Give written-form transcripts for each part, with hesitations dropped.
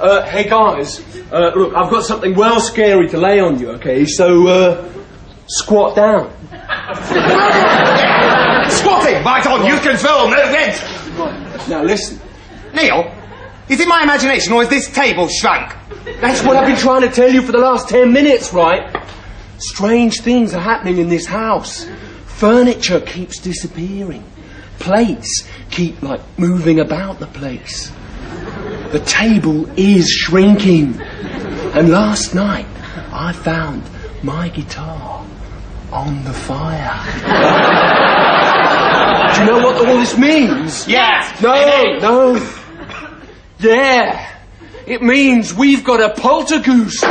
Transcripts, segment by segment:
Hey guys, look, I've got something well scary to lay on you, okay? So, squat down. Squatting! Right on, you confirm, no rent! Now listen. Neil, is it my imagination or is this table shrunk? That's what I've been trying to tell you for the last 10 minutes, right? Strange things are happening in this house. Furniture keeps disappearing. Plates keep, moving about the place. The table is shrinking. And last night, I found my guitar on the fire. Do you know what all this means? Yeah! No. Yeah. It means we've got a poltergeist.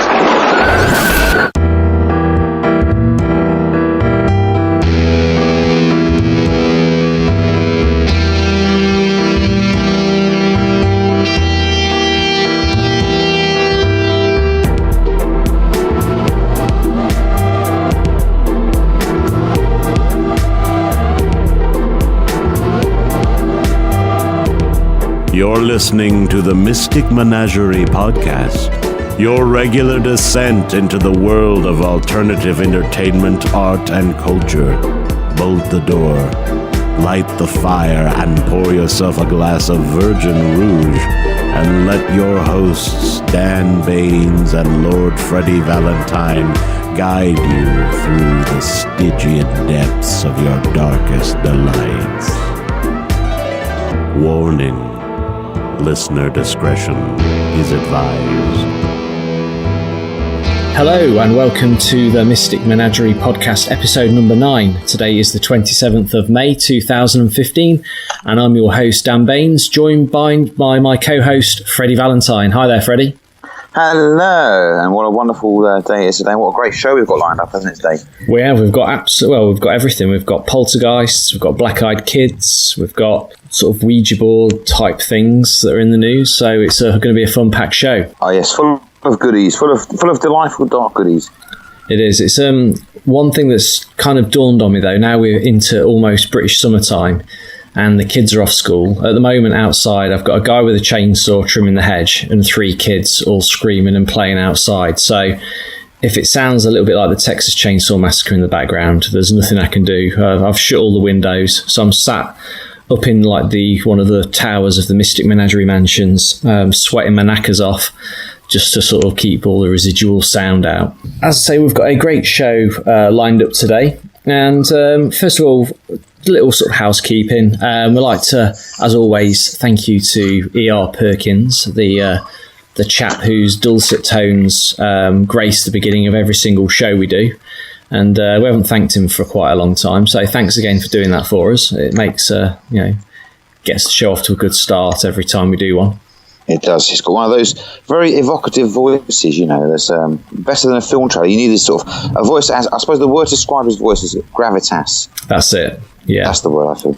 You're listening to the Mystic Menagerie podcast, your regular descent into the world of alternative entertainment, art, and culture. Bolt the door, light the fire, and pour yourself a glass of Virgin Rouge, and let your hosts, Dan Baines and Lord Freddie Valentine, guide you through the Stygian depths of your darkest delights. Warning. Listener discretion is advised. Hello and welcome to the Mystic Menagerie podcast episode number 9. Today is the 27th of May 2015 and I'm your host Dan Baines, joined by my co-host Freddie Valentine. Hi there, Freddie. Hello, and what a wonderful day it is today. What a great show we've got lined up, hasn't it, today? We've got everything. We've got poltergeists, we've got black-eyed kids, we've got sort of Ouija board type things that are in the news, so it's going to be a fun-packed show. Oh yes, full of goodies, full of delightful dark goodies. It is. It's one thing that's kind of dawned on me though. Now we're into almost British summertime, and the kids are off school. At the moment outside, I've got a guy with a chainsaw trimming the hedge and 3 kids all screaming and playing outside. So if it sounds a little bit like the Texas Chainsaw Massacre in the background, there's nothing I can do. I've shut all the windows, so I'm sat up in one of the towers of the Mystic Menagerie Mansions, sweating my knackers off, just to sort of keep all the residual sound out. As I say, we've got a great show lined up today. And first of all, a little sort of housekeeping. We'd like to, as always, thank you to E.R. Perkins, the chap whose dulcet tones grace the beginning of every single show we do. And we haven't thanked him for quite a long time. So thanks again for doing that for us. It makes, gets the show off to a good start every time we do one. It does. It's got one of those very evocative voices, that's better than a film trailer. You need this sort of a voice. I suppose the word to describe his voice is gravitas. That's it. Yeah. That's the word, I feel.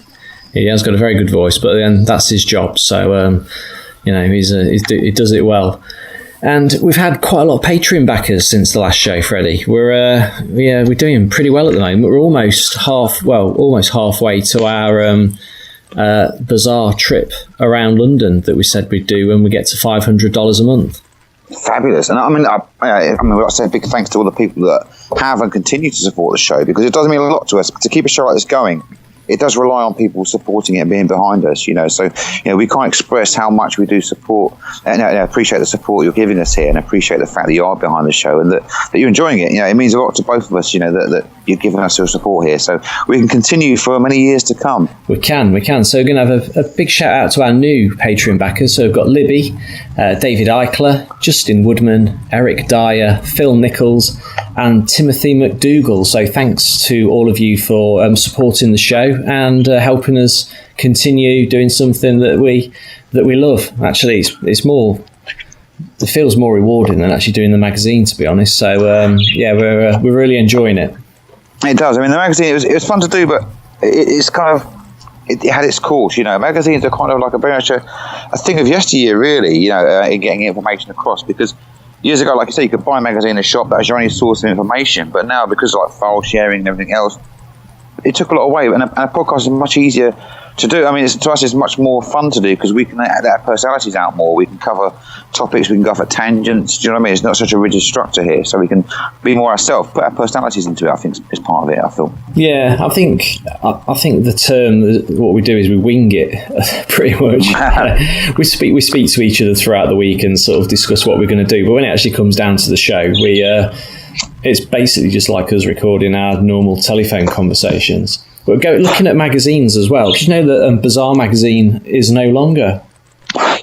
He has got a very good voice, but then that's his job. So, he does it well. And we've had quite a lot of Patreon backers since the last show, Freddie. We're doing pretty well at the moment. We're almost halfway to our bizarre trip around London that we said we'd do when we get to $500 a month. Fabulous. And I've got to say a big thanks to all the people that have and continue to support the show, because it does mean a lot to us. To keep a show like this going, it does rely on people supporting it and being behind us, So, we can't express how much we do support and appreciate the support you're giving us here, and appreciate the fact that you are behind the show and that you're enjoying it. It means a lot to both of us, that you're giving us your support here. So we can continue for many years to come. We can. So we're going to have a big shout out to our new Patreon backers. So we've got Libby, David Eichler, Justin Woodman, Eric Dyer, Phil Nichols, and Timothy McDougall. So thanks to all of you for supporting the show and helping us continue doing something that we love. Actually, it feels more rewarding than actually doing the magazine, to be honest. So we're really enjoying it. It does. The magazine, it was fun to do, but it's kind of, it had its course. Magazines are kind of like very much a thing of yesteryear, really. In getting information across, because years ago, like you say, you could buy a magazine in a shop that was your only source of information. But now, because of file sharing and everything else, it took a lot away. And a podcast is much easier to do. I mean, to us, it's much more fun to do because we can let our personalities out more. We can cover topics, we can go off at tangents. Do you know what I mean? It's not such a rigid structure here, so we can be more ourselves, put our personalities into it. I think is part of it. I feel. Yeah, I think the term, what we do is we wing it pretty much. we speak to each other throughout the week and sort of discuss what we're going to do. But when it actually comes down to the show, it's basically just like us recording our normal telephone conversations. But looking at magazines as well. Did you know that Bazaar magazine is no longer?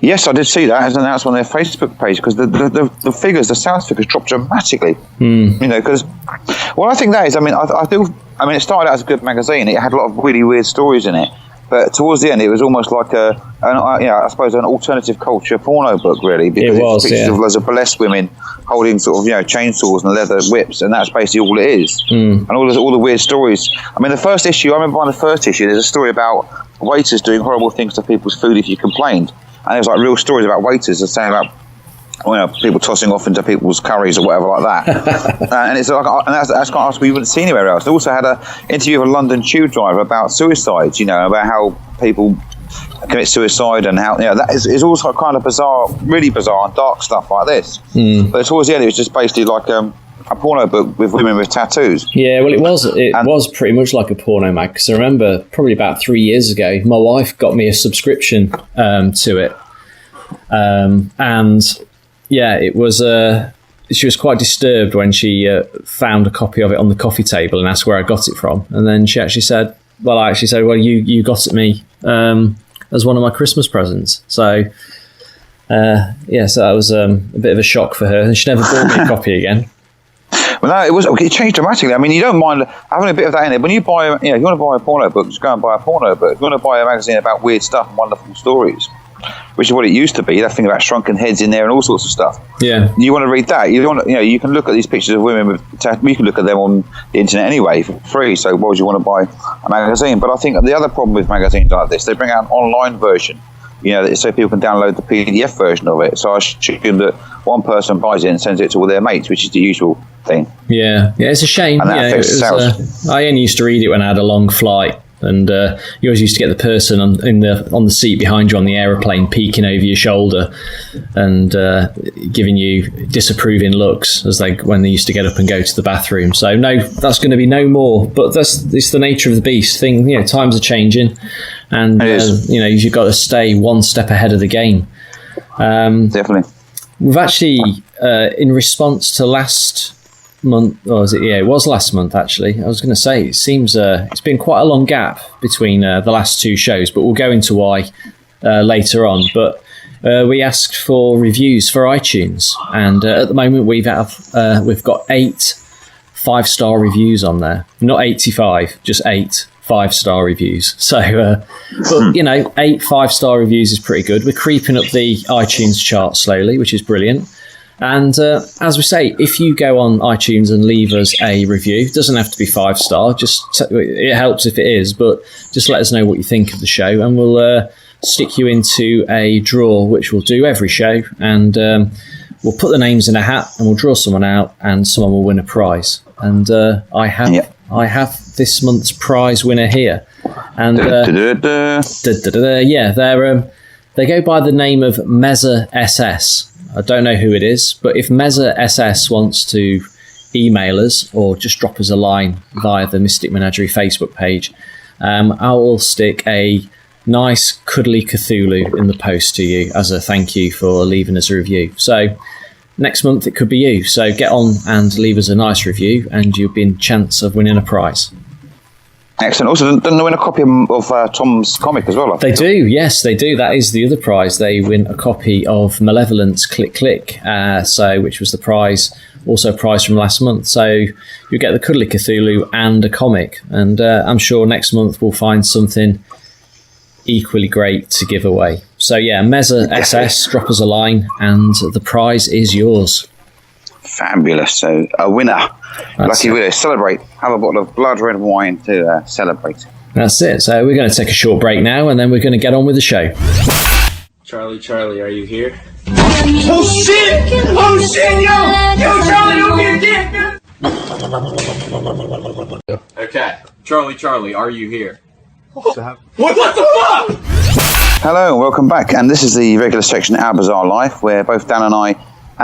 Yes, I did see that as an announcement on their Facebook page because the figures, the sales figures dropped dramatically. You know, because I think that is. I mean, it started out as a good magazine. It had a lot of really weird stories in it, but towards the end, it was almost like I suppose an alternative culture porno book, really. Because it was pictures of loads of burlesque women holding sort of chainsaws and leather whips, and that's basically all it is. And all the weird stories. I mean, the first issue. I remember buying the first issue. There's a story about waiters doing horrible things to people's food if you complained. And there's like real stories about waiters that saying about people tossing off into people's curries or whatever like that. And it's like, and that's kind of we wouldn't see anywhere else. They also had an interview with a London tube driver about suicides. About how people commit suicide and how that is also kind of bizarre, really bizarre and dark stuff like this. But towards the end, it was just basically like a porno book with women with tattoos. Yeah, well, it was pretty much like a porno mag, because I remember probably about 3 years ago, my wife got me a subscription to it. And yeah, it was she was quite disturbed when she found a copy of it on the coffee table and asked where I got it from. And then she actually said, well, you got it me as one of my Christmas presents. So so that was a bit of a shock for her, and she never bought me a copy again. Well, no, it changed dramatically. I mean, you don't mind having a bit of that in there. When you buy, if you want to buy a porno book, just go and buy a porno book. If you want to buy a magazine about weird stuff and wonderful stories, which is what it used to be. That thing about shrunken heads in there and all sorts of stuff. Yeah, you want to read that. You want, you can look at these pictures of women with. You can look at them on the internet anyway for free. So why would you want to buy a magazine? But I think the other problem with magazines like this, they bring out an online version. So people can download the PDF version of it. So I assume that one person buys it and sends it to all their mates, which is the usual thing. Yeah, it's a shame. And that affects sales. I only used to read it when I had a long flight, and you always used to get the person on the seat behind you on the aeroplane peeking over your shoulder and giving you disapproving looks when they used to get up and go to the bathroom. So no, that's going to be no more. But it's the nature of the beast. Times are changing. And you've got to stay one step ahead of the game. Definitely. We've actually, in response to last month, or was it? Yeah, it was last month. Actually, I was going to say it seems it's been quite a long gap between the last two shows, but we'll go into why later on. But we asked for reviews for iTunes, and at the moment we've got 8 5-star reviews on there. Not 85, just 8. 5-star reviews. So, but 8 5-star reviews is pretty good. We're creeping up the iTunes chart slowly, which is brilliant. And as we say, if you go on iTunes and leave us a review, it doesn't have to be 5-star. It helps if it is, but just let us know what you think of the show, and we'll stick you into a draw, which we'll do every show, and we'll put the names in a hat, and we'll draw someone out, and someone will win a prize. And I have this month's prize winner here, and they go by the name of Mezza SS. I don't know who it is, but if Mezza SS wants to email us or just drop us a line via the Mystic Menagerie Facebook page, I will stick a nice cuddly Cthulhu in the post to you as a thank you for leaving us a review. So next month it could be you. So get on and leave us a nice review, and you'll be in chance of winning a prize. Excellent. Also, don't they win a copy of Tom's comic as well? They do, yes, they do. That is the other prize. They win a copy of Malevolence Click Click, which was the prize, also a prize from last month. So you get the Cuddly Cthulhu and a comic, and I'm sure next month we'll find something equally great to give away. So yeah, Mezza SS, drop us a line, and the prize is yours. Fabulous. So a winner. Lucky winner. Celebrate. Have a bottle of blood red wine to celebrate. That's it. So we're going to take a short break now, and then we're going to get on with the show. Charlie, are you here? Oh shit! Oh shit, yo! Yo, Charlie, don't be a dick! Okay. Charlie, are you here? What the fuck? Hello and welcome back, and this is the regular section of Our Bizarre Life, where both Dan and I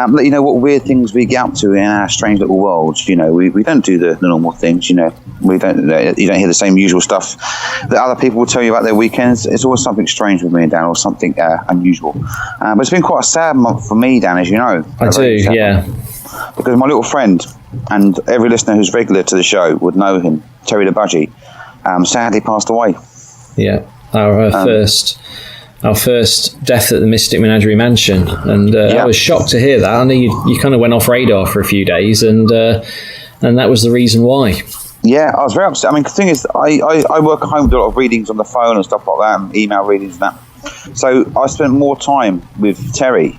let you know what weird things we get up to in our strange little worlds. You know, we don't do the normal things. You know, you don't hear the same usual stuff that other people will tell you about their weekends. It's always something strange with me and Dan, or something unusual. But it's been quite a sad month for me, Dan, as you know. I do, yeah. Because my little friend, and every listener who's regular to the show would know him, Terry the Budgie, sadly passed away. Yeah, our first death at the Mystic Menagerie Mansion, and I was shocked to hear that. I know you kind of went off radar for a few days, and that was the reason why. Yeah, I was very upset. I mean, the thing is, I work at home, do a lot of readings on the phone and stuff like that, and email readings and that. So I spent more time with Terry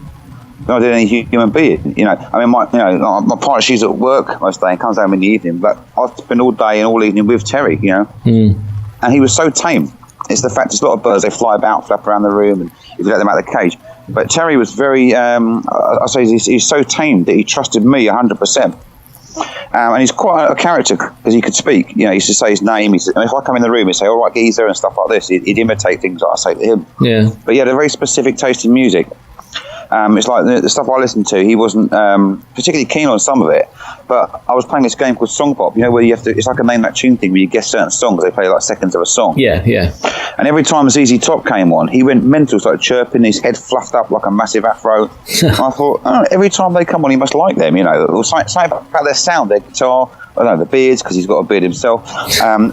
than I did any human being. You know, I mean, my partner, she's at work most day and comes home in the evening, but I spend all day and all evening with Terry. You know, and he was so tame. It's the fact there's a lot of birds, they fly about, flap around the room, and if you let them out of the cage. But Terry was very, I say he's so tame that he trusted me 100%. And he's quite a character because he could speak. You know, he used to say his name. And if I come in the room, he'd say, "All right, geezer," and stuff like this. He'd imitate things that I say to him. Yeah. But he had a very specific taste in music. It's like the stuff I listened to, he wasn't particularly keen on some of it, but I was playing this game called Song Pop, you know, where you have to, it's like a name that tune thing where you guess certain songs, they play like seconds of a song. Yeah. And every time ZZ Top came on, he went mental, started chirping, his head fluffed up like a massive afro. I thought, every time they come on, he must like them, you know, or something about their sound, their guitar, I don't know, the beards, because he's got a beard himself.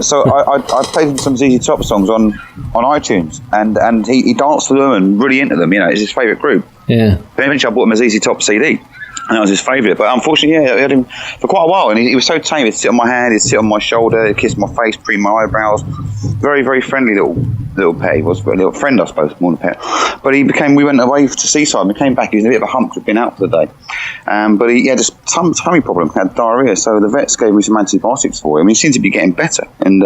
So I played him some ZZ Top songs on iTunes, and he danced to them and really into them, you know, it's his favourite group. Yeah. But eventually I bought him a ZZ Top CD, and that was his favourite. But unfortunately, I had him for quite a while, and he was so tame. He'd sit on my hand, he'd sit on my shoulder, he'd kiss my face, preen my eyebrows. Very, very friendly little pet. He was a little friend, I suppose, more than a pet. But we went away to Seaside, and we came back, he was in a bit of a hump, we'd been out for the day. But he had a tummy problem, had diarrhoea, so the vets gave me some antibiotics for him. He seemed to be getting better, and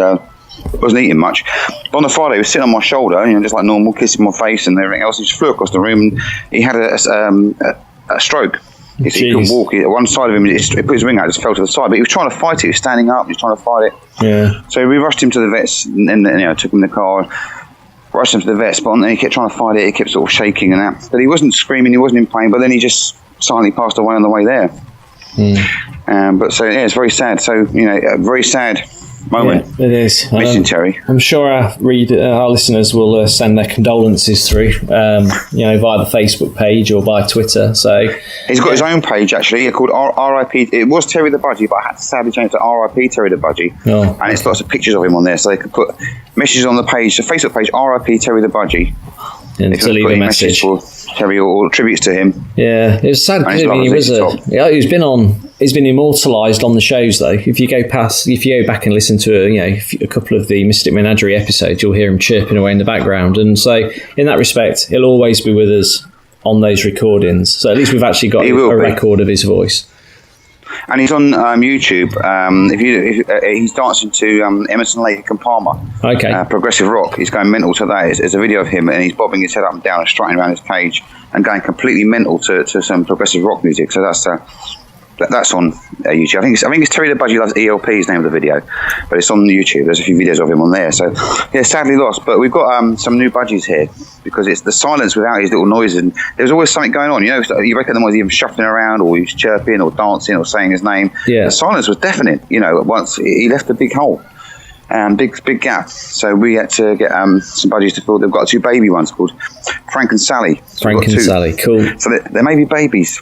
wasn't eating much. But on the Friday, he was sitting on my shoulder, you know, just like normal, kissing my face and everything else. He just flew across the room, and he had a stroke. He couldn't walk. One side of him, he put his wing out, just fell to the side. But he was trying to fight it. He was standing up. He was trying to fight it. Yeah. So we rushed him to the vets, and you know, took him in the car, rushed him to the vets. But then he kept trying to fight it. He kept sort of shaking and that. But he wasn't screaming. He wasn't in pain. But then he just silently passed away on the way there. But so yeah, it's very sad. So you know, a very sad moment. Yeah, it is. Missing Terry. I'm sure our listeners will send their condolences through, via the Facebook page or by Twitter. So he's got his own page actually called RIP. It was Terry the Budgie, but I had to sadly change to RIP Terry the Budgie. Oh. And it's lots of pictures of him on there, so they could put messages on the page, the Facebook page, RIP Terry the Budgie. And to leave a message for Terry or tributes to him. Yeah, it was sad because he's been immortalised on the shows though. If you go back and listen to a couple of the Mystic Menagerie episodes, you'll hear him chirping away in the background. And so, in that respect, he'll always be with us on those recordings. So at least we've actually got a record of his voice. And he's on YouTube. He's dancing to Emerson, Lake and Palmer. Okay. Progressive rock. He's going mental to that. It's a video of him, and he's bobbing his head up and down and strutting around his cage and going completely mental to some progressive rock music. So that's on YouTube. I think it's Terry the Budgie Loves ELP is the name of the video, but it's on YouTube. There's a few videos of him on there. So yeah, sadly lost. But we've got some new budgies here because it's the silence without his little noises, and there's always something going on. You know, you reckon them was either shuffling around or he was chirping or dancing or saying his name. Yeah. The silence was deafening. You know, once he left a big hole. Big gap. So we had to get some budgies to fill. They've got 2 baby ones called Frank and Sally. Sally, cool. So they may be babies.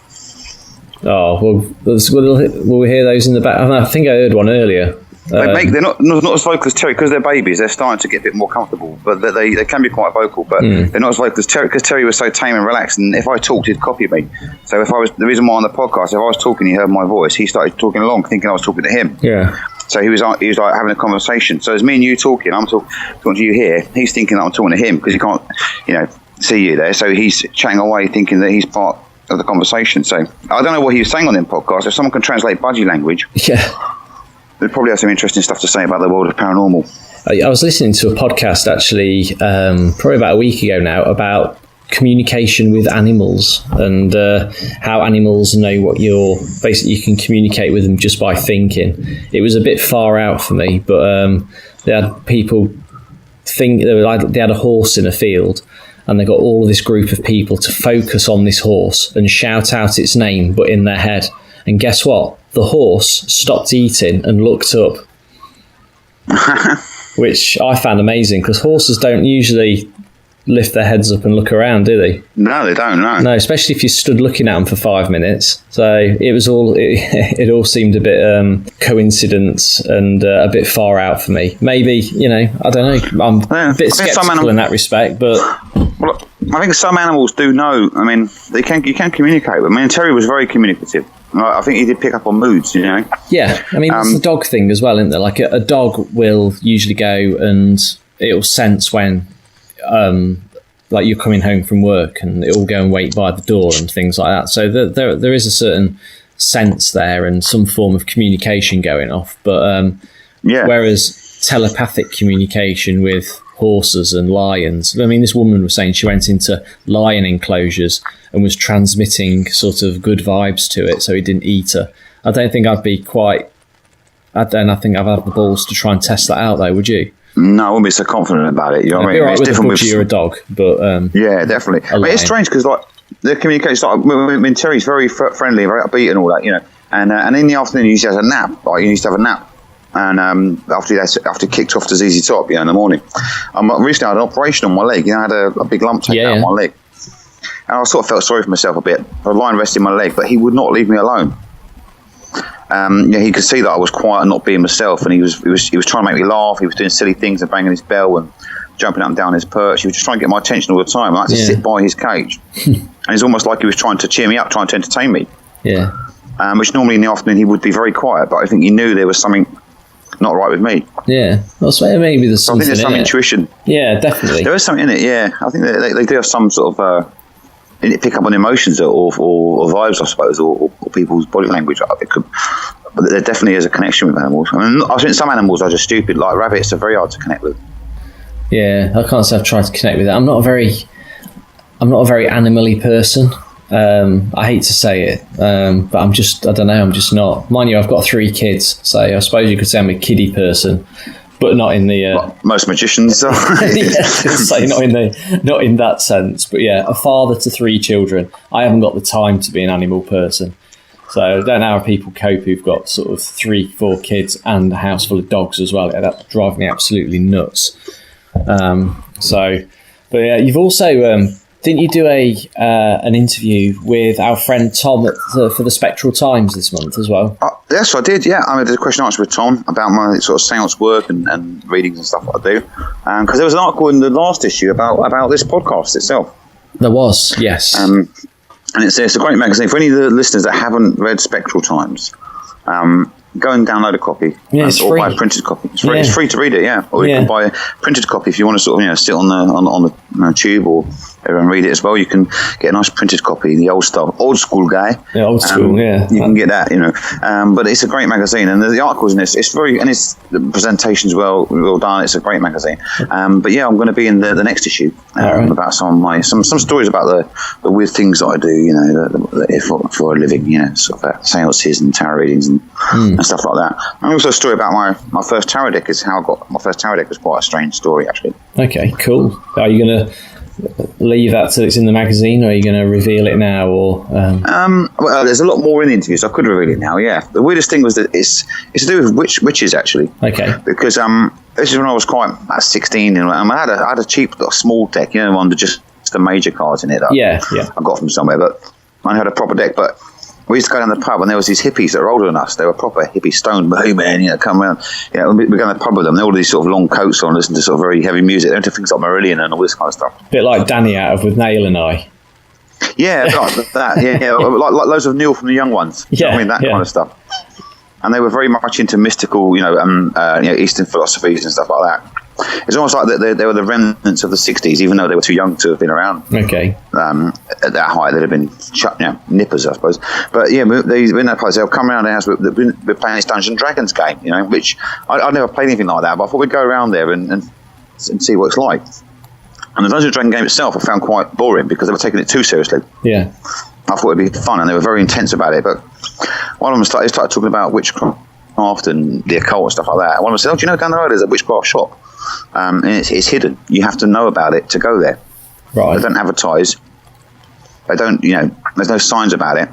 Oh, well, will we hear those in the back? I think I heard one earlier. They're not as vocal as Terry because they're babies. They're starting to get a bit more comfortable, but they can be quite vocal. But they're not as vocal as Terry because Terry was so tame and relaxed. And if I talked, he'd copy me. So the reason why on the podcast, if I was talking, he heard my voice. He started talking along, thinking I was talking to him. Yeah. So he was like having a conversation. So it's me and you talking. I'm talking to you here. He's thinking that I'm talking to him because he can't, see you there. So he's chatting away, thinking that he's part of the conversation. So I don't know what he was saying on them podcasts. If someone can translate budgie language, they'd probably have some interesting stuff to say about the world of paranormal. I was listening to a podcast actually, probably about a week ago now, about communication with animals and how animals know what basically you can communicate with them just by thinking. It was a bit far out for me, but they had people thing. They had a horse in a field, and they got all of this group of people to focus on this horse and shout out its name, but in their head. And guess what? The horse stopped eating and looked up, which I found amazing, because horses don't usually lift their heads up and look around, do they? No, they don't. No, especially if you stood looking at them for 5 minutes. So it was all. It all seemed a bit coincidence and a bit far out for me. Maybe, I don't know. I'm a bit sceptical in that respect, but well, I think some animals do know. I mean, you can communicate with them. I mean, Terry was very communicative. I think he did pick up on moods, Yeah, I mean, it's the dog thing as well, isn't there? Like a dog will usually go and it'll sense when. Like you're coming home from work, and it will go and wait by the door and things like that. So there is a certain sense there and some form of communication going off. But whereas telepathic communication with horses and lions, I mean, this woman was saying she went into lion enclosures and was transmitting sort of good vibes to it, so it didn't eat her. I don't think I'd be quite. I think I'd have the balls to try and test that out, though. Would you? No, I wouldn't be so confident about it. You know what I mean? Right, it's different with a dog, but yeah, definitely. I mean, it's strange because like the communication. I mean, Terry's very friendly, very upbeat, and all that. And in the afternoon he used to have a nap. Like he used to have a nap, and after he kicked off to ZZ Top, in the morning. Recently I had an operation on my leg. I had a big lump taken out of my leg, and I sort of felt sorry for myself a bit. I was lying resting my leg, but he would not leave me alone. He could see that I was quiet and not being myself, and he was trying to make me laugh. He was doing silly things and banging his bell and jumping up and down his perch. He was just trying to get my attention all the time. I had to sit by his cage, and it's almost like he was trying to cheer me up, trying to entertain me. Yeah. Which normally in the afternoon he would be very quiet, but I think he knew there was something not right with me. Yeah, well, so maybe there's something. I think there's some intuition. Yeah, definitely. There is something in it. Yeah, I think they do have some sort of. Pick up on emotions or vibes, I suppose, or people's body language. But there definitely is a connection with animals. I mean, I think some animals are just stupid. Like rabbits are very hard to connect with. Yeah, I can't say I've tried to connect with it. I'm not a very animally person. I hate to say it, but I'm just not. Mind you, I've got 3 kids, so I suppose you could say I'm a kiddie person. But not in the most magicians. Say not in that sense. But yeah, a father to 3 children. I haven't got the time to be an animal person. So I don't know how people cope who've got sort of 3-4 kids and a house full of dogs as well. That drives me absolutely nuts. But yeah, you've also didn't you do an interview with our friend Tom for the Spectral Times this month as well? Yes, I did. Yeah, I did a question and answer with Tom about my sort of seance work and readings and stuff that I do. Because there was an article in the last issue about this podcast itself. There was, yes. And it's a great magazine for any of the listeners that haven't read Spectral Times. Go and download a copy, or buy a printed copy. It's free. Yeah. It's free to read it, or you can buy a printed copy if you want to sort of sit on the tube or and read it as well. You can get a nice printed copy, the old school guy. Yeah, old school. You can get that, But it's a great magazine, and the articles in this, the presentation's well done. It's a great magazine. But yeah, I'm going to be in the next issue about some stories about the weird things that I do, for a living, sort of seances and tarot readings and stuff like that. And also a story about my first tarot deck is how I got my first tarot deck. Was quite a strange story, actually. Okay, cool. Are you going to leave that till it's in the magazine, or are you going to reveal it now? Or well, there's a lot more in the interview, so I could reveal it now. Yeah, the weirdest thing was that it's to do with witches, actually. Okay. Because this is when I was quite 16, and I had a cheap small deck, one with just the major cards in it. I got from somewhere, but I had a proper deck, but. We used to go down the pub, and there was these hippies that were older than us. They were proper hippie stone bohemian, come around. We go down the pub with them. They had all these sort of long coats on, listen to sort of very heavy music. They're into things like Marillion and all this kind of stuff. A bit like Danny out of With Nail and I. Yeah, like that. Yeah, like loads of Neil from the Young Ones. Yeah, that kind of stuff. And they were very much into mystical, Eastern philosophies and stuff like that. It's almost like they were the remnants of the 60s, even though they were too young to have been around. Okay. At that height, they'd have been nippers, I suppose. But yeah, in that place, they'll come around the house. We're playing this Dungeons and Dragons game, which I'd never played anything like that. But I thought we'd go around there and see what it's like. And the Dungeons and Dragons game itself, I found quite boring because they were taking it too seriously. Yeah. I thought it'd be fun, and they were very intense about it. But one of them started talking about witchcraft and the occult and stuff like that. And one of them said, "Oh, do you know down the road there's a witchcraft shop?" and it's hidden. You have to know about it to go there. Right. They don't advertise. They don't, there's no signs about it.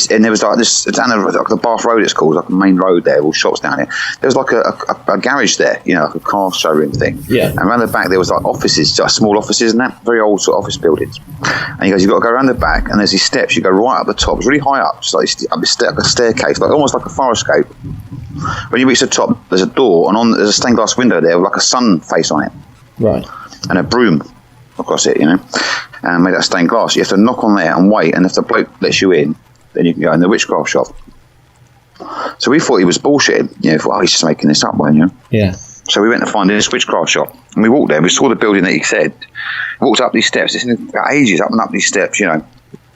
And there was like this down the Bath Road, it's called, like a main road there, all shops down there. There was like a garage there, like a car showroom thing. Yeah. And around the back there was like offices, just small offices and that, very old sort of office buildings. And he goes, you've got to go around the back, and there's these steps. You go right up the top. It's really high up, just like a staircase, like almost like a fire escape. When you reach the top, there's a door, and there's a stained glass window there with like a sun face on it. Right. And a broom across it, and made out of stained glass. You have to knock on there and wait, and if the bloke lets you in, then you can go in the witchcraft shop. So we thought he was bullshitting. Thought, he's just making this up, weren't you? Yeah. So we went to find this witchcraft shop, and we walked there. We saw the building that he said. Walked up these steps. It's about ages up and up these steps. Got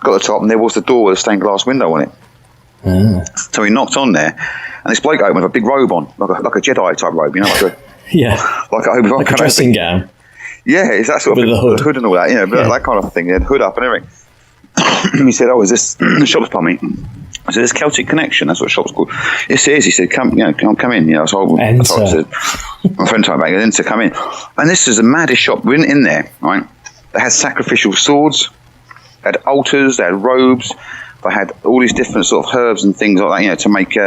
to the top, and there was the door with a stained glass window on it. So we knocked on there, and this bloke opened with a big robe on, like a Jedi type robe. Like a dressing gown. Yeah, it's that sort of with the hood and all that. That kind of thing. He had hood up and everything. He said, "Oh, is this the shop's plumbing?" I said, "It's Celtic Connection. That's what the shop's called." Yes, it is. He said, "Come in." So I said, my friend told me, "Enter, come in." And this is the maddest shop. We went in there, right? They had sacrificial swords, they had altars, they had robes, they had all these different sort of herbs and things like that, to make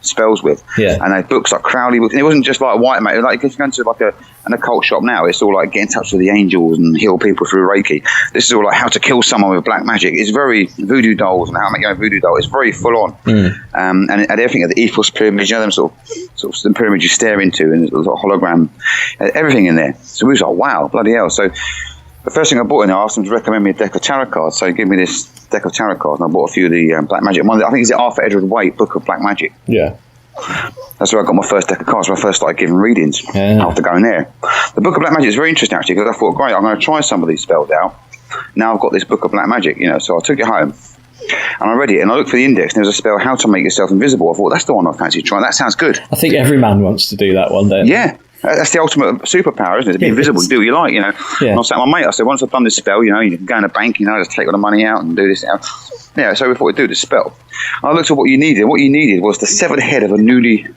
spells with. Yeah. And they had books like Crowley books. And it wasn't just like white mate. Like if you go into like an occult shop now, it's all like get in touch with the angels and heal people through Reiki. This is all like how to kill someone with black magic. It's very voodoo dolls and how to make your own voodoo doll. It's very full on. And it had everything, the ethos pyramids, them sort of the pyramids you stare into, and there's a hologram, everything in there. So we was like, wow, bloody hell. So the first thing I bought in there, I asked him to recommend me a deck of tarot cards. So he gave me this deck of tarot cards, and I bought a few of the black magic. One, I think it's the Arthur Edward Waite Book of Black Magic. Yeah. That's where I got my first deck of cards, when I first started giving readings after going there. The Book of Black Magic is very interesting, actually, because I thought, great, I'm going to try some of these spells out. Now I've got this Book of Black Magic, so I took it home, and I read it, and I looked for the index, and there was a spell, How to Make Yourself Invisible. I thought, that's the one I fancy trying. That sounds good. I think every man wants to do that one day. Yeah. That's the ultimate superpower, isn't it? To be invisible, do what you like, Yeah. And I was saying to my mate, I said, once I've done this spell, you can go in a bank, just take all the money out and do this. Yeah, so we thought we'd do this spell. And I looked at what you needed. What you needed was the severed head of a newly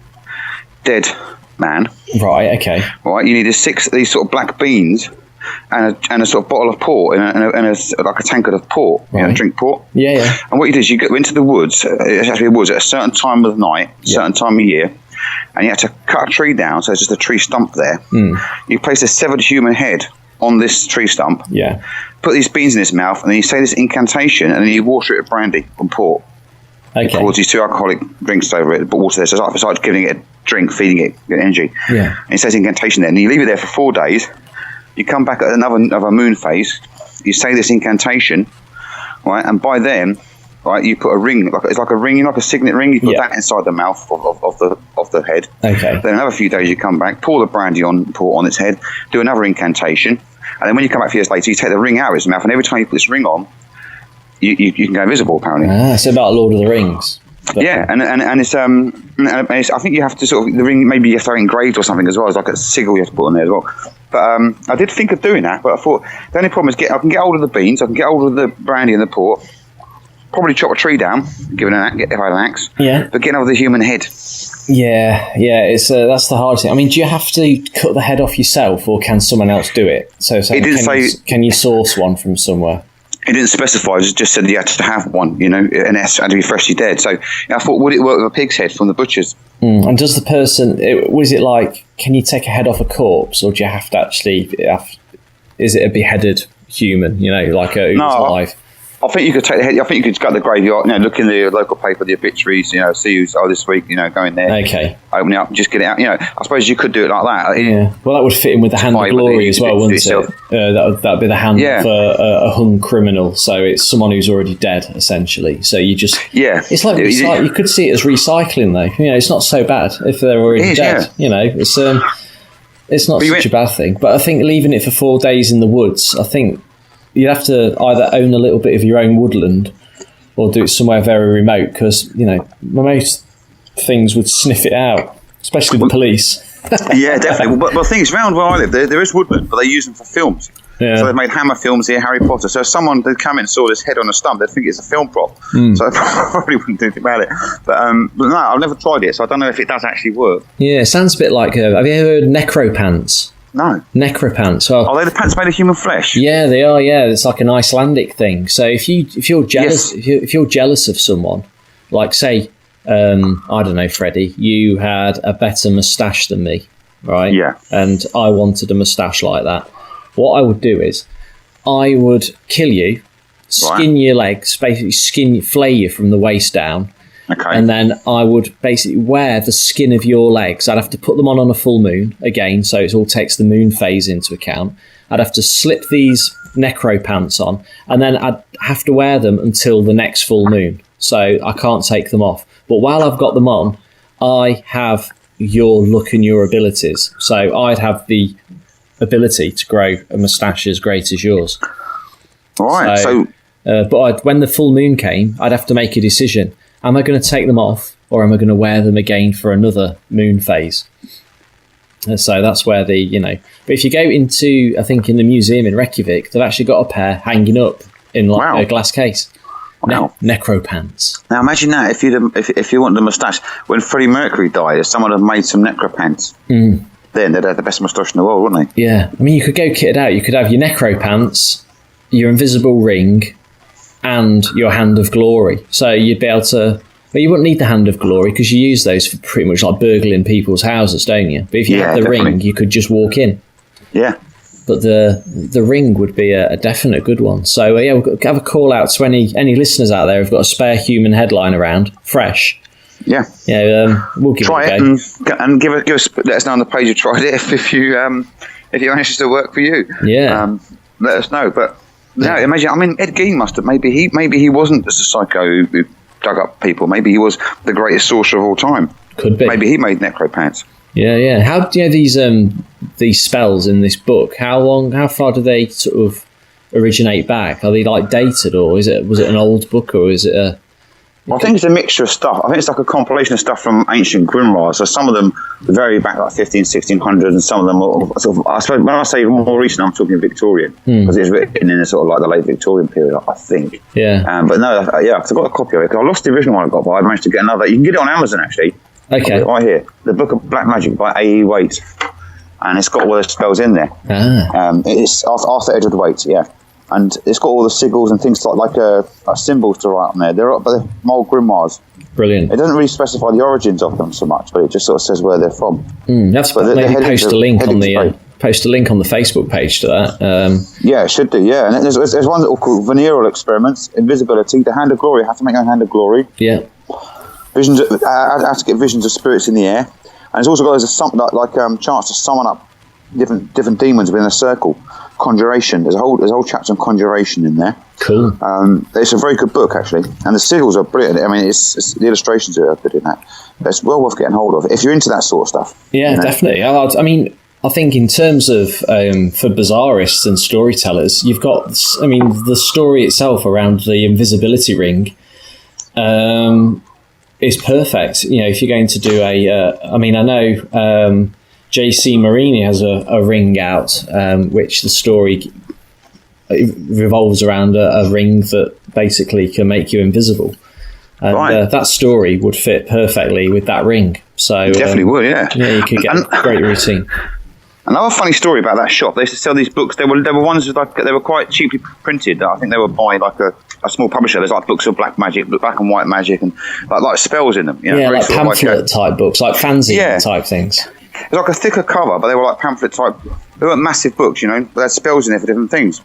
dead man. Right, okay. Right, you needed 6 of these sort of black beans and a sort of bottle of port and like a tankard of port, drink port. Yeah, yeah. And what you did is you go into the woods, it's actually the woods, at a certain time of the night, certain time of year, and you had to cut a tree down, so it's just a tree stump there. You place a severed human head on this tree stump, put these beans in his mouth, and then you say this incantation, and then you water it with brandy and port. Okay. It pours these 2 alcoholic drinks over it, but water there, so it's like giving it a drink, feeding it energy. Yeah. And it says incantation there, and you leave it there for 4 days. You come back at another moon phase, you say this incantation, right, and by then, right, you put a ring, it's like a ring, like a signet ring. You put that inside the mouth of the head. Okay. Then another few days, you come back, pour the brandy pour on its head, do another incantation, and then when you come back a few years later, you take the ring out of his mouth, and every time you put this ring on, you can go invisible. Apparently. It's about Lord of the Rings. Yeah, and it's I think you have to sort of the ring. Maybe you have to have it engraved or something as well. It's like a sigil you have to put on there as well. But I did think of doing that, but I thought the only problem is I can get hold of the beans, I can get hold of the brandy and the port. Probably chop a tree down, if I had an axe. Yeah. But getting over the human head. Yeah. It's that's the hard thing. I mean, do you have to cut the head off yourself, or can someone else do it? So it didn't can you source one from somewhere? It didn't specify. It just said you had to have one, and it had to be freshly dead. So I thought, would it work with a pig's head from the butcher's? And does the person? Was it like? Can you take a head off a corpse, or do you have to actually? Is it a beheaded human? Like who's alive? I think you could take the head. I think you could cut the graveyard. Look in the local paper, the obituaries. See who's this week. Go in there. Okay. Open it up, just get it out. I suppose you could do it like that. Yeah. Well, that would fit in with the hand of glory as well, wouldn't it? That'd be the hand of a hung criminal. So it's someone who's already dead, essentially. So you just It's like you could see it as recycling, though. It's not so bad if they're already dead. Yeah. It's not such a bad thing. But I think leaving it for 4 days in the woods, I think. You'd have to either own a little bit of your own woodland or do it somewhere very remote because, most things would sniff it out, especially the police. Yeah, definitely. But the thing is, around where I live, there is woodland, but they use them for films. Yeah. So they've made Hammer films here, Harry Potter. So if someone did come in and saw this head on a stump, they'd think it's a film prop. So I probably wouldn't do anything about it. But no, I've never tried it, so I don't know if it does actually work. Yeah, it sounds a bit like, have you ever heard necropants? No. Necropants. Well, are they the pants made of human flesh? Yeah, they are. Yeah, it's like an Icelandic thing. So if you're jealous, if you're jealous of someone, like say, I don't know, Freddie, you had a better moustache than me, right? Yeah. And I wanted a moustache like that. What I would do is, I would kill you, skin your legs, basically flay you from the waist down. Okay. And then I would basically wear the skin of your legs. I'd have to put them on a full moon again, so it all takes the moon phase into account. I'd have to slip these necro pants on, and then I'd have to wear them until the next full moon. So I can't take them off. But while I've got them on, I have your look and your abilities. So I'd have the ability to grow a moustache as great as yours. All right. But when the full moon came, I'd have to make a decision. Am I going to take them off, or am I going to wear them again for another moon phase? And so that's where but if you go into, I think in the museum in Reykjavik, they've actually got a pair hanging up in like a glass case. Wow. Necro pants. Now imagine that if you wanted a moustache, when Freddie Mercury died, if someone had made some necro pants, then they'd have the best moustache in the world, wouldn't they? Yeah. I mean, you could go kitted out. You could have your necro pants, your invisible ring, and your hand of glory. So you'd be able to... Well, you wouldn't need the hand of glory because you use those for pretty much like burgling people's houses, don't you? But if you had the ring, you could just walk in. Yeah. But the ring would be a definite good one. So we'll have a call out to any listeners out there who've got a spare human head lying around, fresh. Yeah. Yeah. We'll give try it a go. And let us know on the page you tried it if you managed to work for you. Yeah. Let us know. But no, imagine. I mean, Ed Gein must have maybe he wasn't just a psycho who dug up people. Maybe he was the greatest sorcerer of all time. Could be. Maybe he made necro pants. Yeah. How do these spells in this book? How far do they sort of originate back? Are they like dated, or was it an old book, or is it a? I think it's a mixture of stuff. I think it's like a compilation of stuff from ancient grimoires. So some of them vary back like 1600, and some of them are sort of, I suppose, when I say more recent, I'm talking Victorian, because it's written in a sort of like the late Victorian period, I think. Yeah. But no, because I got a copy of it. Because I lost the original one I got, but I managed to get another. You can get it on Amazon, actually. Okay. Right here. The Book of Black Magic by A.E. Waite. And it's got all the spells in there. It's Arthur Edward Waite, yeah. And it's got all the sigils and things like symbols to write on there. They're old grimoires. Brilliant. It doesn't really specify the origins of them so much, but it just sort of says where they're from. That's maybe post a link on the Facebook page to that. Yeah, it should do. Yeah, and there's one called Venereal Experiments, Invisibility, the Hand of Glory. How to make a Hand of Glory. Yeah. Visions. How to get visions of spirits in the air, and it's also got a chance to summon up different demons within a circle. Conjuration. There's a whole chapter on conjuration in there. Cool. It's a very good book actually, and the sigils are brilliant. I mean, it's the illustrations are good in that. It's well worth getting hold of if you're into that sort of stuff. Yeah, definitely. I mean, I think in terms of for bizarrists and storytellers, you've got. I mean, the story itself around the invisibility ring. Is perfect. If you're going to do I know J.C. Marini has a ring out, which the story revolves around a ring that basically can make you invisible. And that story would fit perfectly with that ring. So it definitely would, yeah. Yeah, you could get a great routine. Another funny story about that shop, they used to sell these books. They were ones with they were quite cheaply printed. I think they were by like a small publisher. There's like books of black magic, black and white magic, and like spells in them. Yeah, like pamphlet type books, like fanzine type things. It was like a thicker cover, but they were like pamphlet type. They weren't massive books, but they had spells in there for different things.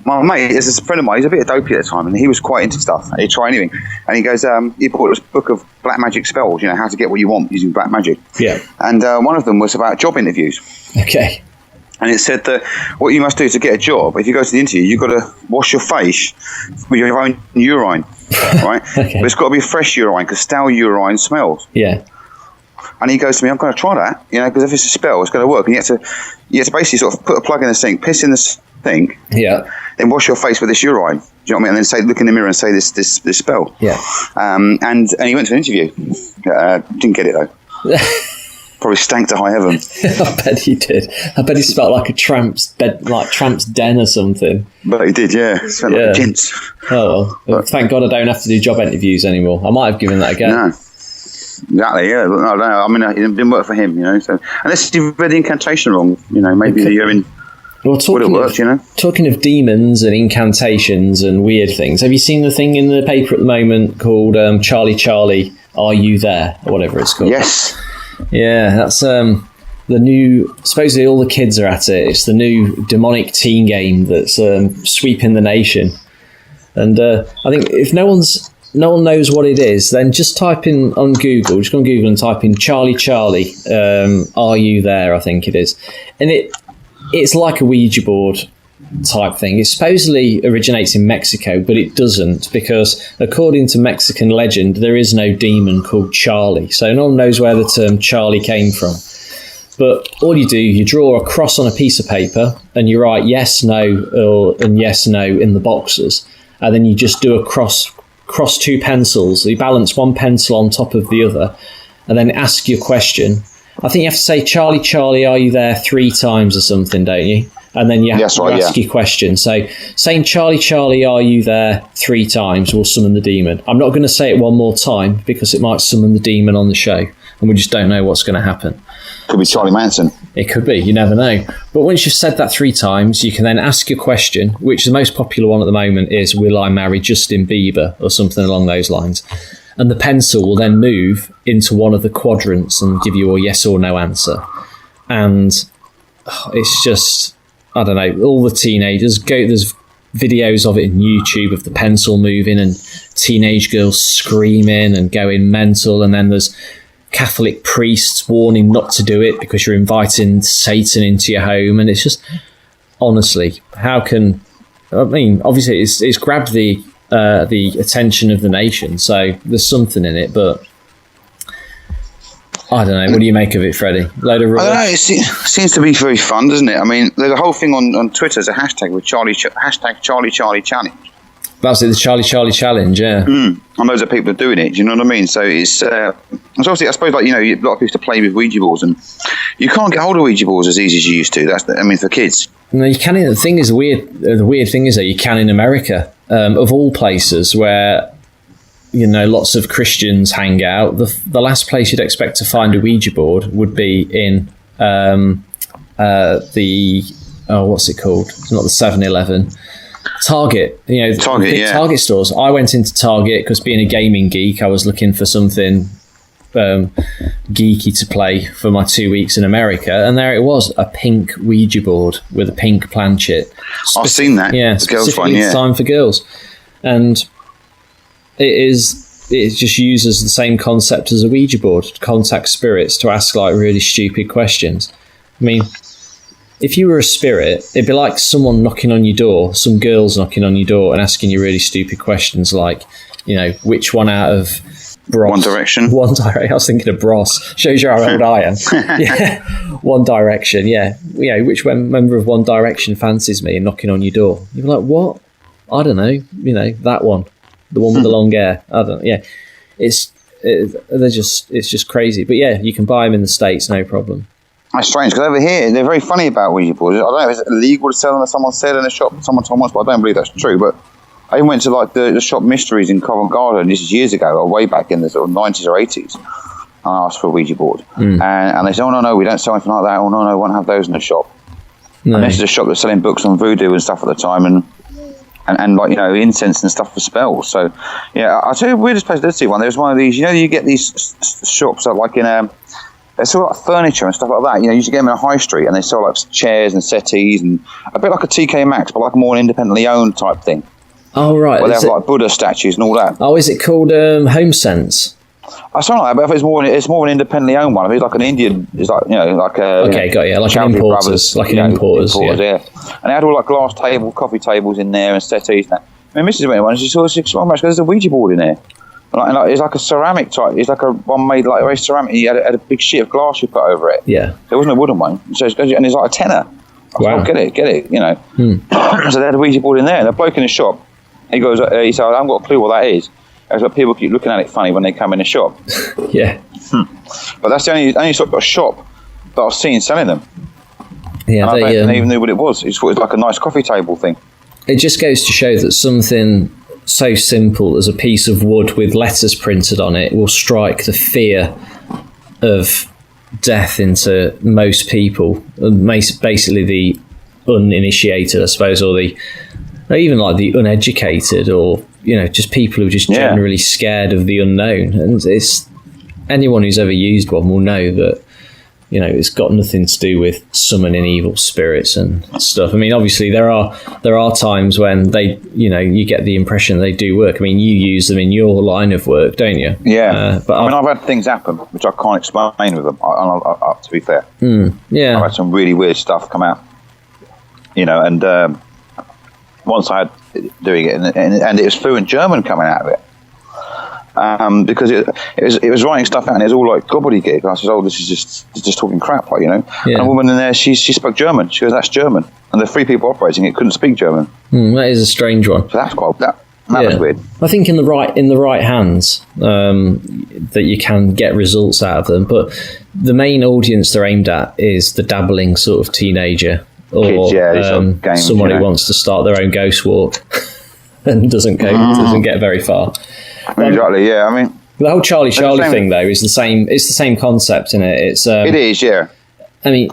My mate, there's a friend of mine, he's a bit dopey at the time, and he was quite into stuff. He'd try anything. And he goes, he bought this book of black magic spells, how to get what you want using black magic. Yeah. And one of them was about job interviews. Okay. And it said that what you must do to get a job, if you go to the interview, you've got to wash your face with your own urine, right? Okay. But it's got to be fresh urine, because stale urine smells. Yeah. And he goes to me, I'm going to try that, because if it's a spell, it's going to work. And you have to basically sort of put a plug in the sink, piss in the sink, then wash your face with this urine. Do you know what I mean? And then look in the mirror and say this spell. Yeah. And he went to an interview. Didn't get it though. Probably stank to high heaven. I bet he did. I bet he smelled like a tramp's bed, like tramp's den or something. But he did, yeah. Smelled like a gents. Oh well. Thank God I don't have to do job interviews anymore. I might have given that a go. No. Exactly, yeah. I don't know. I mean, it didn't work for him, you know. So unless you read the incantation wrong, you know, maybe you're in. Well, would have worked, you know. Talking of demons and incantations and weird things, have you seen the thing in the paper at the moment called Charlie Charlie, Are You There? Or whatever it's called. Yes. Yeah, that's the new. Supposedly, all the kids are at it. It's the new demonic teen game that's sweeping the nation. And I think if no one knows what it is, then just type in on Google. Just go on Google and type in Charlie Charlie, Are You There? I think it is, and it's like a Ouija board type thing. It supposedly originates in Mexico, but it doesn't, because according to Mexican legend, there is no demon called Charlie. So no one knows where the term Charlie came from. But all you do, you draw a cross on a piece of paper and you write yes, no, and yes, no in the boxes. And then you just do a cross two pencils. You balance one pencil on top of the other and then ask your question. I think you have to say, Charlie, Charlie, are you there 3 times or something, don't you? And then you have to ask your question. So saying, Charlie, Charlie, are you there 3 times will summon the demon. I'm not going to say it one more time because it might summon the demon on the show. And we just don't know what's going to happen. Could be Charlie Manson. It could be. You never know. But once you've said that 3 times, you can then ask your question, which the most popular one at the moment is, will I marry Justin Bieber or something along those lines? And the pencil will then move into one of the quadrants and give you a yes or no answer. And it's just, I don't know, all the teenagers go, there's videos of it in YouTube of the pencil moving and teenage girls screaming and going mental. And then there's Catholic priests warning not to do it because you're inviting Satan into your home. And it's just, honestly, how can, I mean, obviously it's grabbed the attention of the nation, so there's something in it, but I don't know. What do you make of it, Freddie? Load of rubbish? I don't know. It seems to be very fun, doesn't it? I mean, there's a whole thing on Twitter. There's a hashtag with hashtag Charlie Charlie Challenge. That's it, the Charlie Charlie Challenge, yeah. And loads of people are doing it. Do you know what I mean? So it's obviously, I suppose, like, you know, a lot of people used to play with Ouija boards, and you can't get hold of Ouija boards as easy as you used to. I mean, for kids. No, you can. The thing is, the weird thing is that you can in America, of all places where, you know, lots of Christians hang out. The last place you'd expect to find a Ouija board would be in what's it called? It's not the 7-Eleven. Target, you know, Target stores. I went into Target because, being a gaming geek, I was looking for something geeky to play for my 2 weeks in America, and there it was, a pink Ouija board with a pink planchet. I've seen that. Yeah, specifically designed for girls, and it just uses the same concept as a Ouija board to contact spirits, to ask like really stupid questions. I mean, if you were a spirit, it'd be like someone knocking on your door, some girls knocking on your door and asking you really stupid questions like, you know, which one out of Bros? One Direction. One Direction. I was thinking of Bros. Shows you how old I am. Yeah. One Direction, yeah. You know, which member of One Direction fancies me and knocking on your door? You'd be like, what? I don't know. You know, that one. The one with the long hair. I don't know. Yeah. It's just crazy. But yeah, you can buy them in the States, no problem. That's strange, because over here, they're very funny about Ouija boards. I don't know if it's illegal to sell them, as someone said in a shop. Someone told me once, but I don't believe that's true. But I went to like the shop Mysteries in Covent Garden, this is years ago, or way back in the sort of 90s or 80s. And I asked for a Ouija board. And they said, oh, no, we don't sell anything like that. Oh, no, we won't have those in the shop. No. And this is a shop that's selling books on voodoo and stuff at the time, and like, you know, incense and stuff for spells. So, yeah, I'll tell you the weirdest place I did see one. There was one of these, you know, you get these shops that, like, in they sell like furniture and stuff like that. You know, you should get them in a high street, and they sell like chairs and settees, and a bit like a TK Maxx, but like a more independently owned type thing. Oh, right. Where they have like Buddha statues and all that. Oh, is it called Home Sense? I something like that, but if it's more an independently owned one. I mean, it's like an Indian. It's like, you know, like a got you. Like an importers, importers, yeah. And they had all like glass coffee tables in there, and settees. And that. I mean, Mrs. went one. She saw there's a Ouija board in there. Like, it's like a ceramic type. It's like a one made like very ceramic. He had a big sheet of glass you put over it. Yeah, there wasn't a wooden one. So and it's like a tenner. Wow. Get it. You know. So they had a Ouija board in there, and the bloke in the shop, he goes, he said, I haven't got a clue what that is. It's like people keep looking at it funny when they come in the shop. Yeah. But that's the only sort of shop that I've seen selling them. Yeah, and I even knew what it was. It was like a nice coffee table thing. It just goes to show that something so simple as a piece of wood with letters printed on it will strike the fear of death into most people, basically the uninitiated, I suppose, or even like the uneducated, or just people who are just generally scared of the unknown. And it's anyone who's ever used one will know that it's got nothing to do with summoning evil spirits and stuff. I mean, obviously there are times when they, you get the impression they do work. I mean, you use them in your line of work, don't you? Yeah. But I've had things happen which I can't explain with them. To be fair, yeah, I've had some really weird stuff come out. And once I had doing it, and it was fluent German coming out of it. Because it was writing stuff out, and it was all like gobbledygook. And I said, "Oh, this is just talking crap," like, And a woman in there, she spoke German. She goes, "That's German," and the 3 people operating it couldn't speak German. That is a strange one. So that's quite that was weird. I think in the right hands, that you can get results out of them. But the main audience they're aimed at is the dabbling sort of teenager, or kids, games, someone who wants to start their own ghost walk and doesn't get very far. Exactly. Yeah. I mean, the whole Charlie thing, though, is the same. It's the same concept, isn't it? It is. Yeah. I mean,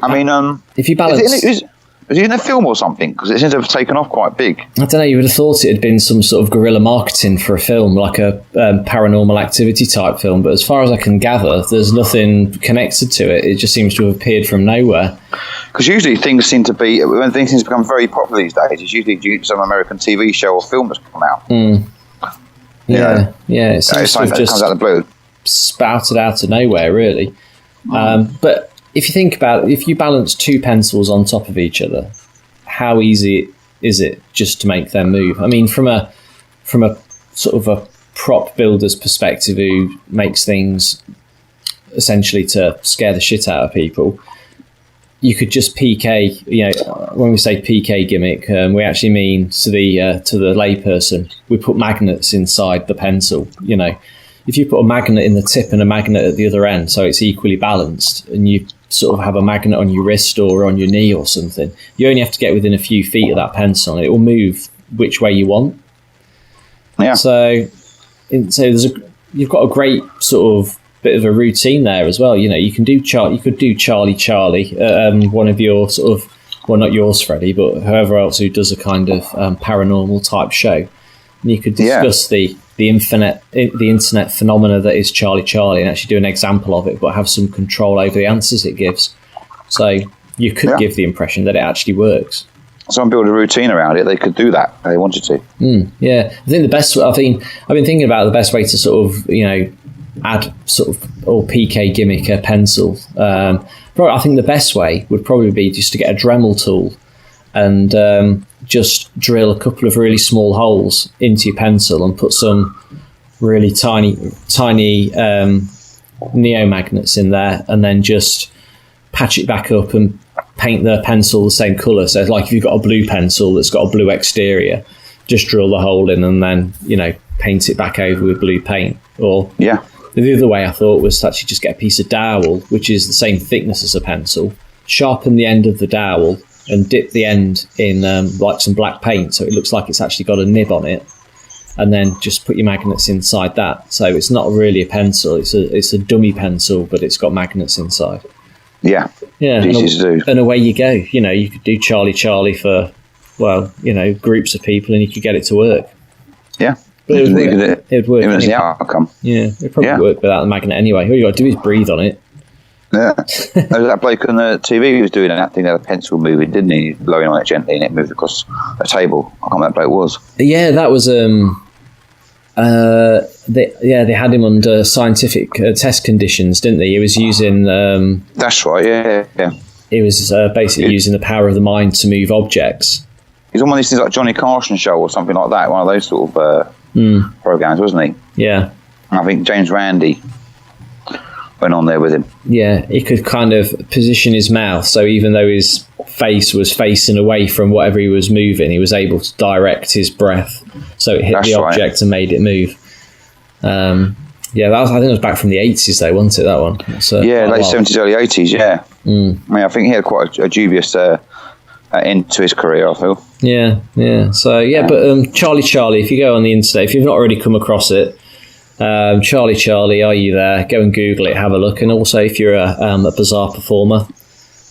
if you balance, is it in a film or something? Because it seems to have taken off quite big. I don't know. You would have thought it had been some sort of guerrilla marketing for a film, like a Paranormal Activity type film. But as far as I can gather, there's nothing connected to it. It just seems to have appeared from nowhere. Because usually when things become very popular these days, it's usually due to some American TV show or film that's come out. Yeah. It seems to have just comes out of the blue, spouted out of nowhere, really. But if you think about it, if you balance 2 pencils on top of each other, how easy is it just to make them move? I mean, from a sort of a prop builder's perspective, who makes things essentially to scare the shit out of people, you could just PK. When we say PK gimmick, we actually mean to the layperson, we put magnets inside the pencil. If you put a magnet in the tip and a magnet at the other end, so it's equally balanced, and you sort of have a magnet on your wrist or on your knee or something, you only have to get within a few feet of that pencil, and it will move which way you want. Yeah. So you've got a great sort of bit of a routine there as well. You could do Charlie, one of your sort of, well, not yours, Freddie, but whoever else who does a kind of paranormal type show, and you could discuss the internet phenomena that is Charlie, and actually do an example of it, but have some control over the answers it gives. So you could give the impression that it actually works. Someone build a routine around it. They could do that if they wanted to. Yeah, I think I've been thinking about the best way to sort of add sort of or PK gimmick a pencil. I think the best way would probably be just to get a Dremel tool and just drill a couple of really small holes into your pencil and put some really tiny neo-magnets in there, and then just patch it back up and paint the pencil the same colour. So like if you've got a blue pencil that's got a blue exterior, just drill the hole in and then paint it back over with blue paint. Or the other way I thought was to actually just get a piece of dowel, which is the same thickness as a pencil, sharpen the end of the dowel and dip the end in like some black paint so it looks like it's actually got a nib on it, and then just put your magnets inside that. So it's not really a pencil, it's a dummy pencil, but it's got magnets inside. Yeah, and away you go. You could do Charlie for, groups of people, and you could get it to work. Yeah. But it would work. Even as the outcome. Yeah, it'd probably work without the magnet anyway. All you got to do is breathe on it. Yeah. There was that bloke on the TV who was doing that thing, that had a pencil moving, didn't he? He was blowing on it gently and it moved across a table. I can't remember what that bloke was. Yeah, that was... they had him under scientific test conditions, didn't they? He was using... That's right, yeah. He was basically using the power of the mind to move objects. He's on one of these things like Johnny Carson show or something like that, one of those sort of programs, wasn't he? Yeah. I think James Randi went on there with him. Yeah, he could kind of position his mouth, so even though his face was facing away from whatever he was moving, he was able to direct his breath so it hit the object and made it move. I think it was back from the 80s though, wasn't it, that one? Late 70s, early 80s, yeah. I mean, I think he had quite a dubious end to his career, I feel. Yeah. So, but Charlie, if you go on the internet, if you've not already come across it, Charlie, are you there? Go and Google it, have a look. And also, if you're a bizarre performer,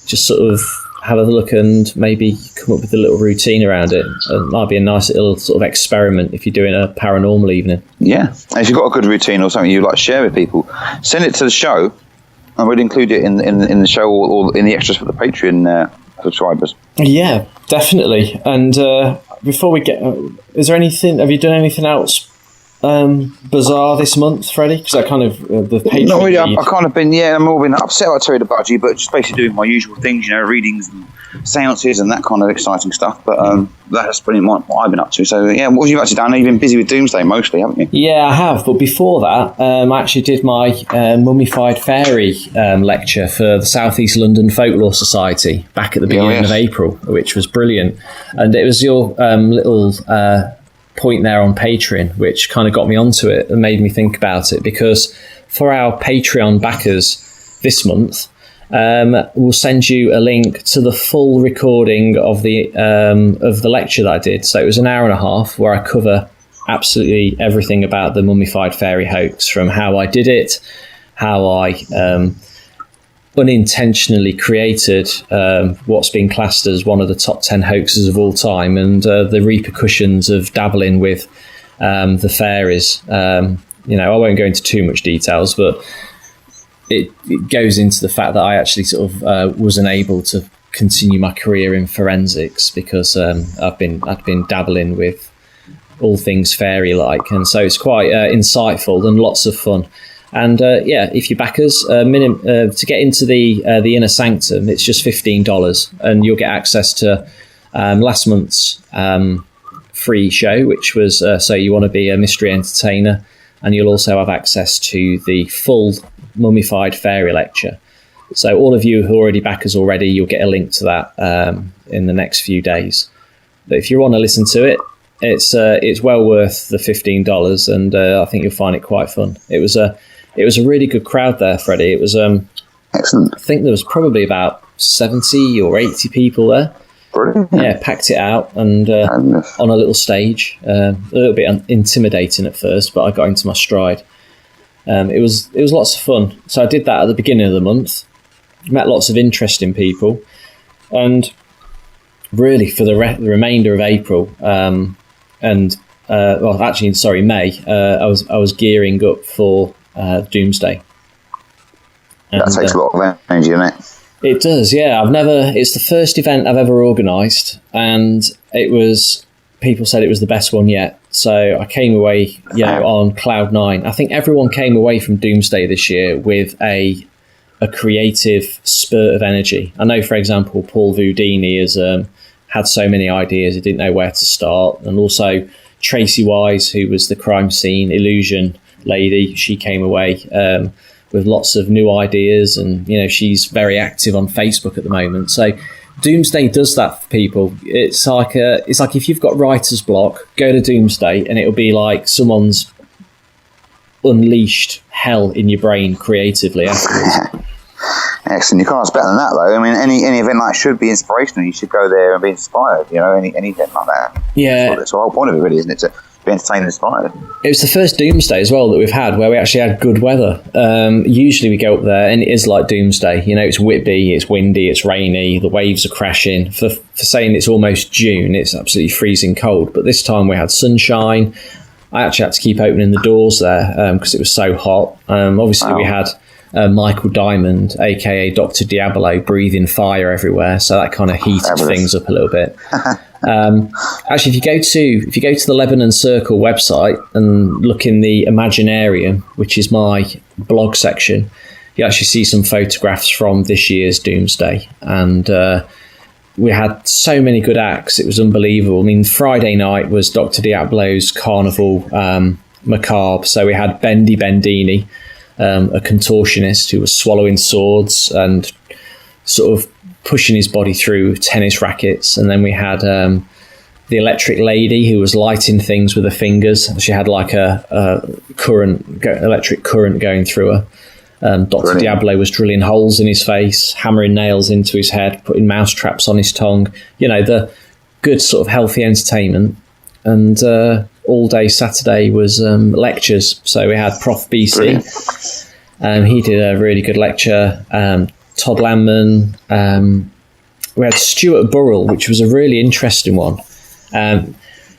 just sort of have a look and maybe come up with a little routine around it. It might be a nice little sort of experiment if you're doing a paranormal evening. Yeah. And if you've got a good routine or something you'd like to share with people, send it to the show, and we'll include it in the show or in the extras for the Patreon subscribers. Yeah, definitely. And before we get... is there anything... Have you done anything else bizarre this month, Freddie? Because I kind of... the Patreon... Not really. I've kind of been... Yeah, I'm all been upset about Terry the Budgie, but just basically doing my usual things, readings and seances and that kind of exciting stuff. But that's pretty much what I've been up to. So, yeah, what have you actually done? You've been busy with Doomsday mostly, haven't you? Yeah, I have. But before that, I actually did my Mummified Fairy lecture for the South East London Folklore Society back at the beginning of April, which was brilliant. And it was your little point there on Patreon, which kind of got me onto it and made me think about it, because for our Patreon backers this month, we'll send you a link to the full recording of the lecture that I did. So it was an hour and a half where I cover absolutely everything about the Mummified Fairy hoax, from how I did it, how I unintentionally created what's been classed as one of the top 10 hoaxes of all time, and the repercussions of dabbling with the fairies. I won't go into too much details, but it goes into the fact that I actually sort of was unable to continue my career in forensics because I've been dabbling with all things fairy-like, and so it's quite insightful and lots of fun. And if you back us, to get into the inner sanctum, it's just $15, and you'll get access to last month's free show, which was So You Want to Be a Mystery Entertainer, and you'll also have access to the full Mummified Fairy lecture. So all of you who already back us already, you'll get a link to that in the next few days. But if you want to listen to it, it's well worth the $15, and I think you'll find it quite fun. It was a really good crowd there, Freddie. It was excellent. I think there was probably about 70 or 80 people there. Brilliant. Yeah, packed it out and on a little stage. A little bit intimidating at first, but I got into my stride. It was lots of fun. So I did that at the beginning of the month. Met lots of interesting people, and really for the remainder of April May. I was gearing up for Doomsday. And that takes a lot of energy, doesn't it? It does, yeah. It's the first event I've ever organised, and people said it was the best one yet. So I came away, on cloud nine. I think everyone came away from Doomsday this year with a creative spurt of energy. I know, for example, Paul Voudini has had so many ideas, he didn't know where to start. And also Tracy Wise, who was the crime scene illusion lady, she came away with lots of new ideas, and she's very active on Facebook at the moment. So Doomsday does that for people. It's like if you've got writer's block, go to Doomsday and it'll be like someone's unleashed hell in your brain creatively afterwards. Excellent. You can't ask better than that, though. I mean, any event like should be inspirational. You should go there and be inspired. Any event like that. Yeah, that's the whole point of it, really, isn't it? To be entertained and inspired. It was the first Doomsday as well that we've had where we actually had good weather. Usually we go up there and it is like Doomsday. It's whippy, it's windy, it's rainy, the waves are crashing. For saying it's almost June, it's absolutely freezing cold. But this time we had sunshine. I actually had to keep opening the doors there because it was so hot. We had Michael Diamond, aka Dr. Diabolo, breathing fire everywhere, so that kind of heated things up a little bit. Actually, if you go to the Lebanon Circle website and look in the Imaginarium, which is my blog section, you actually see some photographs from this year's Doomsday, and we had so many good acts. It was unbelievable. I mean, Friday night was Dr. Diablo's Carnival Macabre, so we had Bendy Bendini, a contortionist who was swallowing swords and sort of pushing his body through tennis rackets. And then we had the electric lady who was lighting things with her fingers. She had like a electric current going through her. Dr. Diablo was drilling holes in his face, hammering nails into his head, putting mouse traps on his tongue. You know, the good sort of healthy entertainment. And all day Saturday was lectures. So we had Prof. BC. He did a really good lecture. Todd Landman. We had Stuart Burrell, which was a really interesting one.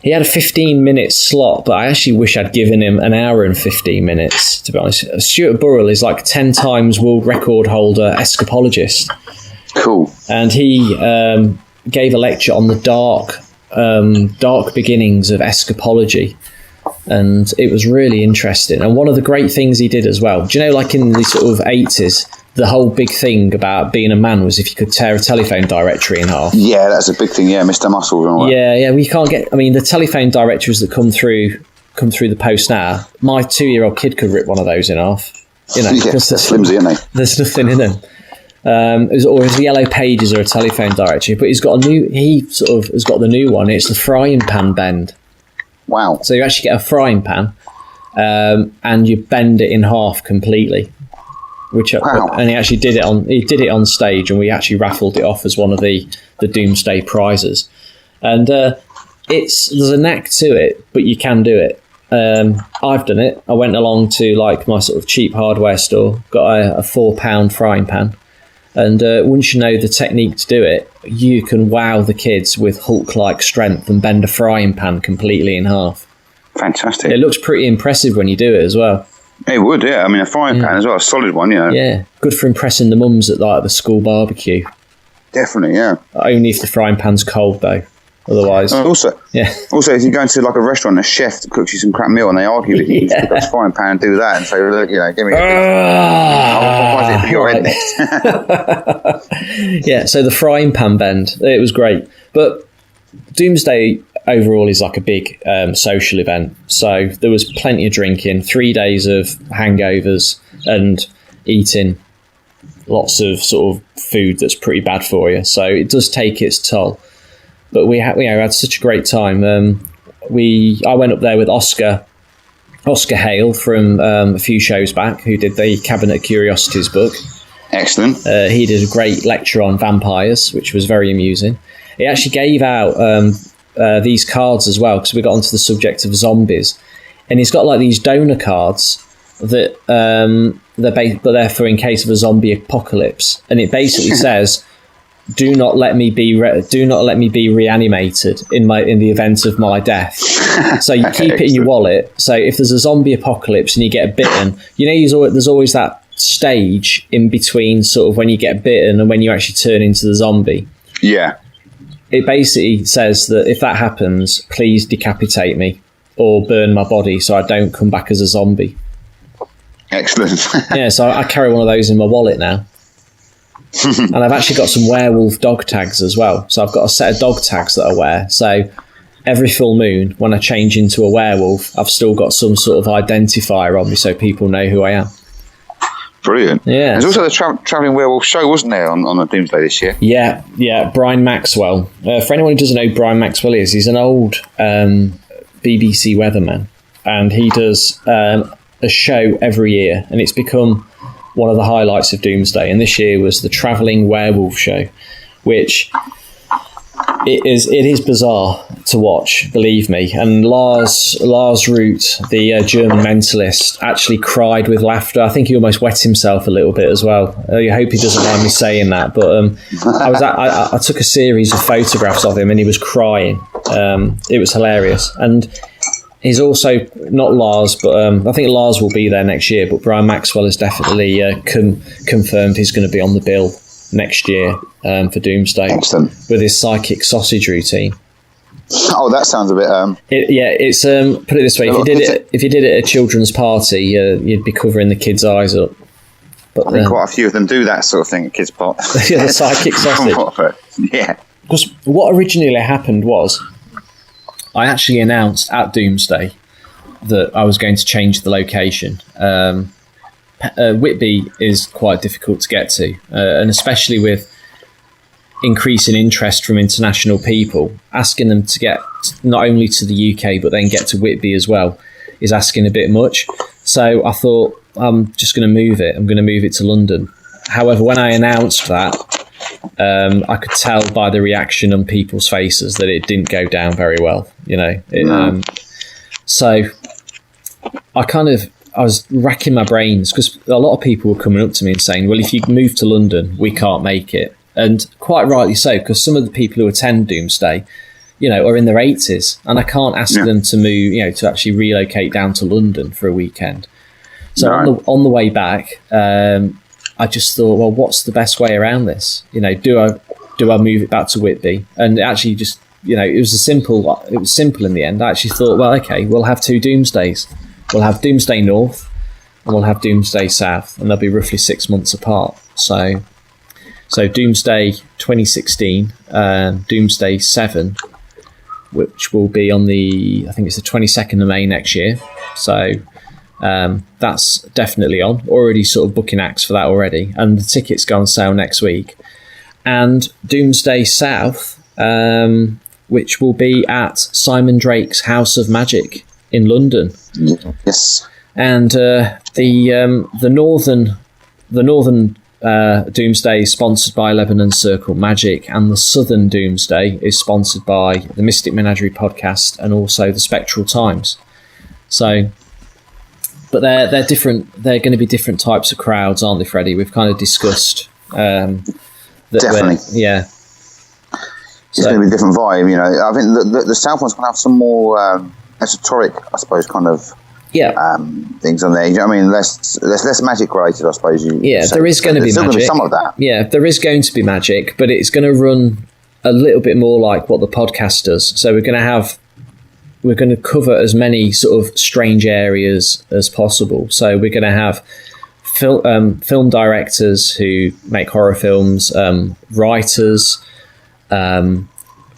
He had a 15-minute slot, but I actually wish I'd given him an hour and 15 minutes, to be honest. Stuart Burrell is like 10 times world record holder escapologist. Cool. And he gave a lecture on the dark beginnings of escapology. And it was really interesting. And one of the great things he did as well, do you know, like in the sort of 80s, the whole big thing about being a man was if you could tear a telephone directory in half. Yeah, that's a big thing. Yeah, Mr. Muscle and all that. Yeah. We can't get. I mean, the telephone directories that come through the post now. My 2-year-old kid could rip one of those in half. You know, yeah, because they're flimsy, aren't they? There's nothing in them. Or his Yellow Pages or a telephone directory. But he's got the new one. It's the frying pan bend. Wow. So you actually get a frying pan, and you bend it in half completely. Wow. And he actually did it on stage, and we actually raffled it off as one of the Doomsday prizes. And there's a knack to it, but you can do it. I've done it. I went along to like my sort of cheap hardware store, got a £4 frying pan, and once you know the technique to do it, you can wow the kids with Hulk-like strength and bend a frying pan completely in half. Fantastic. It looks pretty impressive when you do it as well. It would, yeah. I mean, a frying pan as well, a solid one, you know. Yeah, good for impressing the mums at like the school barbecue. Definitely, yeah. Only if the frying pan's cold, though. Otherwise, Also, if you go into like a restaurant, a chef that cooks you some crap meal, and they argue with you, you just pick up a frying pan and do that, and say, look, you know, give me a I'll put your head next. Yeah. So the frying pan bend, it was great, but Doomsday overall is like a big social event. So there was plenty of drinking, 3 days of hangovers, and eating lots of sort of food that's pretty bad for you. So it does take its toll. But we had such a great time. I went up there with Oscar Hale from a few shows back, who did the Cabinet of Curiosities book. Excellent. He did a great lecture on vampires, which was very amusing. He actually gave out these cards as well, because we got onto the subject of zombies. And he's got like these donor cards that they're for in case of a zombie apocalypse. And it basically says, do not let me be reanimated in the event of my death. So you keep it in your wallet. So if there's a zombie apocalypse and you get bitten, you know, there's always that stage in between sort of when you get bitten and when you actually turn into the zombie. Yeah. It basically says that if that happens, please decapitate me or burn my body so I don't come back as a zombie. Excellent. Yeah, so I carry one of those in my wallet now. And I've actually got some werewolf dog tags as well. So I've got a set of dog tags that I wear. So every full moon, when I change into a werewolf, I've still got some sort of identifier on me so people know who I am. Brilliant. Yeah. There's also the Travelling Werewolf show, wasn't there, on the Doomsday this year? Yeah. Brian Maxwell. For anyone who doesn't know who Brian Maxwell is, he's an old BBC weatherman. And he does a show every year. And it's become one of the highlights of Doomsday, and this year was the Travelling Werewolf show, which it is bizarre to watch, believe me. And Lars Root, the German mentalist, actually cried with laughter. I think he almost wet himself a little bit as well. I hope he doesn't mind me saying that, but I took a series of photographs of him, and he was crying. It was hilarious. And he's also, not Lars, but I think Lars will be there next year, but Brian Maxwell has definitely confirmed he's going to be on the bill next year for Doomsday. Excellent. With his psychic sausage routine. Oh, that sounds a bit... it's put it this way, if you did it at a children's party, you'd be covering the kids' eyes up. But I think quite a few of them do that sort of thing at kids' parties. Yeah, the psychic sausage. Yeah. Because what originally happened was, I actually announced at Doomsday that I was going to change the location. Whitby is quite difficult to get to, and especially with increasing interest from international people, asking them to get not only to the UK but then get to Whitby as well is asking a bit much. So I thought, I'm just going to move it. I'm going to move it to London. However, when I announced that, I could tell by the reaction on people's faces that it didn't go down very well. So I was racking my brains because a lot of people were coming up to me and saying, well, if you move to London, we can't make it. And quite rightly so, because some of the people who attend Doomsday, are in their 80s, and I can't ask them to move, to actually relocate down to London for a weekend. So on the way back, I just thought, well, what's the best way around this? Do I move it back to Whitby? And actually, just it was simple in the end. I actually thought, well, okay, we'll have 2 Doomsdays. We'll have Doomsday North, and we'll have Doomsday South, and they'll be roughly 6 months apart. So Doomsday 2016, Doomsday 7, which will be on I think it's the 22nd of May next year. So that's definitely on. Already sort of booking acts for that already, and the tickets go on sale next week. And Doomsday South, which will be at Simon Drake's House of Magic in London. Yes. And the northern Doomsday is sponsored by Lebanon Circle Magic, and the Southern Doomsday is sponsored by the Mystic Menagerie podcast and also the Spectral Times. So, but they're different. They're going to be different types of crowds, aren't they, Freddie? We've kind of discussed. Definitely. Yeah. It's going to be a different vibe, I think the South one's going to have some more esoteric, I suppose, kind of things on there. I mean, less magic related, I suppose. There is going to be magic. Going to be some of that. Yeah, there is going to be magic, but it's going to run a little bit more like what the podcast does. So we're going to cover as many sort of strange areas as possible. So we're going to have film directors who make horror films, writers,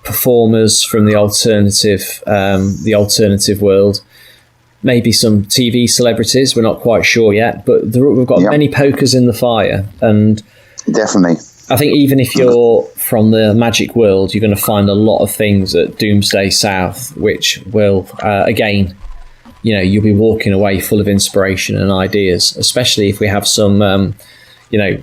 performers from the alternative world, maybe some TV celebrities. We're not quite sure yet, but we've got many pokers in the fire. And definitely, I think even if you're from the magic world, you're going to find a lot of things at Doomsday South, which will, again, you'll be walking away full of inspiration and ideas, especially if we have some,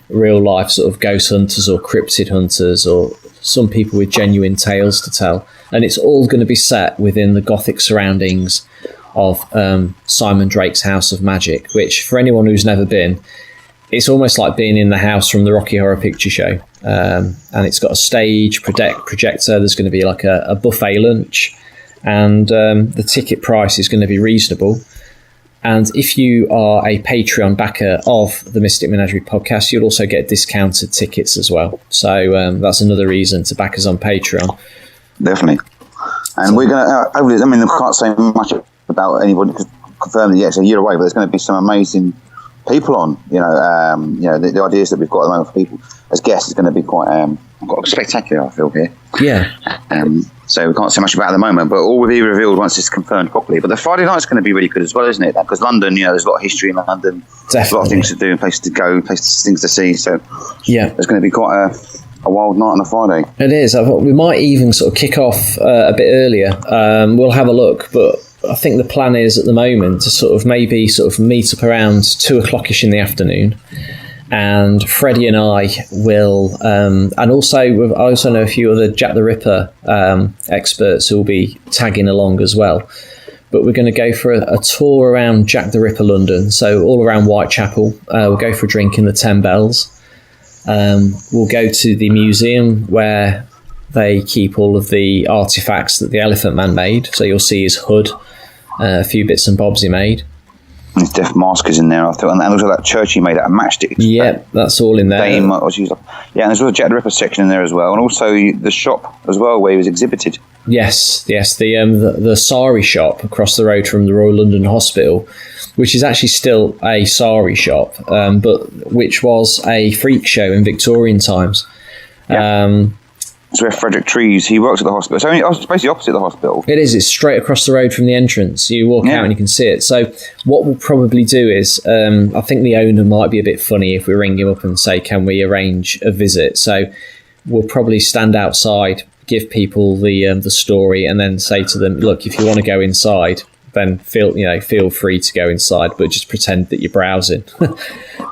real life sort of ghost hunters or cryptid hunters or some people with genuine tales to tell. And it's all going to be set within the gothic surroundings of Simon Drake's House of Magic, which for anyone who's never been, it's almost like being in the house from the Rocky Horror Picture Show. And it's got a stage, projector, there's going to be like a buffet lunch, and the ticket price is going to be reasonable. And if you are a Patreon backer of the Mystic Menagerie podcast, you'll also get discounted tickets as well. So that's another reason to back us on Patreon. Definitely. And we're going to, I can't say much about anybody because confirm that it's a year away, but there's going to be some amazing people on. The ideas that we've got at the moment for people as guests is going to be quite spectacular, I feel, here. Yeah. So we can't say much about it at the moment, but all will be revealed once it's confirmed properly. But the Friday night's going to be really good as well, isn't it? Because London, there's a lot of history in London. Definitely. There's a lot of things to do and places to go, things to see. So there's going to be quite a wild night on a Friday. It is. I thought we might even sort of kick off a bit earlier. We'll have a look, but I think the plan is at the moment to sort of meet up around 2:00ish in the afternoon. And Freddie and I will, and also I also know a few other Jack the Ripper experts who will be tagging along as well. But we're going to go for a tour around Jack the Ripper London, so all around Whitechapel. We'll go for a drink in the 10 Bells. We'll go to the museum where they keep all of the artifacts that the Elephant Man made. So you'll see his hood, a few bits and bobs he made. His death mask is in there, I thought, and also that church he made out of matchsticks. Yeah, that's all in there. And there's also a Jack the Ripper section in there as well, and also the shop as well where he was exhibited. Yes, the Sari shop across the road from the Royal London Hospital, which is actually still a Sari shop, but which was a freak show in Victorian times. Yeah. It's where Frederick Trees, he works at the hospital. So it's basically opposite the hospital. It is. It's straight across the road from the entrance. You walk out and you can see it. So what we'll probably do is, I think the owner might be a bit funny if we ring him up and say, can we arrange a visit? So we'll probably stand outside, give people the story, and then say to them, look, if you want to go inside, then feel free to go inside, but just pretend that you're browsing.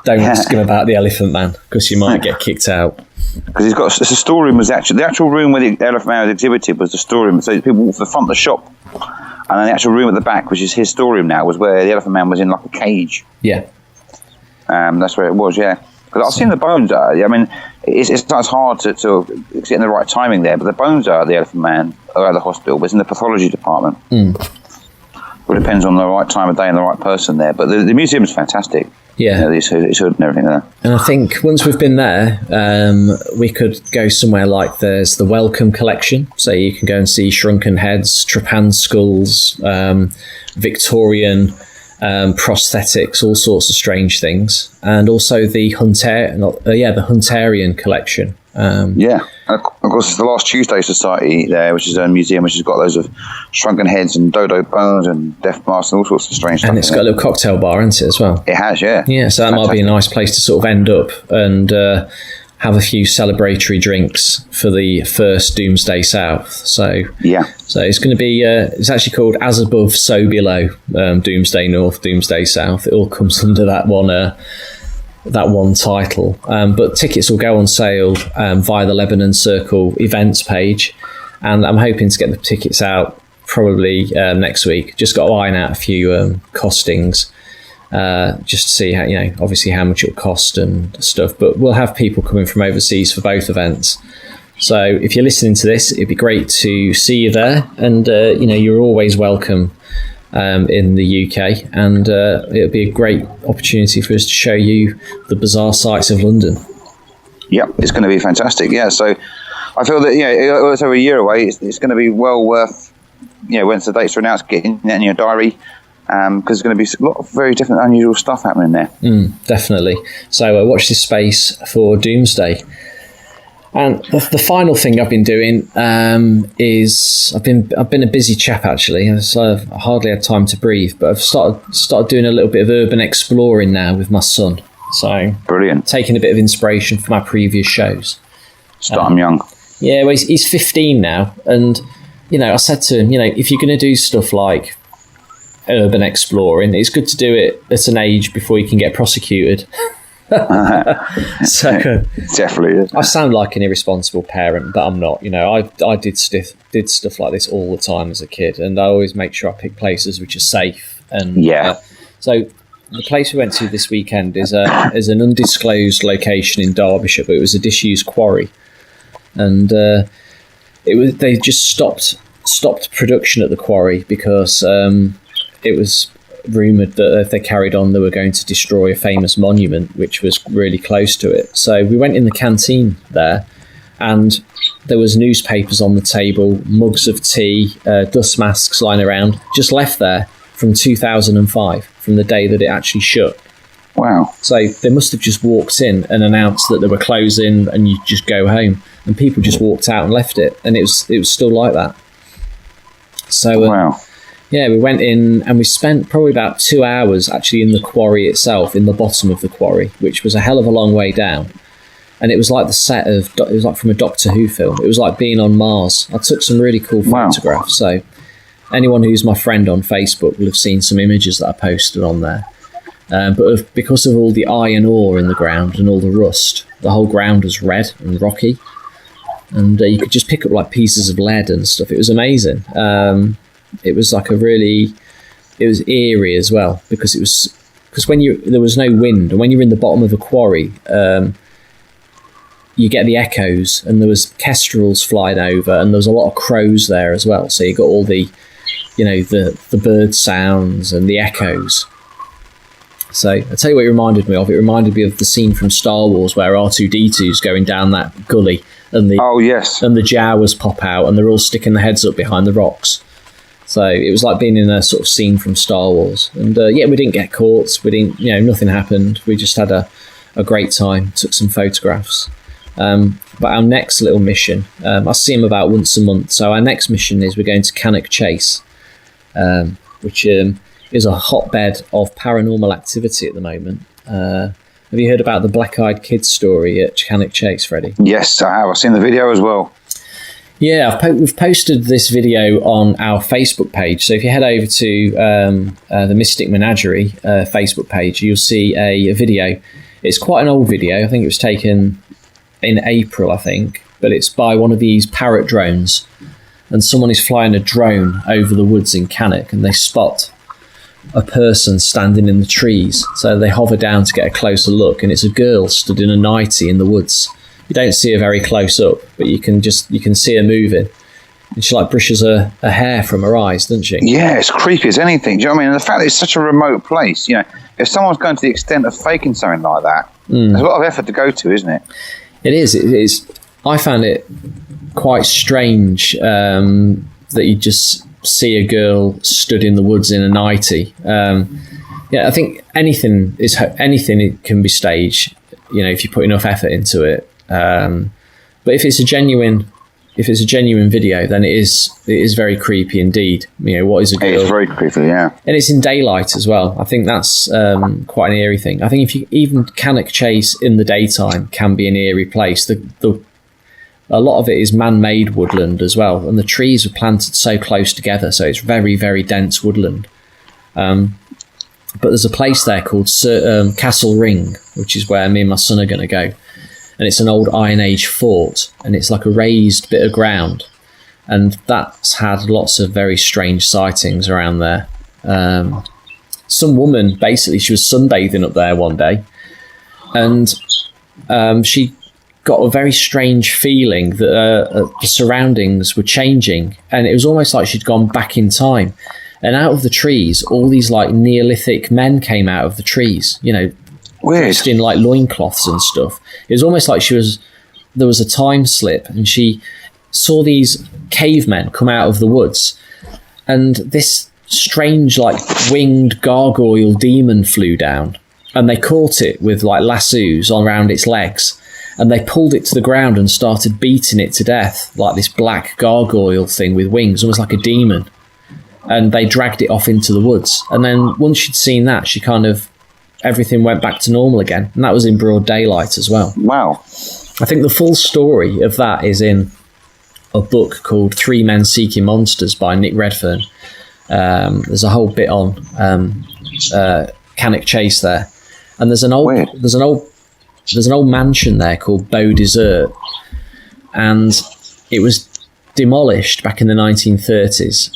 Don't ask him about the Elephant Man, because you might get kicked out. Because the storeroom was the actual room where the Elephant Man was exhibited was the storeroom. So people walk to the front of the shop, and then the actual room at the back, which is his storeroom now, was where the Elephant Man was in like a cage. Yeah. That's where it was. Yeah. Because I've seen the bones. I mean, it's not as hard to get in the right timing there, but the bones are the Elephant Man are at the hospital, but it's in the pathology department. Well, it depends on the right time of day and the right person there. But the museum is fantastic. Yeah. It's hood and everything there. And I think once we've been there, we could go somewhere like there's the Welcome Collection. So you can go and see shrunken heads, trepanned skulls, Victorian prosthetics, all sorts of strange things. And also the Hunterian Collection. And of course, it's the Last Tuesday Society there, which is a museum which has got loads of shrunken heads and dodo bones and death masks and all sorts of strange stuff. And it's got a little cocktail bar, hasn't it, as well? It has, yeah. Yeah, so that might be a nice place to sort of end up and have a few celebratory drinks for the first Doomsday South. So it's going to be, it's actually called As Above, So Below, Doomsday North, Doomsday South. It all comes under that one title, but tickets will go on sale via the Lebanon Circle events page, and I'm hoping to get the tickets out probably next week. Just got to iron out a few costings, just to see how, obviously how much it'll cost and stuff, but we'll have people coming from overseas for both events. So if you're listening to this, it'd be great to see you there, and you're always welcome in the UK, and it'll be a great opportunity for us to show you the bizarre sights of London. Yeah, it's going to be fantastic. Yeah, so I feel that it's over a year away. It's going to be well worth once the dates are announced, getting that in your diary, because there's going to be a lot of very different, unusual stuff happening there. Definitely. So watch this space for Doomsday. And the final thing I've been doing is I've been a busy chap actually, so I've hardly had time to breathe. But I've started doing a little bit of urban exploring now with my son. So brilliant, taking a bit of inspiration from my previous shows. Start him young. Yeah, well, he's 15 now, and I said to him, if you're going to do stuff like urban exploring, it's good to do it at an age before you can get prosecuted. So definitely, yeah. I sound like an irresponsible parent, but I'm not. I did stuff like this all the time as a kid, and I always make sure I pick places which are safe. And so the place we went to this weekend is an undisclosed location in Derbyshire, but it was a disused quarry, and they just stopped production at the quarry because it was rumoured that if they carried on, they were going to destroy a famous monument which was really close to it. So we went in the canteen there, and there was newspapers on the table, mugs of tea, dust masks lying around, just left there from 2005, from the day that it actually shut. Wow. So they must have just walked in and announced that they were closing and you just go home, and people just walked out and left it, and it was still like that. So wow. Yeah, we went in and we spent probably about 2 hours actually in the quarry itself, in the bottom of the quarry, which was a hell of a long way down. And it was like the set of, it was like from a Doctor Who film. It was like being on Mars. I took some really cool photographs. So anyone who's my friend on Facebook will have seen some images that I posted on there. But because of all the iron ore in the ground and all the rust, the whole ground was red and rocky. And you could just pick up like pieces of lead and stuff. It was amazing. It was like it was eerie as well, because there was no wind, and when you're in the bottom of a quarry, you get the echoes, and there was kestrels flying over, and there was a lot of crows there as well. So you got all the, the bird sounds and the echoes. So I'll tell you what it reminded me of. It reminded me of the scene from Star Wars where R2-D2's going down that gully, and the and the Jawas pop out, and they're all sticking their heads up behind the rocks. So it was like being in a sort of scene from Star Wars. And we didn't get caught. We didn't, nothing happened. We just had a great time, took some photographs. But our next little mission, I see them about once a month. So our next mission is we're going to Cannock Chase, which is a hotbed of paranormal activity at the moment. Have you heard about the black-eyed kid story at Cannock Chase, Freddie? Yes, I have. I've seen the video as well. Yeah, we've posted this video on our Facebook page. So if you head over to the Mystic Menagerie Facebook page, you'll see a video. It's quite an old video. I think it was taken in April, I think. But it's by one of these parrot drones. And someone is flying a drone over the woods in Cannock, and they spot a person standing in the trees. So they hover down to get a closer look, and it's a girl stood in a nightie in the woods. You don't see her very close up, but you can see her moving. And she like brushes her hair from her eyes, doesn't she? Yeah, it's creepy as anything. Do you know what I mean? And the fact that it's such a remote place, you know, if someone's going to the extent of faking something like that, there's a lot of effort to go to, isn't it? It is. I found it quite strange that you just see a girl stood in the woods in a nightie. I think anything it can be staged. You know, if you put enough effort into it. But if it's a genuine video, then it is very creepy indeed. You know, what is a girl? It's very creepy, yeah. And it's in daylight as well. I think that's quite an eerie thing. I think if you even Cannock Chase in the daytime can be an eerie place. A lot of it is man-made woodland as well, and the trees are planted so close together, so it's very, very dense woodland. But there's a place there called Castle Ring, which is where me and my son are going to go. And it's an old Iron Age fort, and it's like a raised bit of ground. And that's had lots of very strange sightings around there. Some woman, basically, she was sunbathing up there one day, and she got a very strange feeling that the surroundings were changing, and it was almost like she'd gone back in time. And out of the trees, all these like Neolithic men came out of the trees, you know, dressed in like loincloths and stuff. It was almost like there was a time slip, and she saw these cavemen come out of the woods, and this strange like winged gargoyle demon flew down, and they caught it with like lassos around its legs, and they pulled it to the ground and started beating it to death, like this black gargoyle thing with wings, almost like a demon. And they dragged it off into the woods. And then once she'd seen that, she everything went back to normal again. And that was in broad daylight as well. Wow. I think the full story of that is in a book called 3 Men Seeking Monsters by Nick Redfern. There's a whole bit on Cannock Chase there. And there's an old mansion there called Beau Desert. And it was demolished back in the 1930s.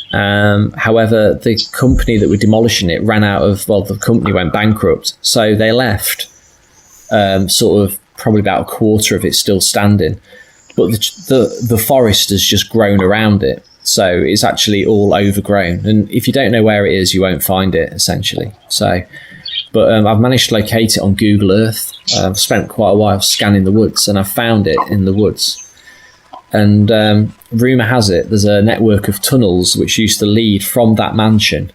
However, the company that were demolishing it the company went bankrupt. So they left sort of probably about a quarter of it still standing. But the forest has just grown around it. So it's actually all overgrown. And if you don't know where it is, you won't find it, essentially. But I've managed to locate it on Google Earth. I've spent quite a while scanning the woods, and I've found it in the woods. And rumour has it there's a network of tunnels which used to lead from that mansion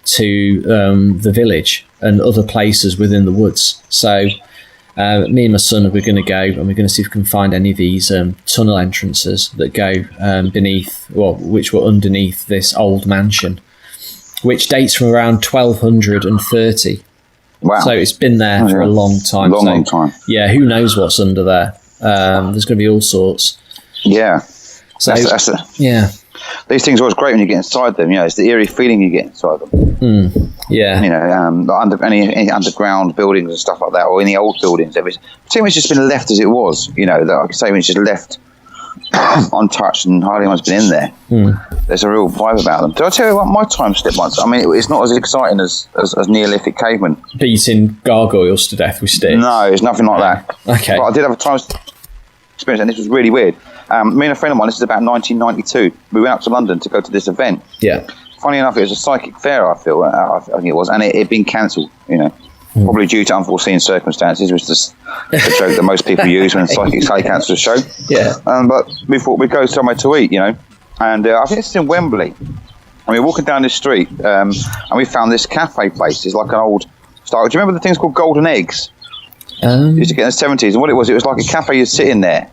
to the village and other places within the woods. So me and my son, we're going to go, and we're going to see if we can find any of these tunnel entrances that go which were underneath this old mansion, which dates from around 1230. Wow. So it's been there for a long time. Long time. Yeah, who knows what's under there? There's going to be all sorts. Yeah. So yeah. These things are always great when you get inside them. You know, it's the eerie feeling you get inside them. Yeah. You know, any underground buildings and stuff like that, or any old buildings. Pretty much just been left as it was. You know, that I could say when it's just left untouched and hardly anyone's been in there. There's a real vibe about them. Did I tell you about my time slip once? I mean, it's not as exciting as Neolithic cavemen beating gargoyles to death with sticks. No, it's nothing like that. Okay. But I did have a time experience, and this was really weird. Me and a friend of mine, this is about 1992, we went up to London to go to this event. Yeah. Funny enough, it was a psychic fair, I think it was, and it had been cancelled, you know, probably due to unforeseen circumstances, which is the joke that most people use when psychics say cancel a show. Yeah. But we thought we'd go somewhere to eat, you know, and I think it's in Wembley. And we were walking down this street, and we found this cafe place. It's like an old style. Do you remember the things called Golden Eggs? Used to get in the 70s, and what it was like a cafe. You'd sit in there,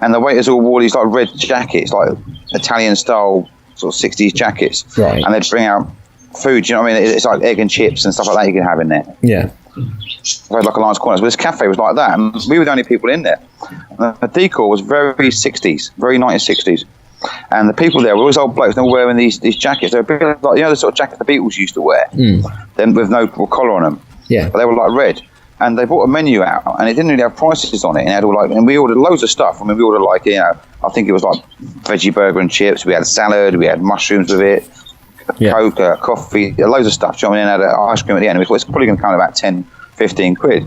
and the waiters all wore these like red jackets, like Italian style sort of 60s jackets, right? And they'd bring out food. You know what I mean? It's like egg and chips and stuff like that you can have in there. Yeah. Like a Lions Corners, but this cafe was like that, and we were the only people in there. The decor was very 60s, very 1960s. And the people there were always old blokes. They were wearing these jackets. They were a bit like, the sort of jackets the Beatles used to wear, then with no collar on them. Yeah. But they were like red. And they brought a menu out, and it didn't really have prices on it. And it had all and we ordered loads of stuff. I mean, we ordered I think it was like veggie burger and chips. We had salad. We had mushrooms with it, Coke, coffee, loads of stuff. And then had ice cream at the end. It's probably going to come about 10, 15 quid.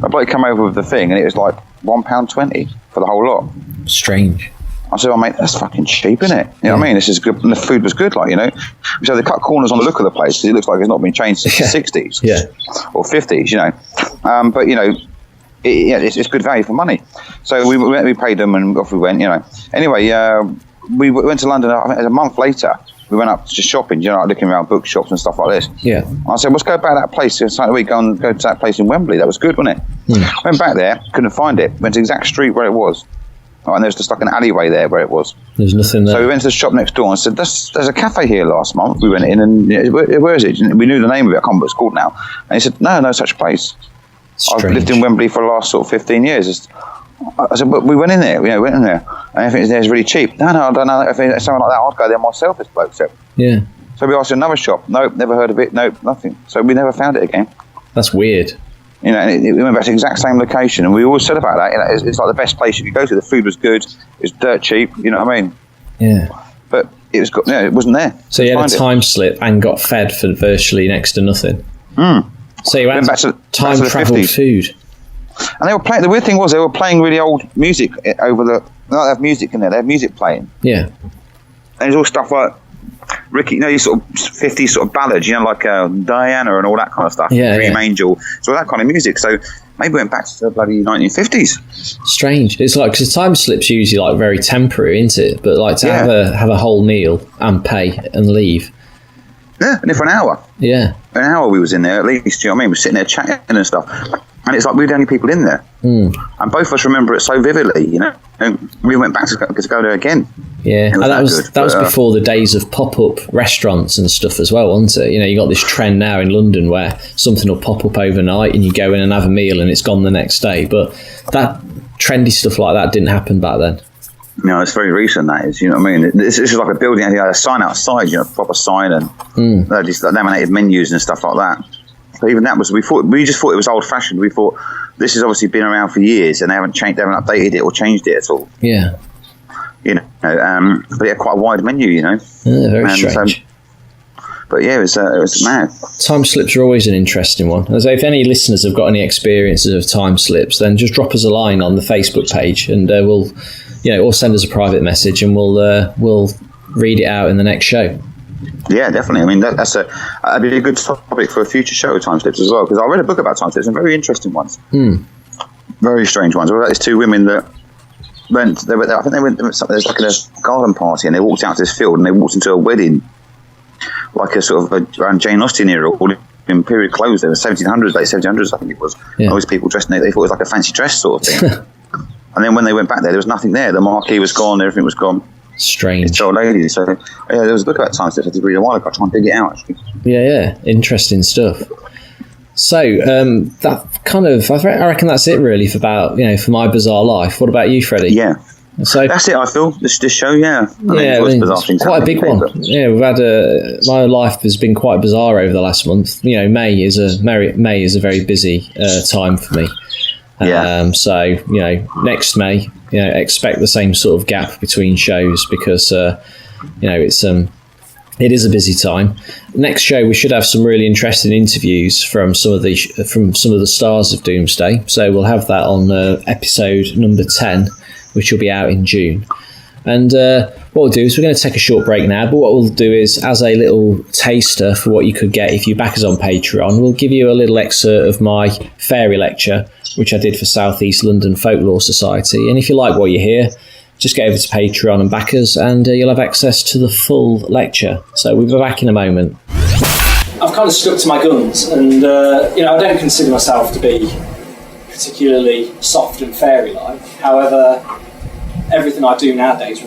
A bloke came over with the thing, and it was like £1.20 for the whole lot. Strange. I said, mate, that's fucking cheap, isn't it? You know what I mean? This is good. And the food was good, So they cut corners on the look of the place because it looks like it's not been changed since the 60s or 50s, But, it's good value for money. So we paid them and off we went, Anyway, we went to London, I think it was a month later. We went up just shopping, looking around bookshops and stuff like this. Yeah. I said, let's go back to that place. Go to that place in Wembley. That was good, wasn't it? Went back there, couldn't find it. Went to the exact street where it was. And there was just like an alleyway there where it was. There's nothing there. So we went to the shop next door and said, there's a cafe here last month. We went in and, where is it? And we knew the name of it. I can't remember what it's called now. And he said, no such place. Strange. I've lived in Wembley for the last sort of 15 years. I said, but we went in there. Went in there. And everything there is really cheap. No, I don't know. If it's something like that, I'd go there myself, this bloke said. Yeah. So we asked another shop. Nope, never heard of it. Nope, nothing. So we never found it again. That's weird. And we went back to the exact same location, and we always said about that. It's like the best place you could go to. The food was good. It was dirt cheap. You know what I mean? Yeah. But it was good. It wasn't there. So you had a time slip and got fed for virtually next to nothing. So you had time travel food. And they were playing. The weird thing was they were playing really old music over the. They have music in there. They have music playing. Yeah. And it's all stuff like Ricky, these sort of 50s sort of ballads, like Diana and all that kind of stuff. Dream Angel. So that kind of music. So maybe we went back to the bloody 1950s. Strange. It's like, because time slip's usually like very temporary, isn't it? But to have a whole meal and pay and leave. Yeah, and for an hour. Yeah. An hour we was in there at least, you know what I mean? We're sitting there chatting and stuff. And it's like we were the only people in there. And both of us remember it so vividly, And we went back to go there again. Yeah, and that was before the days of pop-up restaurants and stuff as well, wasn't it? You got this trend now in London where something will pop up overnight and you go in and have a meal and it's gone the next day. But that trendy stuff like that didn't happen back then. No, it's very recent, that is. You know what I mean? This is like a building. They had a sign outside, a proper sign, and these laminated menus and stuff like that. But even that we just thought it was old-fashioned. We thought this has obviously been around for years, and they haven't updated it or changed it at all. Yeah. But quite a wide menu, Yeah, very strange. But yeah, it was mad. Time slips are always an interesting one. So if any listeners have got any experiences of time slips, then just drop us a line on the Facebook page, and we'll, or send us a private message, and we'll read it out in the next show. Yeah, definitely. I mean, that'd be a good topic for a future show of time slips as well, because I read a book about time slips and very interesting ones. Very strange ones. Well, there's two women that went. I think they went. There's like a garden party, and they walked out to this field, and they walked into a wedding, like a sort of around Jane Austen era, all in period clothes. There were 1700s, late 1700s, I think it was. Yeah. All these people dressed in it. They thought it was like a fancy dress sort of thing. And then when they went back there was nothing there. The marquee was gone. Everything was gone. Strange. It's old lady. So there was a book about time slips I did read a while ago. I try and dig it out, actually. Yeah, interesting stuff. So that kind of, I reckon that's it really for my bizarre life. What about you, Freddie? Yeah. So that's it. I feel this show. Yeah. Quite a big one. Yeah, we've had my life has been quite bizarre over the last month. May is a very busy time for me. Yeah. So next May, expect the same sort of gap between shows because it is a busy time. Next show we should have some really interesting interviews from some of the stars of Doomsday. So we'll have that on episode number 10, which will be out in June. And what we'll do is we're going to take a short break now, but what we'll do is, as a little taster for what you could get if you back us on Patreon, we'll give you a little excerpt of my fairy lecture, which I did for South East London Folklore Society. And if you like what you hear, just go over to Patreon and back us, and you'll have access to the full lecture. So we'll be back in a moment. I've kind of stuck to my guns, and I don't consider myself to be particularly soft and fairy-like. However, everything I do nowadays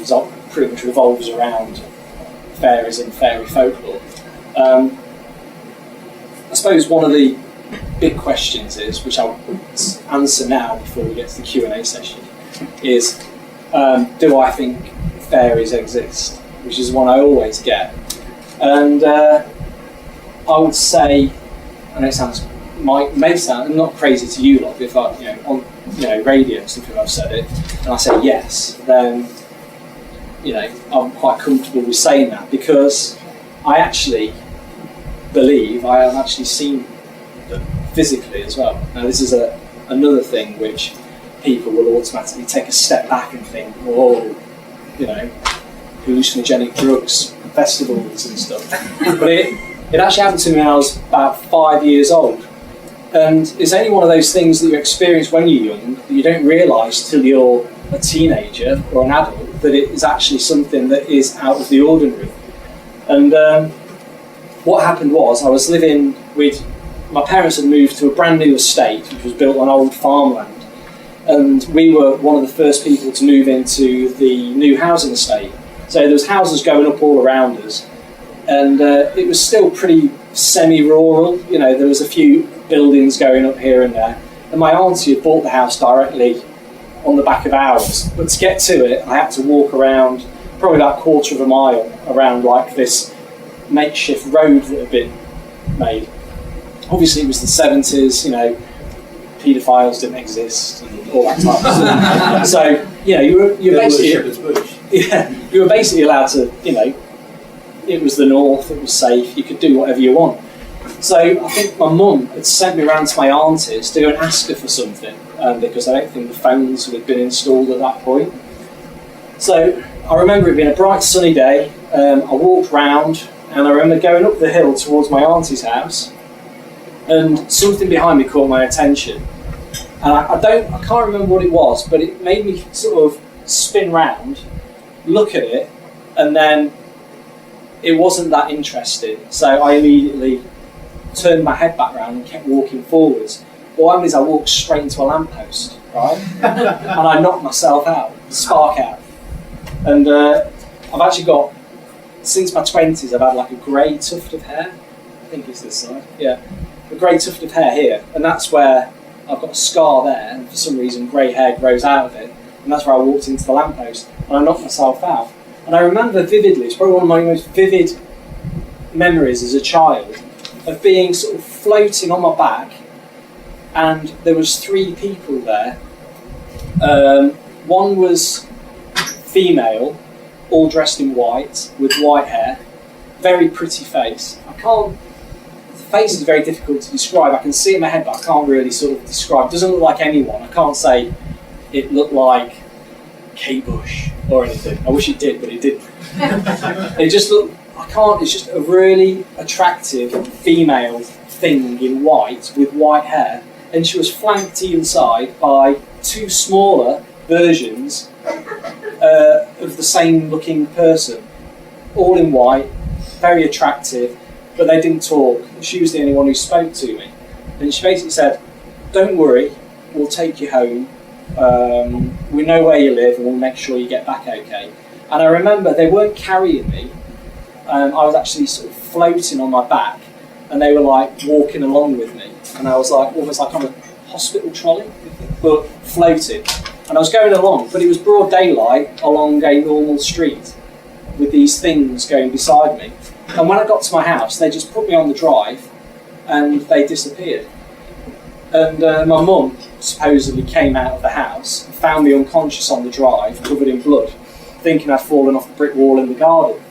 pretty much revolves around fairies and fairy folklore. I suppose one of the big questions is, which I'll answer now before we get to the Q&A session, is do I think fairies exist, which is one I always get. And I would say, and it may sound not crazy to you lot, if I, on radio or something I've said it, and I say yes, then I'm quite comfortable with saying that, because I actually believe I have actually seen them physically as well. Now this is another thing which people will automatically take a step back and think, whoa, hallucinogenic drugs, festivals and stuff. But it actually happened to me when I was about 5 years old. And it's only one of those things that you experience when you're young that you don't realise till you're a teenager or an adult that it is actually something that is out of the ordinary. And what happened was, I was living with, my parents had moved to a brand new estate which was built on old farmland. And we were one of the first people to move into the new housing estate. So there was houses going up all around us. And it was still pretty semi-rural. There was a few buildings going up here and there. And my auntie had bought the house directly on the back of ours. But to get to it, I had to walk around probably about a quarter of a mile around like this makeshift road that had been made. Obviously it was the 70s, paedophiles didn't exist and all that type of stuff. So, you were basically you were basically allowed to, it was the north, it was safe, you could do whatever you want. So I think my mum had sent me around to my auntie's to go and ask her for something, because I don't think the phones had been installed at that point. So I remember it being a bright sunny day. I walked round and I remember going up the hill towards my auntie's house, and something behind me caught my attention. And I can't remember what it was, but it made me sort of spin round, look at it, and then it wasn't that interesting. So I immediately turned my head back round and kept walking forwards. What happened is I walked straight into a lamppost, right? And I knocked myself out, spark out. And I've actually got, since my 20s, I've had like a grey tuft of hair. I think it's this side, yeah. A grey tuft of hair here, and that's where I've got a scar there, and for some reason grey hair grows out of it, and that's where I walked into the lamppost, and I knocked myself out. And I remember vividly, it's probably one of my most vivid memories as a child, of being sort of floating on my back, and there was 3 people there. One was female, all dressed in white, with white hair, very pretty face. The face is very difficult to describe. I can see it in my head, but I can't really sort of describe. It doesn't look like anyone. I can't say it looked like Kate Bush or anything. I wish it did, but it didn't. It just looked, it's just a really attractive female thing in white with white hair, and she was flanked either side by 2 smaller versions of the same looking person, all in white, very attractive, but they didn't talk. She was the only one who spoke to me, and she basically said, "Don't worry, we'll take you home. We know where you live and we'll make sure you get back okay." And I remember they weren't carrying me. I was actually sort of floating on my back, and they were like walking along with me, and I was like almost like on a hospital trolley, but floating. And I was going along, but it was broad daylight along a normal street with these things going beside me. And when I got to my house, they just put me on the drive and they disappeared. And my mum supposedly came out of the house, found me unconscious on the drive, covered in blood, thinking I'd fallen off the brick wall in the garden.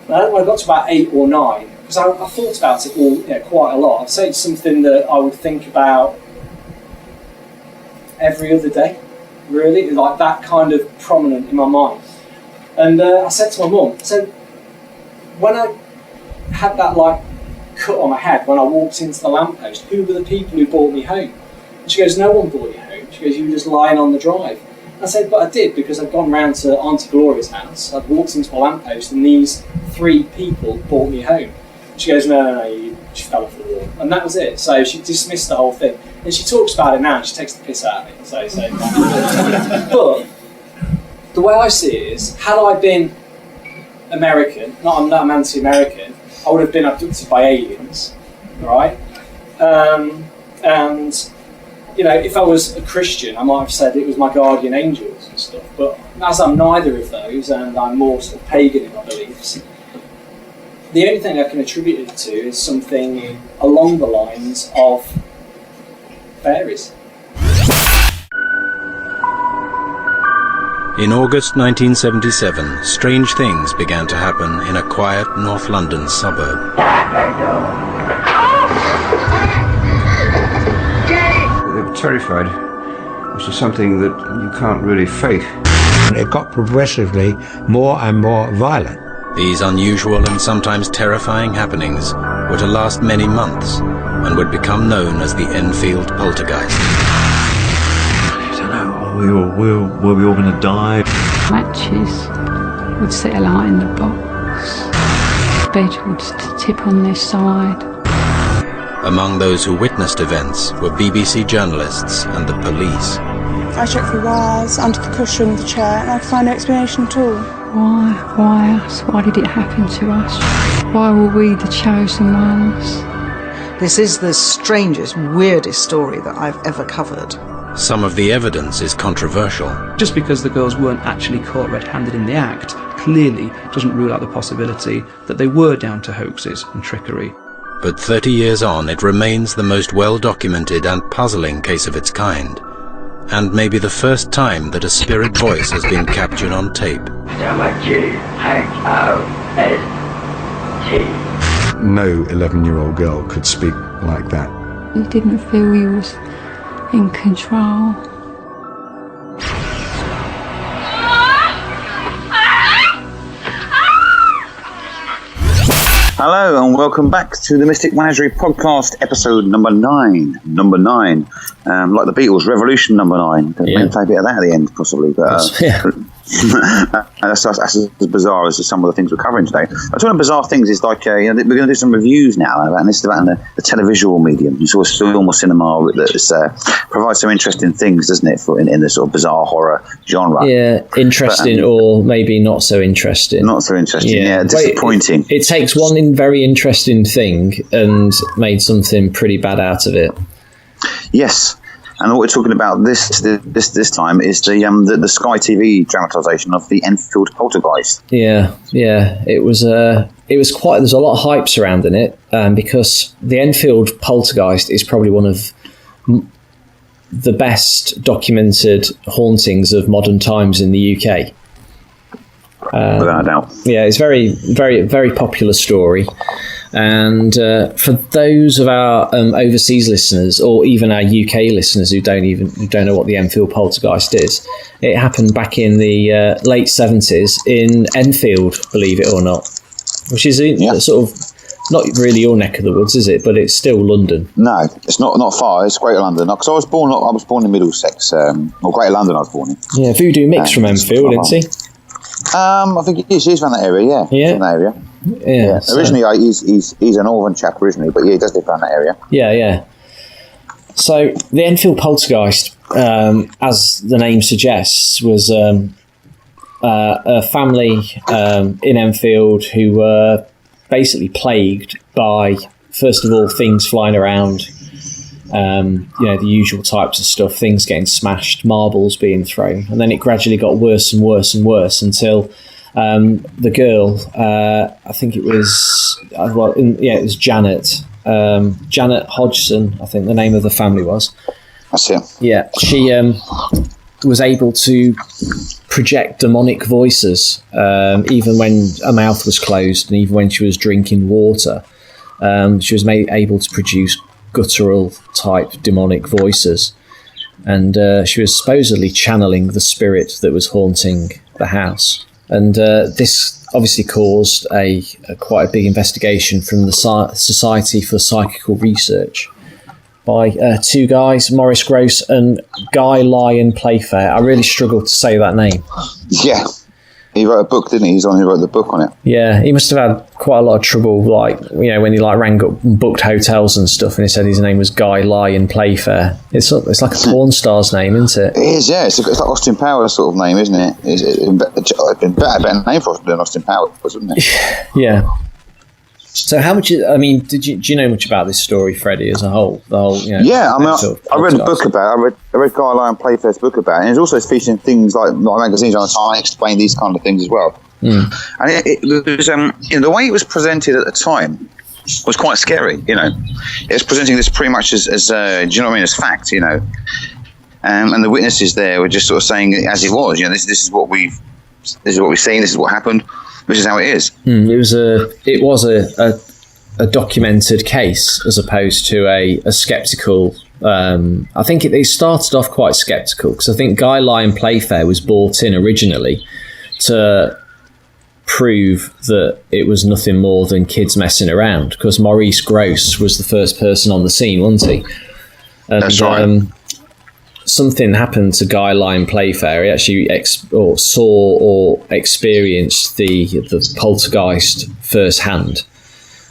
And when I got to about 8 or 9, because I thought about it all quite a lot, I'd say it's something that I would think about every other day, really, like that kind of prominent in my mind. And I said to my mum, so when I had that like cut on my head when I walked into the lamppost, who were the people who brought me home? And she goes, no one brought you home. She goes, you were just lying on the drive. And I said, but I did, because I'd gone round to Auntie Gloria's house, I'd walked into my lamppost, and these 3 people brought me home. She goes, no, you just fell off the wall. And that was it. So she dismissed the whole thing. And she talks about it now, and she takes the piss out of it. So. But the way I see it is, had I been American, I'm anti-American, I would have been abducted by aliens, right? And if I was a Christian, I might have said it was my guardian angels. and stuff. But as I'm neither of those, and I'm more sort of pagan in my beliefs, the only thing I can attribute it to is something along the lines of fairies. In August 1977, strange things began to happen in a quiet North London suburb. They were terrified, which is something that you can't really fake. It got progressively more and more violent. These unusual and sometimes terrifying happenings were to last many months and would become known as the Enfield Poltergeist. I don't know, were we all going to die? Matches would settle out in the box. Bed would tip on their side. Among those who witnessed events were BBC journalists and the police. I checked for wires under the cushion of the chair and I could find no explanation at all. Why us? Why did it happen to us? Why were we the chosen ones? This is the strangest, weirdest story that I've ever covered. Some of the evidence is controversial. Just because the girls weren't actually caught red-handed in the act clearly doesn't rule out the possibility that they were down to hoaxes and trickery. But 30 years on, it remains the most well-documented and puzzling case of its kind, and maybe the first time that a spirit voice has been captured on tape. No 11-year-old girl could speak like that. He didn't feel he was in control. Hello and welcome back to the Mystic Menagerie podcast, episode number 9. Number 9, like the Beatles, Revolution number 9. Maybe play a bit of that at the end, possibly. But that's as bizarre as some of the things we're covering today. One of the bizarre things is like we're going to do some reviews now, and this is about the televisual medium. You sort of film or cinema that provides some interesting things, doesn't it, in the sort of bizarre horror genre? Yeah, interesting, or maybe not so interesting. Not so interesting. Yeah, disappointing. It takes one very interesting thing and made something pretty bad out of it. Yes. And what we're talking about this time is the Sky TV dramatisation of the Enfield Poltergeist. Yeah, it was quite. There's a lot of hype surrounding it because the Enfield Poltergeist is probably one of the best documented hauntings of modern times in the UK. Without a doubt. Yeah, it's very, very, very popular story. And for those of our overseas listeners, or even our UK listeners who don't know what the Enfield Poltergeist is, it happened back in the late 70s in Enfield, believe it or not, which is sort of not really your neck of the woods, is it? But it's still London. No, it's not far. It's Greater London. Because I was born in Middlesex, or Greater London. I was born in. Yeah, Voodoo Mix from Enfield, isn't he? I think he's around that area. Yeah. From that area. Yeah. So. Originally, he's a northern chap originally, but he does live around that area. Yeah. So the Enfield Poltergeist, as the name suggests, was a family in Enfield who were basically plagued by, first of all, things flying around. The usual types of stuff, things getting smashed, marbles being thrown, and then it gradually got worse and worse and worse until the girl, I think it was, it was Janet Hodgson, I think the name of the family was. That's it. Yeah, she was able to project demonic voices, even when her mouth was closed, and even when she was drinking water. She was able to produce guttural type demonic voices, and she was supposedly channeling the spirit that was haunting the house. And this obviously caused a quite a big investigation from the Society for Psychical Research by two guys, Maurice Grosse and Guy Lyon Playfair. I really struggled to say that name. Yeah. He wrote a book, didn't he? He's the one who wrote the book on it. Yeah, he must have had quite a lot of trouble, when he rang up and booked hotels and stuff, and he said his name was Guy Lyon Playfair. It's like a porn star's name, isn't it? It is, yeah. It's like Austin Powers sort of name, isn't it? It's a better name for than Austin Powers, isn't it? Yeah. So how much? Do you know much about this story, Freddie, as a whole? The whole, Yeah, I read a book about it. I read Guy Lyon Playfair's book about it, and it's also featuring things like magazines on the time explain these kind of things as well. And it was, the way it was presented at the time was quite scary. It was presenting this pretty much as do you know what I mean, as fact. And the witnesses there were just sort of saying it as it was. This is what we've seen. This is what happened. This is how it is. It was a documented case as opposed to a skeptical. I think it started off quite skeptical because I think Guy Lyon Playfair was brought in originally to prove that it was nothing more than kids messing around, because Maurice Grosse was the first person on the scene, wasn't he? And, that's right. Something happened to Guy Lyon Playfair. He actually saw or experienced the poltergeist firsthand,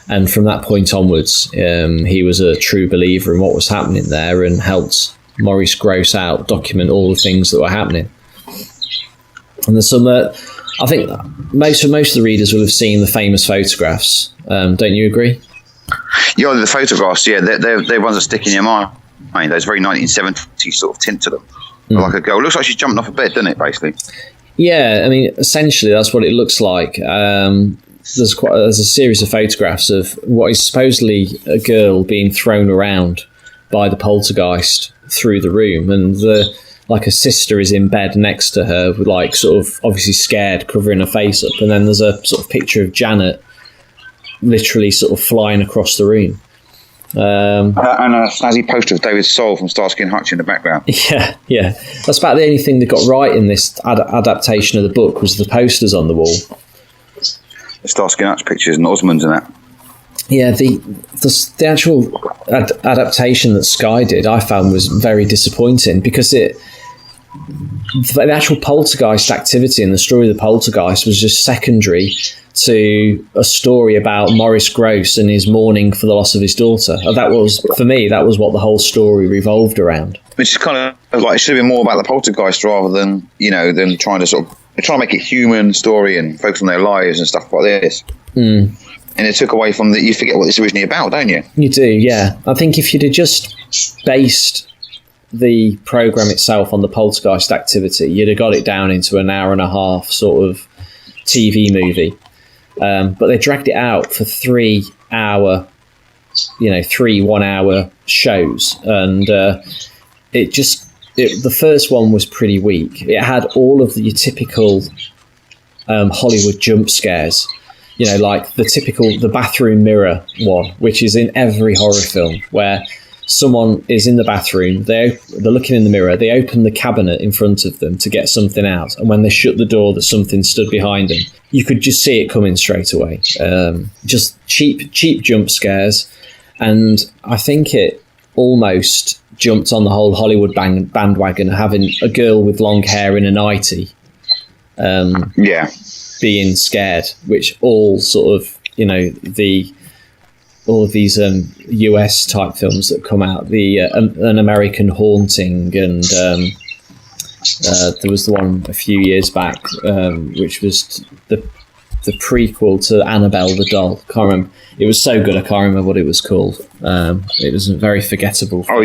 and from that point onwards, he was a true believer in what was happening there and helped Maurice Grosse out, document all the things that were happening. And there's some. I think most of the readers will have seen the famous photographs. Don't you agree? Yeah, the photographs. Yeah, they're ones that stick in your mind. Those very 1970s sort of tint to them. Like a girl. It looks like she's jumping off a bed, doesn't it, basically? Yeah, essentially that's what it looks like. There's a series of photographs of what is supposedly a girl being thrown around by the poltergeist through the room, and a sister is in bed next to her, sort of obviously scared, covering her face up, and then there's a sort of picture of Janet literally sort of flying across the room. And a snazzy poster of David Soul from Starsky and Hutch in the background. Yeah. That's about the only thing they got right in this adaptation of the book was the posters on the wall. The Starsky and Hutch pictures and Osmonds and that. Yeah, the actual adaptation that Sky did, I found, was very disappointing because the actual poltergeist activity and the story of the poltergeist was just secondary to a story about Maurice Grosse and his mourning for the loss of his daughter. That was, for me, what the whole story revolved around. Which is kind of like, it should have been more about the poltergeist rather than trying to make it human story and focus on their lives and stuff like this. And it took away from that. You forget what it's originally about, don't you? You do, yeah. I think if you'd have just based the program itself on the poltergeist activity, you'd have got it down into an hour and a half sort of TV movie. But they dragged it out for 3 1-hour shows, and the first one was pretty weak. It had all of your typical Hollywood jump scares, like the bathroom mirror one, which is in every horror film, where someone is in the bathroom, they're looking in the mirror, they open the cabinet in front of them to get something out, and when they shut the door, that something stood behind them. You could just see it coming straight away. Just cheap jump scares, and I think it almost jumped on the whole Hollywood bandwagon, having a girl with long hair in a nightie being scared, which all sort of, all of these US type films that come out, An American Haunting, and there was the one a few years back, which was the prequel to Annabelle the doll. Can't remember. It was so good, I can't remember what it was called. It was very forgettable. The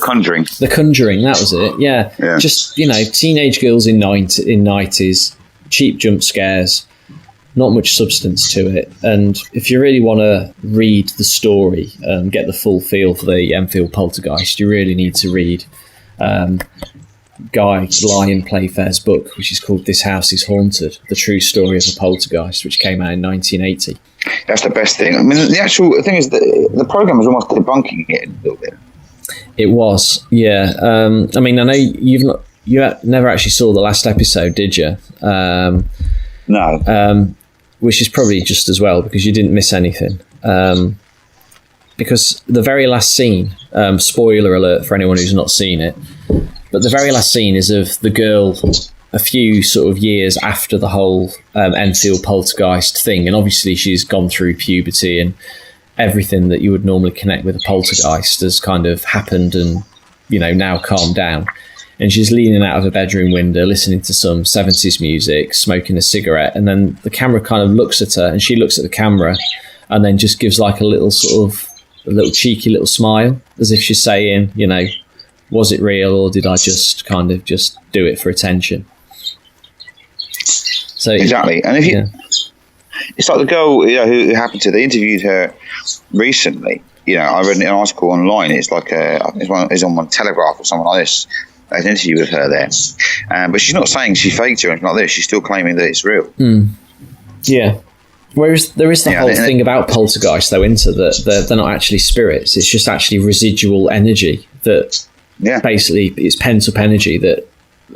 Conjuring. The Conjuring, that was it. Yeah. Just teenage girls in 90s, cheap jump scares. Not much substance to it, and if you really want to read the story and get the full feel for the Enfield poltergeist, you really need to read Guy Lyon Playfair's book, which is called This House is Haunted, The True Story of a Poltergeist, which came out in 1980. That's the best thing. I mean, the actual thing is the program was almost debunking it a little bit. It was, yeah. I mean, I know you never actually saw the last episode, did you? No. Which is probably just as well, because you didn't miss anything. Because the very last scene, spoiler alert for anyone who's not seen it, but the very last scene is of the girl a few sort of years after the whole Enfield poltergeist thing, and obviously she's gone through puberty and everything that you would normally connect with a poltergeist has kind of happened and, now calmed down. and she's leaning out of a bedroom window, listening to some 70s music, smoking a cigarette, and then the camera kind of looks at her, and she looks at the camera, and then just gives like a little cheeky little smile, as if she's saying, you know, was it real, or did I just kind of just do it for attention? So exactly, and if you, it's like the girl, you know, who happened to. They interviewed her recently. You know, I read an article online. It's like it's on one Telegraph or something like this. I had an interview with her there, but she's not saying she faked it or anything like this. She's still claiming that it's real. Yeah. Whereas there is the whole thing about poltergeist, though, into that they're not actually spirits. It's just actually residual energy that basically it's pent up energy that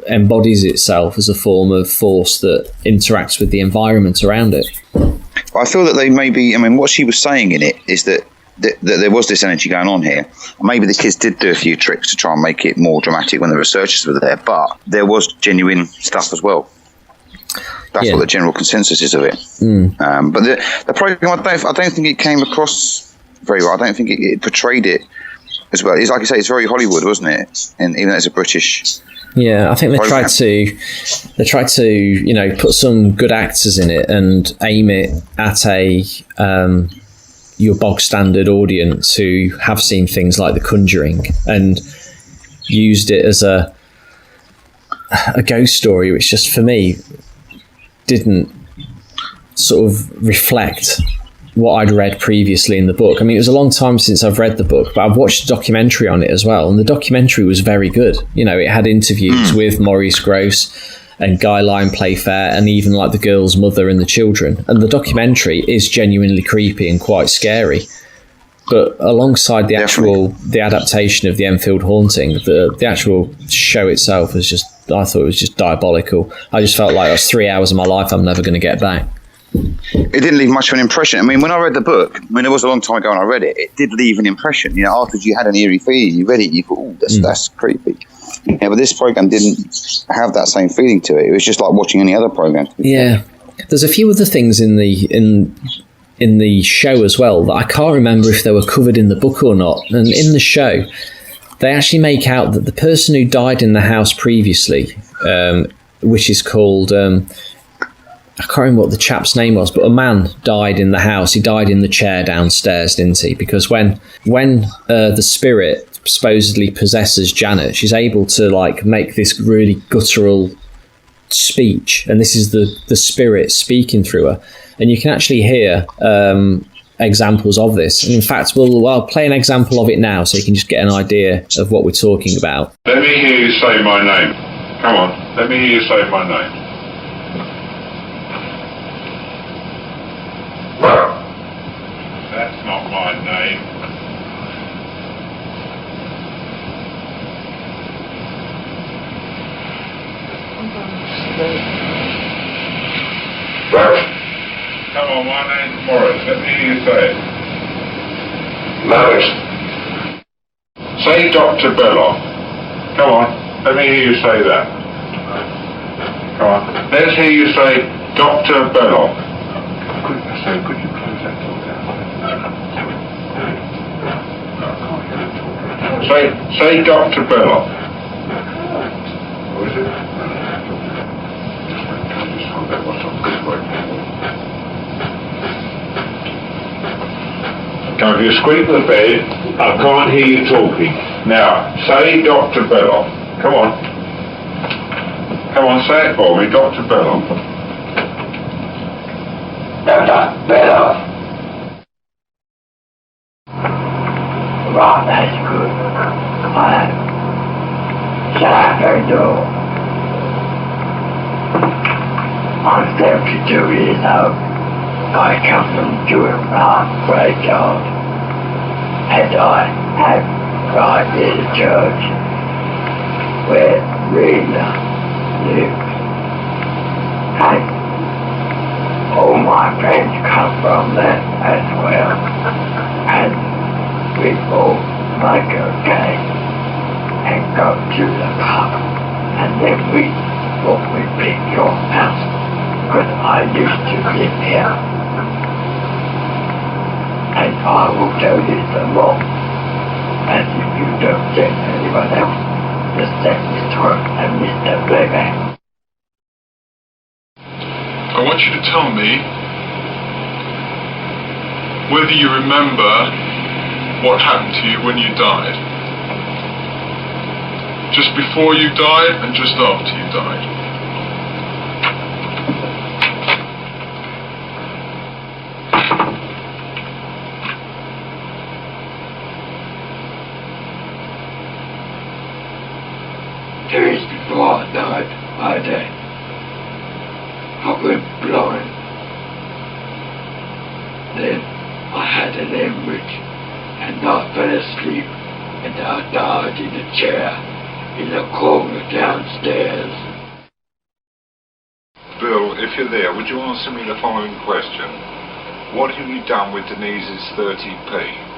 embodies itself as a form of force that interacts with the environment around it. I feel that they maybe, I mean, what she was saying in it is that there was this energy going on here. Maybe the kids did do a few tricks to try and make it more dramatic when the researchers were there, but there was genuine stuff as well. That's what the general consensus is of it. But the program, I don't think it came across very well. I don't think it portrayed it as well. It's like I say, it's very Hollywood, wasn't it? And even though it's a British. Yeah, I think they tried to, you know, put some good actors in it and aim it at your bog standard audience who have seen things like The Conjuring and used it as a ghost story, which just for me didn't sort of reflect what I'd read previously in the book. I mean, it was a long time since I've read the book, but I've watched a documentary on it as well, and the documentary was very good. You know, it had interviews with Maurice Grosse and Guy Lyon Playfair and even like the girl's mother and the children. And the documentary is genuinely creepy and quite scary. But alongside the adaptation of the Enfield haunting, the actual show itself was just, I thought it was just diabolical. I just felt like it was 3 hours of my life I'm never going to get back. It didn't leave much of an impression. I mean, when I read the book, I mean, it was a long time ago when I read it, it did leave an impression. You know, afterwards you had an eerie feeling, you read it, you thought, oh, that's creepy. Yeah, but this program didn't have that same feeling to it. It was just like watching any other program. Yeah. There's a few other things in the show as well that I can't remember if they were covered in the book or not. And in the show, they actually make out that the person who died in the house previously, which is called, I can't remember what the chap's name was, but a man died in the house. He died in the chair downstairs, didn't he? Because when the spirit supposedly possesses Janet, she's able to like make this really guttural speech, and this is the spirit speaking through her. And you can actually hear examples of this. And in fact, I'll play an example of it now so you can just get an idea of what we're talking about. Let me hear you say my name. Come on, let me hear you say my name. That's not my name. Come on, my name's Morris. Let me hear you say it. Morris. Say Dr. Belloc. Come on, let me hear you say that. Come on. Let's hear you say Dr. Belloc. Could you close that door down? Say Dr. Belloc. What is it? Now, if you squeak the bed, I can't hear you talking. Now, say Dr. Belloc. Come on. Come on, say it for me, Dr. Belloc. Dr. Belloc. Right, that's good. Shut up, very door. I'm 72 years old. I come from Jewett graveyard, and I have right near the church where Rena lives. And all my friends come from there as well. And we all make a game and go to the pub, and then we pick your house, because I used to live here. And I will tell you some more, and if you don't tell anyone else, the Second Truck and Mr. Playback. I want you to tell me whether you remember what happened to you when you died. Just before you died and just after you died. Days before I died, I went blind. Then I had an hemorrhage and I fell asleep and I died in a chair in the corner downstairs. Bill, if you're there, would you answer me the following question? What have you done with Denise's 30p?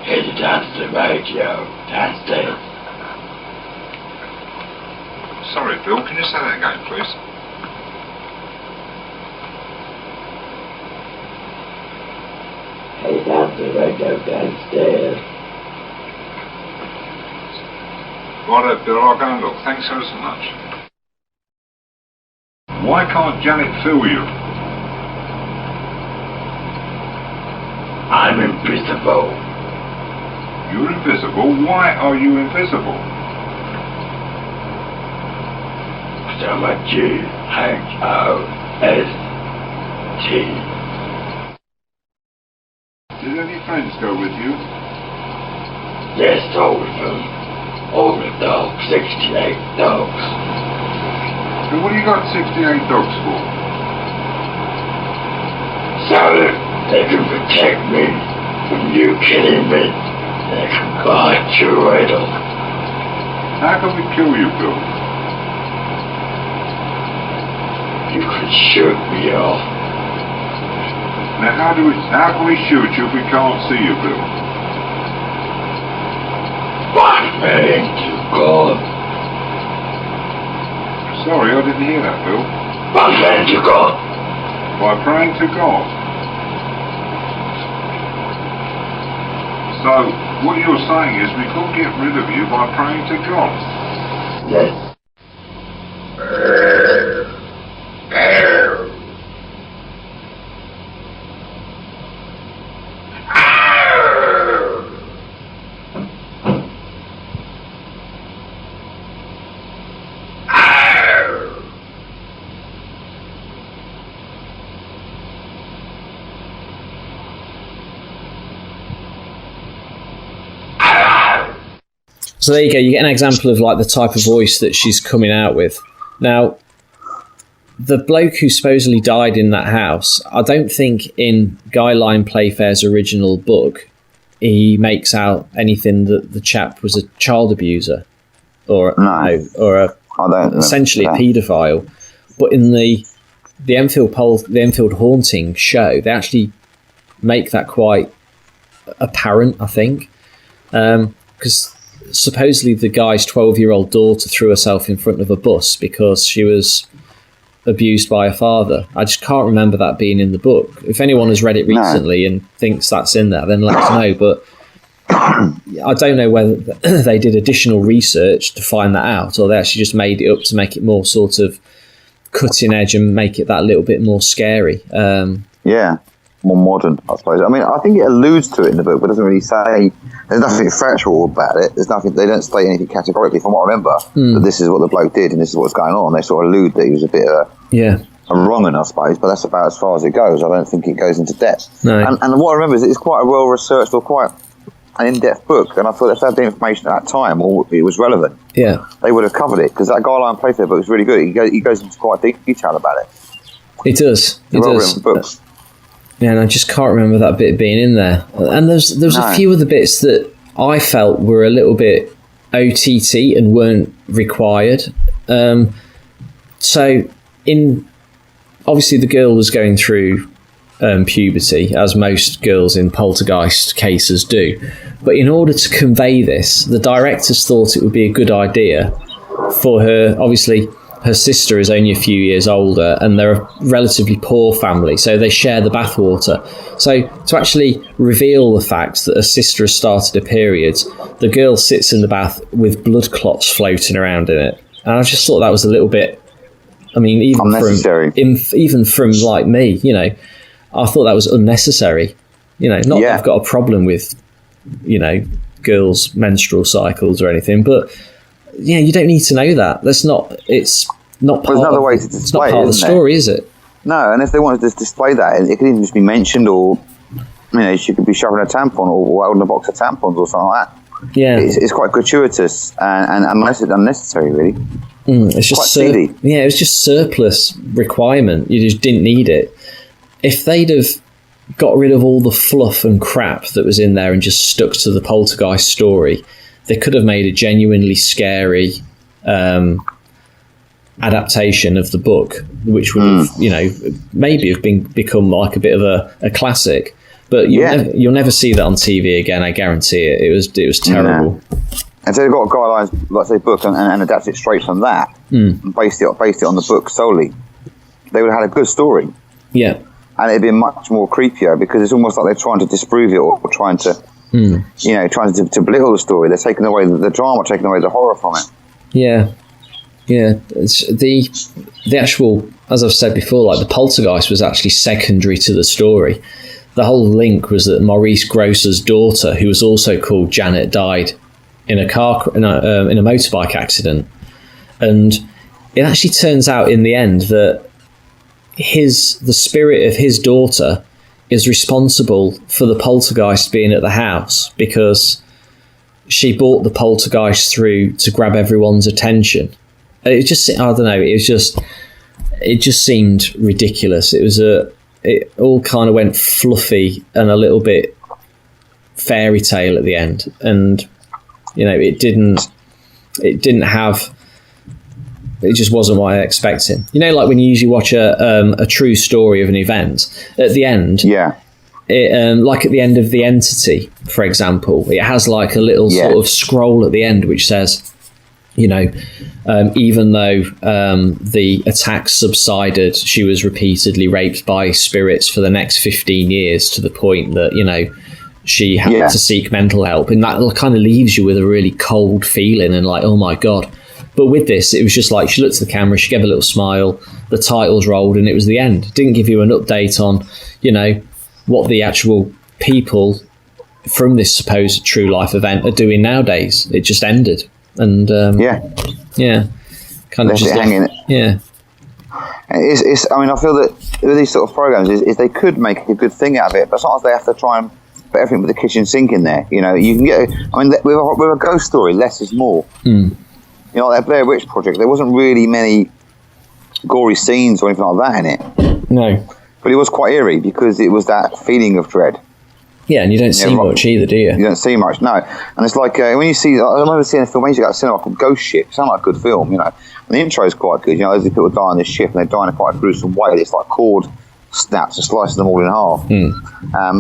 Headed down to the radio, downstairs. Sorry, Bill, can you say that again, please? Headed down to the radio, downstairs. Right, Bill, I'll go and look. Thanks ever so much. Why can't Janet feel you? I'm invisible. You're invisible? Why are you invisible? So much H-O-S-T. Did any friends go with you? Yes, all of them. All the dogs, 68 dogs. So what do you got 68 dogs for? So that they can protect me from you killing me. They can bite your head off. How can we kill you, Bill? You can shoot me off. Now how can we shoot you if we can't see you, Bill? By praying to God. Sorry, I didn't hear that, Bill. By praying to God. By praying to God. So, what you're saying is we couldn't get rid of you by praying to God? Yes. So there you go. You get an example of like the type of voice that she's coming out with. Now, the bloke who supposedly died in that house, I don't think in Guy Lyon Playfair's original book he makes out anything that the chap was a child abuser or essentially a paedophile. But in the Enfield Haunting show, they actually make that quite apparent, I think, because supposedly the guy's 12-year-old daughter threw herself in front of a bus because she was abused by her father. I just can't remember that being in the book. If anyone has read it recently and thinks that's in there, then let us know. But I don't know whether they did additional research to find that out or they actually just made it up to make it more sort of cutting edge and make it that little bit more scary. Yeah, more modern, I suppose. I mean, I think it alludes to it in the book, but doesn't really say. There's nothing factual about it. There's nothing. They don't state anything categorically, from what I remember. That this is what the bloke did and this is what's going on. They sort of allude that he was a bit of a wrong one, I suppose. But that's about as far as it goes. I don't think it goes into depth. No. And what I remember is it's quite a well researched or quite an in-depth book. And I thought if they had the information at that time, or it was relevant, they would have covered it, because that Guy Lyon Playfair book is really good. He goes into quite deep detail about it. It does. It does. Books. Yeah, and I just can't remember that bit being in there. And there's a few of the bits that I felt were a little bit OTT and weren't required. So obviously the girl was going through puberty, as most girls in Poltergeist cases do. But in order to convey this, the directors thought it would be a good idea for her. Obviously, her sister is only a few years older, and they're a relatively poor family, so they share the bathwater. So to actually reveal the fact that her sister has started a period, the girl sits in the bath with blood clots floating around in it. And I just thought that was a little bit, I mean, even from like me, you know, I thought that was unnecessary. You know, not that I've got a problem with, you know, girls' menstrual cycles or anything, but yeah, you don't need to know that. It's not part There's another way to display it's not part of the story, is it? No, and if they wanted to display that, it could even just be mentioned, or, you know, she could be shoving a tampon or holding a box of tampons or something like that. Yeah. It's quite gratuitous and unnecessary, really. It's just quite seedy. Yeah, it was just surplus requirement. You just didn't need it. If they'd have got rid of all the fluff and crap that was in there and just stuck to the Poltergeist story, they could have made a genuinely scary adaptation of the book, which would have, you know, maybe have become like a bit of a classic. But you'll never see that on TV again. I guarantee it. It was terrible. Yeah. And so they've got a guy like say book and adapt it straight from that, and based it on the book solely. They would have had a good story. Yeah. And it'd be much more creepier, because it's almost like they're trying to disprove it, or trying to, you know, trying to belittle the story. They're taking away the drama, taking away the horror from it. Yeah. It's the actual, as I've said before, like the Poltergeist was actually secondary to the story. The whole link was that Maurice Grosser's daughter, who was also called Janet, died in a motorbike accident, and it actually turns out in the end that the spirit of his daughter is responsible for the poltergeist being at the house, because she brought the poltergeist through to grab everyone's attention. It just, I don't know, it just seemed ridiculous. It all kind of went fluffy and a little bit fairy tale at the end, and you know, it just wasn't what I expected. You know, like when you usually watch a true story of an event, at the end, like at the end of The Entity, for example, it has like a little sort of scroll at the end which says, you know, even though the attacks subsided, she was repeatedly raped by spirits for the next 15 years, to the point that, you know, she had to seek mental help. And that kind of leaves you with a really cold feeling and like, oh my God. But with this, it was just like, she looked at the camera, she gave a little smile, the titles rolled, and it was the end. It didn't give you an update on, you know, what the actual people from this supposed true life event are doing nowadays. It just ended. And kind of just hanging. Yeah. It's. I mean, I feel that with these sort of programs, is they could make a good thing out of it, but sometimes they have to try and put everything with the kitchen sink in there. You know, you can get. I mean, with a ghost story, less is more. You know, like that Blair Witch Project, there wasn't really many gory scenes or anything like that in it. No. But it was quite eerie, because it was that feeling of dread. Yeah, and you don't see much either, do you? You don't see much, no. And it's like, when you see, I remember seeing a film, when you got a cinema called Ghost Ship. It sounded like a good film, you know. And the intro is quite good, you know, as people die on this ship, and they die in a quite gruesome way. It's like cord snaps and slices them all in half.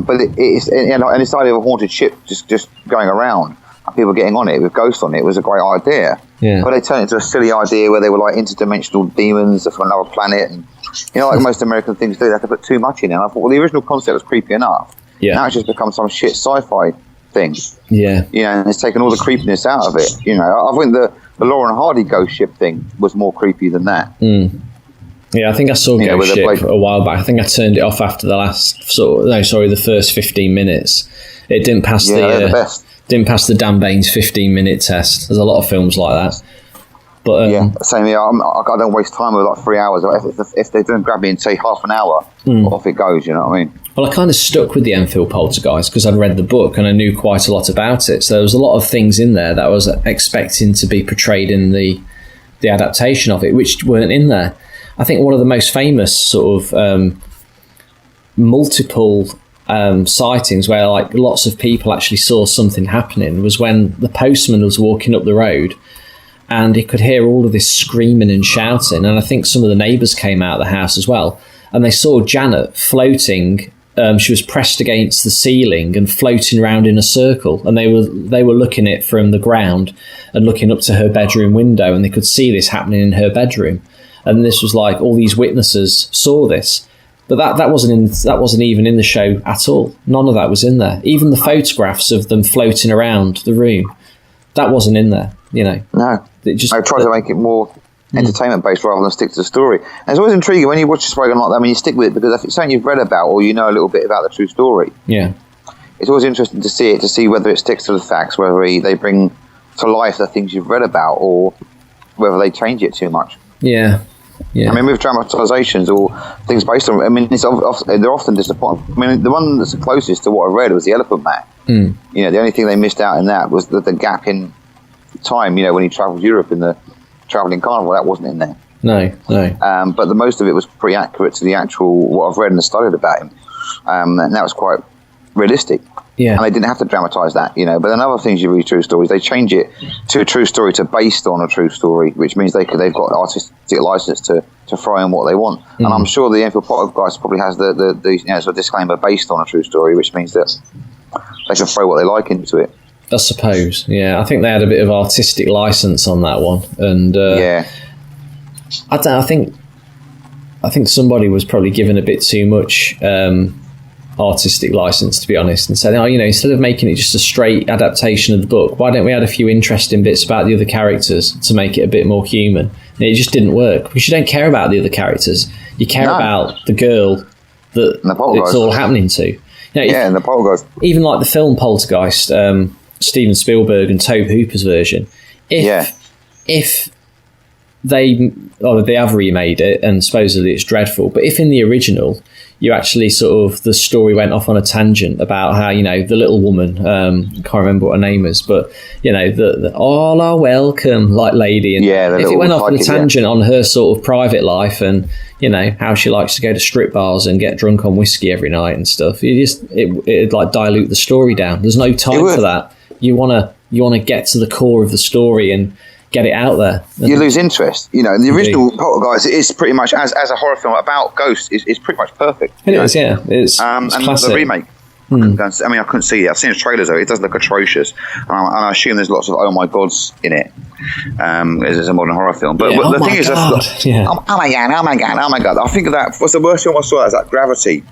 But it's, you know, and this idea of a haunted ship just going around, and people getting on it with ghosts on it, was a great idea. Yeah. But they turned it into a silly idea where they were like interdimensional demons from another planet, and, you know, like most American things do, they have to put too much in it. And I thought, well, the original concept was creepy enough. Yeah. Now it's just become some shit sci-fi thing. Yeah. You know, and it's taken all the creepiness out of it. You know, I think the Lauren Hardy ghost ship thing was more creepy than that. Yeah, I think I saw Ghost Ship a while back. I think I turned it off after the first 15 minutes. It didn't pass didn't pass the Dan Baines 15-minute test. There's a lot of films like that. But same here. I don't waste time with like 3 hours. If they don't grab me in, say, half an hour, off it goes. You know what I mean? Well, I kind of stuck with the Enfield Poltergeist because I'd read the book and I knew quite a lot about it. So there was a lot of things in there that I was expecting to be portrayed in the adaptation of it, which weren't in there. I think one of the most famous sort of multiple sightings where like lots of people actually saw something happening was when the postman was walking up the road and he could hear all of this screaming and shouting, and I think some of the neighbours came out of the house as well, and they saw Janet floating. She was pressed against the ceiling and floating around in a circle, and they were looking at it from the ground and looking up to her bedroom window, and they could see this happening in her bedroom. and this was like all these witnesses saw this. But that wasn't even in the show at all. None of that was in there. Even the photographs of them floating around the room, that wasn't in there. You know, no. It just I tried to make it more entertainment based rather than stick to the story. And it's always intriguing when you watch a program like that. I mean, you stick with it because if it's something you've read about or you know a little bit about the true story. Yeah, it's always interesting to see whether it sticks to the facts, whether they bring to life the things you've read about, or whether they change it too much. Yeah. Yeah. I mean, with dramatisations or things based on, I mean, they're often disappointing. I mean, the one that's the closest to what I read was The Elephant Man. Mm. You know, the only thing they missed out in that was the gap in time. You know, when he travelled Europe in the travelling carnival, that wasn't in there. No. But the most of it was pretty accurate to the actual what I've read and studied about him, and that was quite realistic. Yeah. And they didn't have to dramatise that, you know. But then other things you read true stories, they change it to a true story to based on a true story, which means they've got artistic license to throw in what they want. And I'm sure the Enfield Poltergeist probably has the sort of disclaimer based on a true story, which means that they can throw what they like into it. I suppose, yeah. I think they had a bit of artistic license on that one, and I think somebody was probably given a bit too much artistic license, to be honest, and said, instead of making it just a straight adaptation of the book, why don't we add a few interesting bits about the other characters to make it a bit more human? And it just didn't work because you don't care about the other characters. You care about the girl that it's all happening to. And the Poltergeist. Even like the film Poltergeist, Steven Spielberg and Tobe Hooper's version. If they have remade it and supposedly it's dreadful, but if in the original you actually sort of, the story went off on a tangent about how, the little woman, I can't remember what her name is, but the all are welcome like lady, and if it went off on a tangent on her sort of private life and how she likes to go to strip bars and get drunk on whiskey every night and stuff, it'd like dilute the story down. There's no time for that. You want to get to the core of the story and get it out there. You lose interest. The original Poltergeist is pretty much, as a horror film about ghosts, is pretty much perfect. It is, yeah. It's and classic. The remake, I couldn't see it. I've seen the trailers though. It does look atrocious, and I assume there's lots of oh my gods in it. It's a modern horror film, but the thing is, oh my god! I think of that. What's the worst film I saw? Is that Gravity.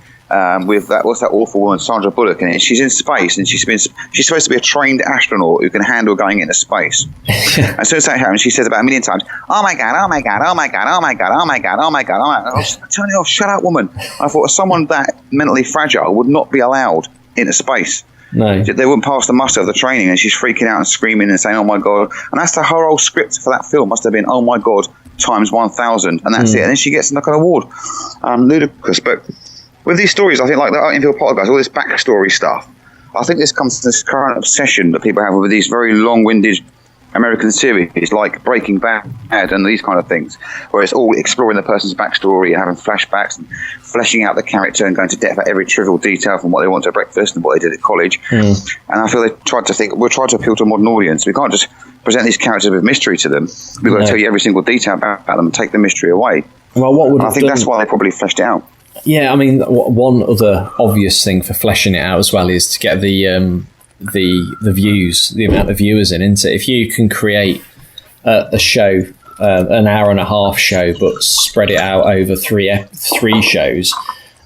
With that, what's that awful woman, Sandra Bullock in it? She's in space, and she's supposed to be a trained astronaut who can handle going into space. And so that happens. She says about a million times, "Oh my god! Oh my god! Oh my god! Oh my god! Oh my god! Oh my god! Oh my god!" Turn it off! Shut up, woman! I thought someone that mentally fragile would not be allowed into space. No, they wouldn't pass the muster of the training, and she's freaking out and screaming and saying, "Oh my god!" And that's the whole script for that film. Must have been, "Oh my god!" times 1,000, and that's it. And then she gets like an award. Ludicrous, but. With these stories, I think like the Enfield Poltergeist, all this backstory stuff, I think this comes to this current obsession that people have with these very long-winded American series like Breaking Bad and these kind of things, where it's all exploring the person's backstory and having flashbacks and fleshing out the character and going to depth at every trivial detail from what they want to breakfast and what they did at college. And I feel we'll try to appeal to a modern audience. We can't just present these characters with mystery to them. We've got to tell you every single detail about them and take the mystery away. Well, I think that's why they probably fleshed it out. Yeah, I mean, one other obvious thing for fleshing it out as well is to get the views, the amount of viewers in, isn't it? If you can create a show, an hour and a half show, but spread it out over three shows,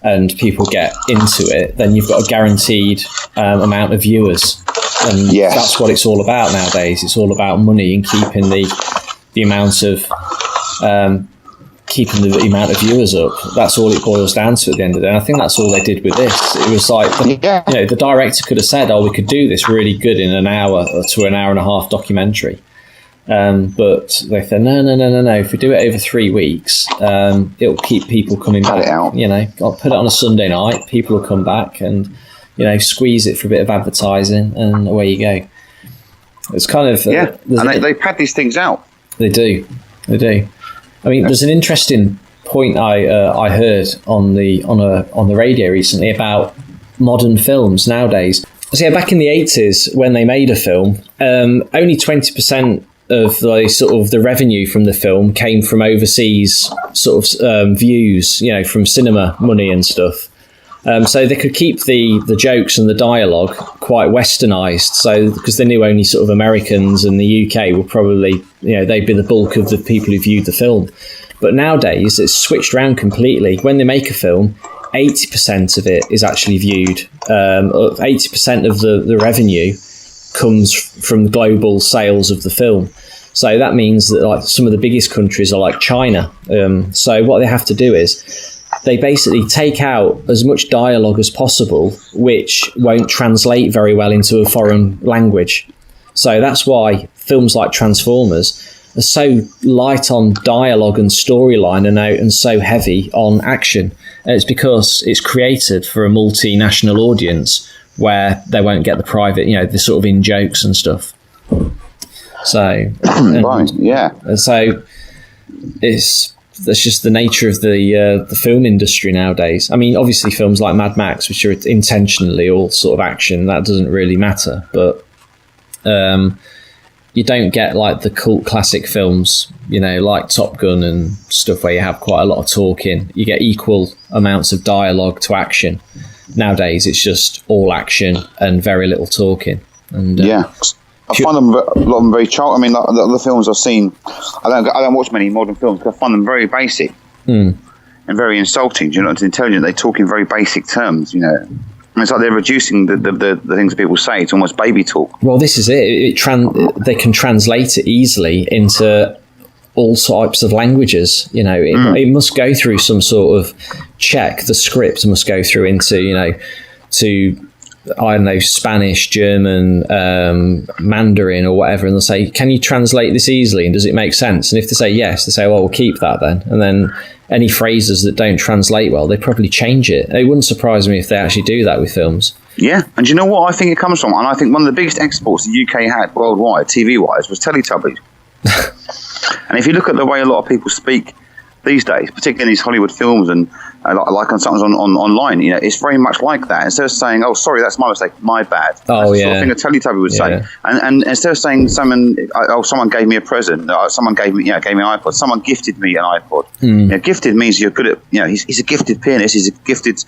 and people get into it, then you've got a guaranteed amount of viewers. And that's what it's all about nowadays. It's all about money and keeping the amount of viewers up. That's all it boils down to at the end of the day. And I think that's all they did with this. It was like, the director could have said, we could do this really good in an hour to an hour and a half documentary. But they said, no. If we do it over 3 weeks, it'll keep people coming back. I'll put it on a Sunday night. People will come back and, squeeze it for a bit of advertising, and away you go. It's kind of... and they pad these things out. They do. I mean, there's an interesting point I heard on the radio recently about modern films nowadays. So back in the 80s, when they made a film, only 20% of the revenue from the film came from overseas views, from cinema money and stuff. So they could keep the jokes and the dialogue quite westernised. So because they knew only sort of Americans and the UK would probably, they'd be the bulk of the people who viewed the film. But nowadays, it's switched around completely. When they make a film, 80% of it is actually viewed. 80% of the revenue comes from global sales of the film. So that means that like some of the biggest countries are like China. So what they have to do is they basically take out as much dialogue as possible, which won't translate very well into a foreign language. So that's why films like Transformers are so light on dialogue and storyline and so heavy on action. And it's because it's created for a multinational audience where they won't get the private, the sort of in-jokes and stuff. So, right, yeah. And so that's just the nature of the film industry nowadays. I mean, obviously films like Mad Max, which are intentionally all sort of action, that doesn't really matter. But you don't get like the cult classic films, like Top Gun and stuff where you have quite a lot of talking. You get equal amounts of dialogue to action. Nowadays, it's just all action and very little talking. And yeah. I find them a lot of them very child. I mean, like, the other films I've seen, I don't watch many modern films because I find them very basic and very insulting. Do you know, it's intelligent. They talk in very basic terms. And it's like they're reducing the things that people say to almost baby talk. Well, this is it. They can translate it easily into all types of languages. It must go through some sort of check. The script must go through into to I don't know, Spanish, German, Mandarin or whatever, and they'll say, can you translate this easily and does it make sense? And if they say yes, they say, well, we'll keep that then. And then any phrases that don't translate well, they probably change it. It wouldn't surprise me if they actually do that with films. Yeah, and do you know what I think it comes from? And I think one of the biggest exports the UK had worldwide, TV-wise, was Teletubbies. And if you look at the way a lot of people speak these days, particularly in these Hollywood films and like on something online, it's very much like that. Instead of saying, "Oh, sorry, that's my mistake, my bad," that's the sort of thing a Teletubby would say. And instead of saying, "Someone gave me a present," someone gave me an iPod, someone gifted me an iPod. Gifted means you're good at. He's a gifted pianist, he's a gifted,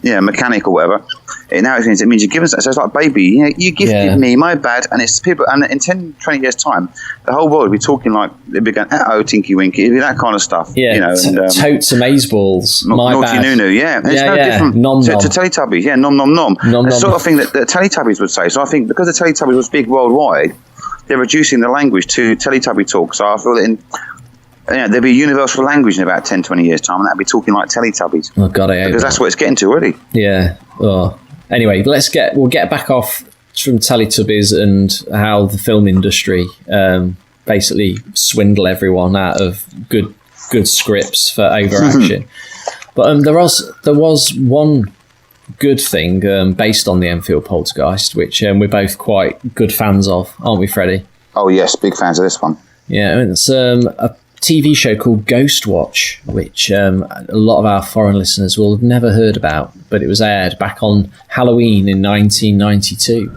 mechanic or whatever. Now it means you're giving. So it's like, baby, you gifted me, my bad. And it's people. And in 10, 20 years' time, the whole world will be talking like they'll be going, "Oh, Tinky Winky," it'll be that kind of stuff. Totes amazeballs. Naughty Nunu, it's no different to Teletubbies. Nom nom nom. The sort of thing that the Teletubbies would say. So I think because the Teletubbies was big worldwide, they're reducing the language to Teletubby talk. So I feel that there'll be a universal language in about 10, 20 years' time, and that'll be talking like Teletubbies. Oh God, because that's what it's getting to already. Yeah. Oh. Anyway, we'll get back off from Teletubbies and how the film industry basically swindle everyone out of good scripts for overaction. But there was one good thing based on the Enfield Poltergeist, which we're both quite good fans of, aren't we, Freddie? Oh yes, big fans of this one. Yeah, it's a TV show called Ghostwatch, which a lot of our foreign listeners will have never heard about, but it was aired back on Halloween in 1992.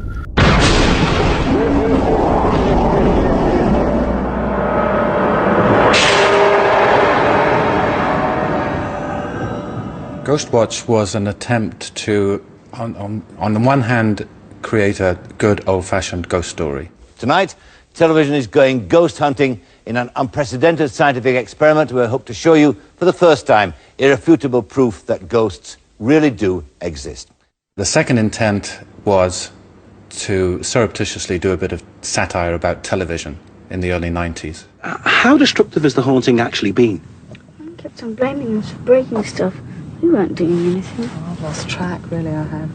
Ghostwatch was an attempt to, on the one hand, create a good old-fashioned ghost story. Tonight, television is going ghost hunting in an unprecedented scientific experiment. We hope to show you, for the first time, irrefutable proof that ghosts really do exist. The second intent was to surreptitiously do a bit of satire about television in the early 90s. How destructive has the haunting actually been? I kept on blaming us for breaking stuff. We weren't doing anything. I've lost track, really. I have.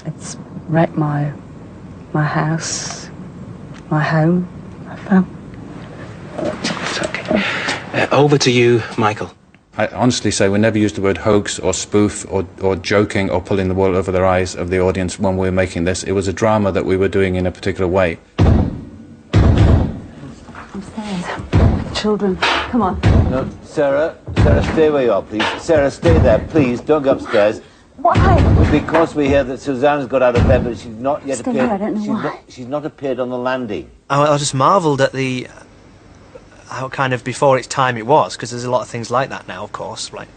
It's wrecked my house, my home, my family. It's okay. Over to you, Michael. I honestly say we never used the word hoax or spoof or joking or pulling the wool over their eyes of the audience when we were making this. It was a drama that we were doing in a particular way. Upstairs. Children, come on. No, Sarah, stay where you are, please. Sarah, stay there, please. Don't go upstairs. Why? Because we hear that Suzanne's got out of bed, but she's not yet appeared. I don't know why. She's not appeared on the landing. I just marvelled at how kind of before its time it was, because there's a lot of things like that now, of course, like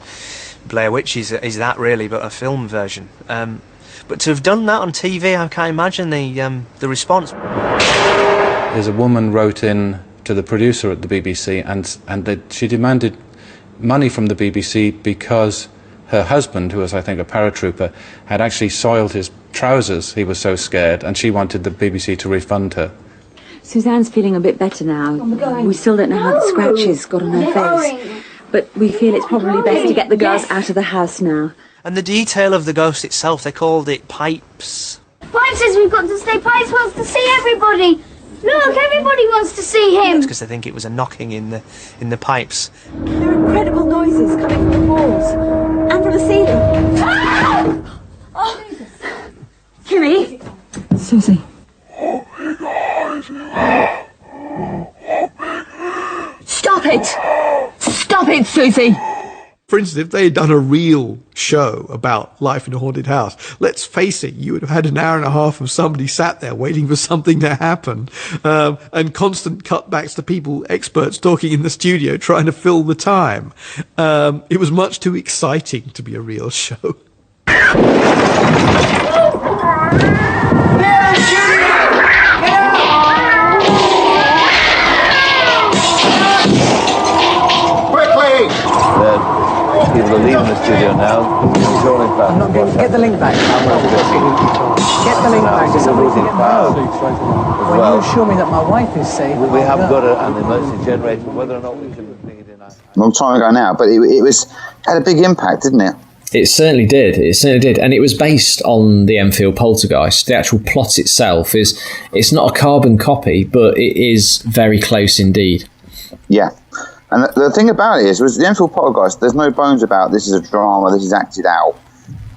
Blair Witch is that really, but a film version. But to have done that on TV, I can't imagine the response. There's a woman wrote in to the producer at the BBC, and she demanded money from the BBC because her husband, who was, I think, a paratrooper, had actually soiled his trousers. He was so scared, and she wanted the BBC to refund her. Suzanne's feeling a bit better now. We still don't know how the scratches got on her face, but we feel it's probably best to get the girls out of the house now. And the detail of the ghost itself, they called it Pipes. Pipes says we've got to stay. Pipes wants to see everybody. Look, everybody wants to see him. That's because they think it was a knocking in the pipes. There are incredible noises coming from the walls and from the ceiling. Ah! Oh, Kimmy? Susie. Stop it! Stop it, Susie! For instance, if they had done a real show about life in a haunted house, let's face it, you would have had an hour and a half of somebody sat there waiting for something to happen, and constant cutbacks to people, experts talking in the studio trying to fill the time. It was much too exciting to be a real show. People are leaving the studio now. I'm not going to get the link back. Get the link back. When you assure me that my wife is safe. We have got an emergency generator. Whether or not we can bring it in. A long time ago now, but it had a big impact, didn't it? It certainly did. It certainly did, and it was based on the Enfield Poltergeist. The actual plot itself it's not a carbon copy, but it is very close indeed. Yeah. And the thing about it was the Enfield Poltergeist. There's no bones about this is a drama. This is acted out.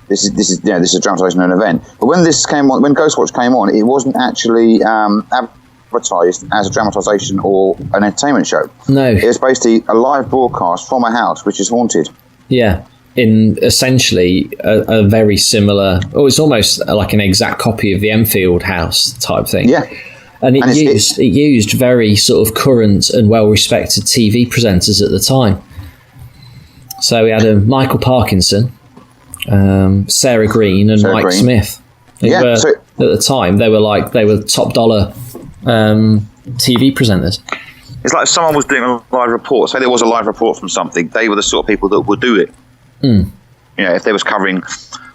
This is a dramatization of an event. But when this came on, when Ghostwatch came on, it wasn't actually advertised as a dramatization or an entertainment show. No, it was basically a live broadcast from a house which is haunted. Yeah, in essentially a very similar. Oh, it's almost like an exact copy of the Enfield house type thing. Yeah. And it used very sort of current and well-respected TV presenters at the time. So we had Michael Parkinson, Sarah Green, and Mike Smith. At the time, they were top dollar TV presenters. It's like if someone was doing a live report. Say there was a live report from something, they were the sort of people that would do it. Mm. You know, if they was covering,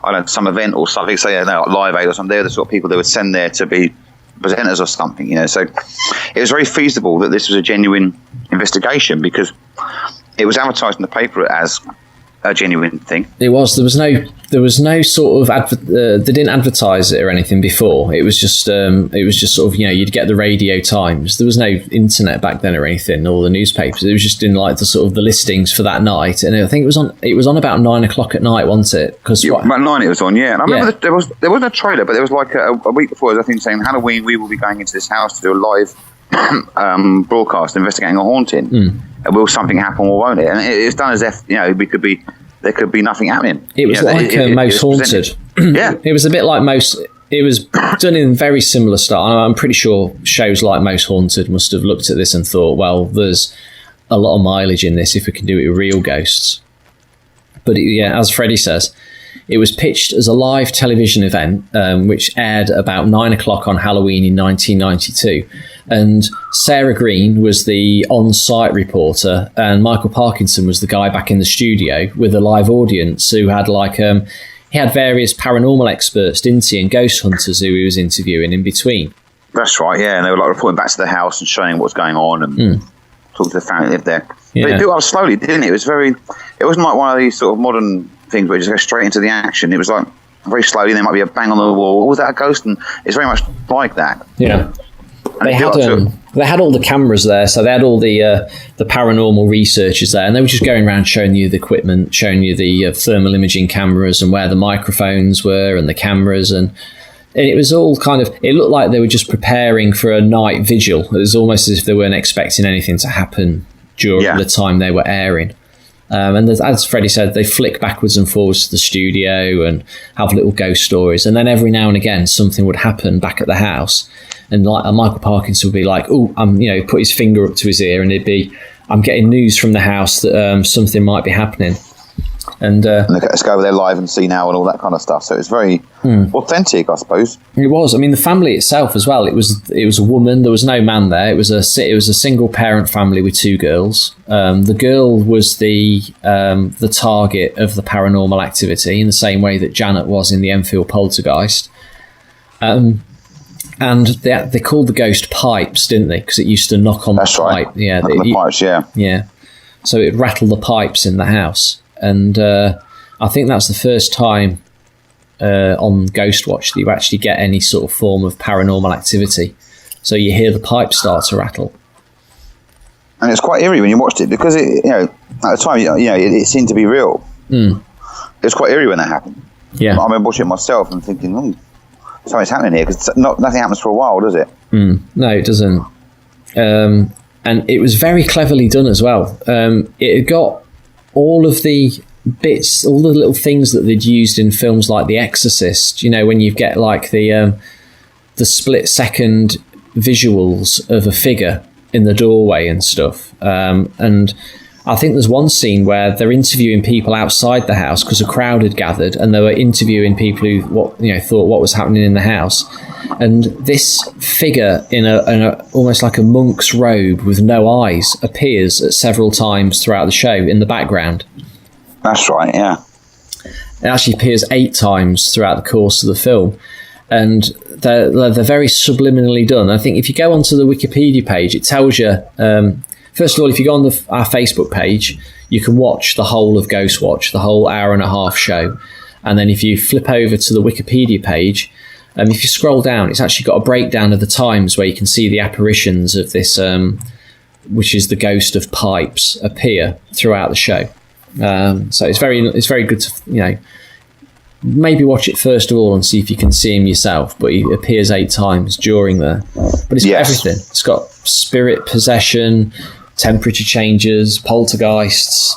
I don't know, some event or something, say like Live Aid or something, they're the sort of people they would send there to be presenters or something, you know. So it was very feasible that this was a genuine investigation because it was advertised in the paper as a genuine thing. It was. There was no sort of they didn't advertise it or anything before. It was just sort of, you know, you'd get the Radio Times. There was no internet back then or anything, or the newspapers. It was just in like the sort of the listings for that night, and I think it was on about 9 o'clock at night, wasn't it? Because about 9 it was on, yeah. And I remember there wasn't a trailer, but there was like a week before, I think, saying Halloween we will be going into this house to do a live broadcast investigating a haunting. Mm. Will something happen or won't it? And it's done as if, you know, there could be nothing happening. It was Most Haunted. Yeah. It was a bit like it was done in very similar style. I'm pretty sure shows like Most Haunted must have looked at this and thought, well, there's a lot of mileage in this if we can do it with real ghosts. But as Freddie says, it was pitched as a live television event, which aired about 9 o'clock on Halloween in 1992. And Sarah Green was the on-site reporter, and Michael Parkinson was the guy back in the studio with a live audience who had he had various paranormal experts, didn't he, and ghost hunters who he was interviewing in between. That's right, yeah. And they were like reporting back to the house and showing what's going on and talking to the family that lived there. Yeah. But it built up slowly, didn't it? It wasn't like one of these sort of modern things where you just go straight into the action. It was like very slowly, there might be a bang on the wall. Was that a ghost? And it's very much like that. Yeah. They had all the cameras there, so they had all the paranormal researchers there, and they were just going around showing you the equipment, showing you the thermal imaging cameras and where the microphones were and the cameras, and it was all it looked like they were just preparing for a night vigil. It was almost as if they weren't expecting anything to happen during the time they were airing. And as Freddie said, they flick backwards and forwards to the studio and have little ghost stories. And then every now and again, something would happen back at the house. And Michael Parkinson would be like, "Oh, put his finger up to his ear," and it'd be, "I'm getting news from the house that something might be happening." And let's go over there live and see now and all that kind of stuff. So it's very authentic, I suppose. It was. I mean, the family itself as well. It was a woman. There was no man there. It was a single parent family with 2 girls. The girl was the target of the paranormal activity in the same way that Janet was in the Enfield Poltergeist. And they called the ghost pipes, didn't they? Because it used to knock on the pipe. Yeah, the pipes. Yeah. So it rattled the pipes in the house. And I think that's the first time on Ghostwatch that you actually get any sort of form of paranormal activity. So you hear the pipes start to rattle. And it's quite eerie when you watched it because at the time, it seemed to be real. It was quite eerie when that happened. Yeah. I remember watching it myself and thinking, something's happening here because nothing happens for a while, does it? No, it doesn't. And it was very cleverly done as well. It had got all of the bits, all the little things that they'd used in films like The Exorcist, when you get like the split second visuals of a figure in the doorway and stuff. And I think there's one scene where they're interviewing people outside the house because a crowd had gathered, and they were interviewing people who thought what was happening in the house. And this figure in a almost like a monk's robe with no eyes appears at several times throughout the show in the background. That's right, yeah. It actually appears 8 times throughout the course of the film. And they're very subliminally done. I think if you go onto the Wikipedia page, it tells you, first of all, if you go on our Facebook page, you can watch the whole of Ghostwatch, the whole hour-and-a-half show. And then if you flip over to the Wikipedia page, if you scroll down, it's actually got a breakdown of the times where you can see the apparitions of this, which is the ghost of pipes, appear throughout the show. So it's very good to, maybe watch it first of all and see if you can see him yourself, but he appears 8 times during there. But it's got everything. It's got spirit possession, temperature changes, poltergeists.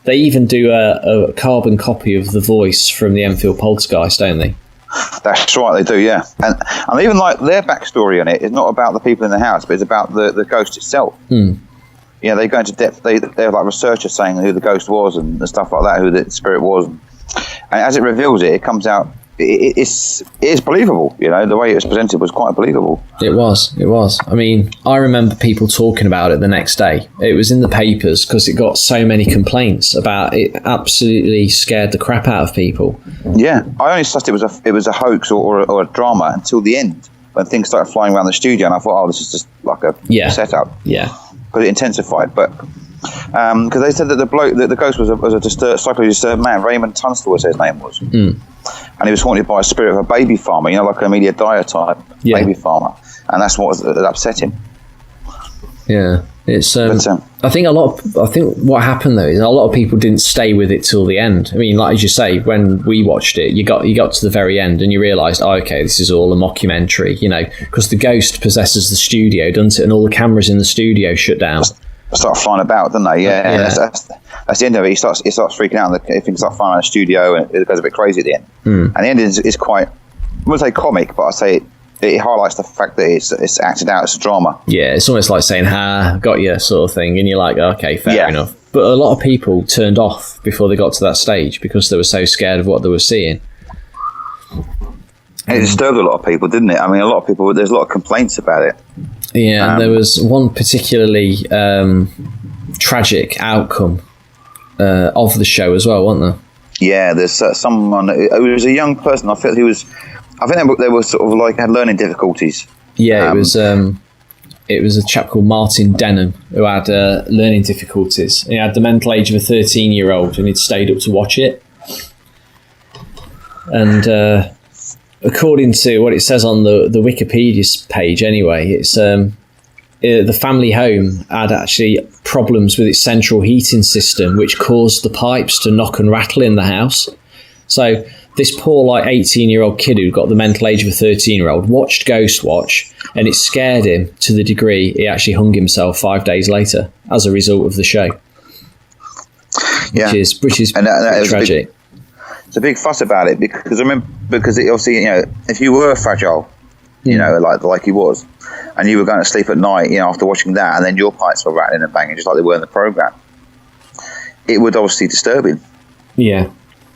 They even do a carbon copy of the voice from the Enfield Poltergeist, don't they? That's right, they do, yeah. And even like their backstory on it is not about the people in the house, but it's about the ghost itself. They go into depth. They're like researchers saying who the ghost was and stuff like that, who the spirit was. And as it reveals it comes out. It is believable. The way it was presented was quite believable. It was. I mean, I remember people talking about it the next day. It was in the papers because it got so many complaints about it. Absolutely scared the crap out of people. Yeah, I only sussed it was a hoax or a drama until the end when things started flying around the studio, and I thought, this is just like a setup. Yeah, because it intensified, but. Because they said that the ghost was a psychologically disturbed man. Raymond Tunstall was his name was, and he was haunted by a spirit of a baby farmer, like an Amelia Dyer type baby farmer, and that's what upset him. Yeah, it's. I think what happened though is a lot of people didn't stay with it till the end. I mean, like as you say, when we watched it, you got to the very end and you realised, okay, this is all a mockumentary, because the ghost possesses the studio, doesn't it? And all the cameras in the studio shut down. Start flying about, don't they? Yeah. That's the end of it. He starts freaking out, and things start flying around the studio, and it goes a bit crazy at the end. And the end is quite, I wouldn't say comic, but I say it highlights the fact that it's acted out. It's a drama. Yeah, it's almost like saying, got you, sort of thing, and you're like, okay, fair enough. But a lot of people turned off before they got to that stage because they were so scared of what they were seeing. It disturbed a lot of people, didn't it? I mean, there's a lot of complaints about it. Yeah, and there was one particularly tragic outcome of the show as well, wasn't there? Yeah, there's someone. It was a young person. I think they were sort of like had learning difficulties. Yeah, it was a chap called Martin Denham who had learning difficulties. He had the mental age of a 13-year-old, and he'd stayed up to watch it. And according to what it says on the Wikipedia page, anyway, it's the family home had actually problems with its central heating system, which caused the pipes to knock and rattle in the house. So this poor 18-year-old kid who got the mental age of a 13-year-old watched Ghostwatch, and it scared him to the degree he actually hung himself 5 days later as a result of the show. Yeah, which is tragic. It's a big fuss about it because it obviously, if you were fragile, like he was, and you were going to sleep at night, after watching that, and then your pipes were rattling and banging just like they were in the program, it would obviously disturb him. Yeah.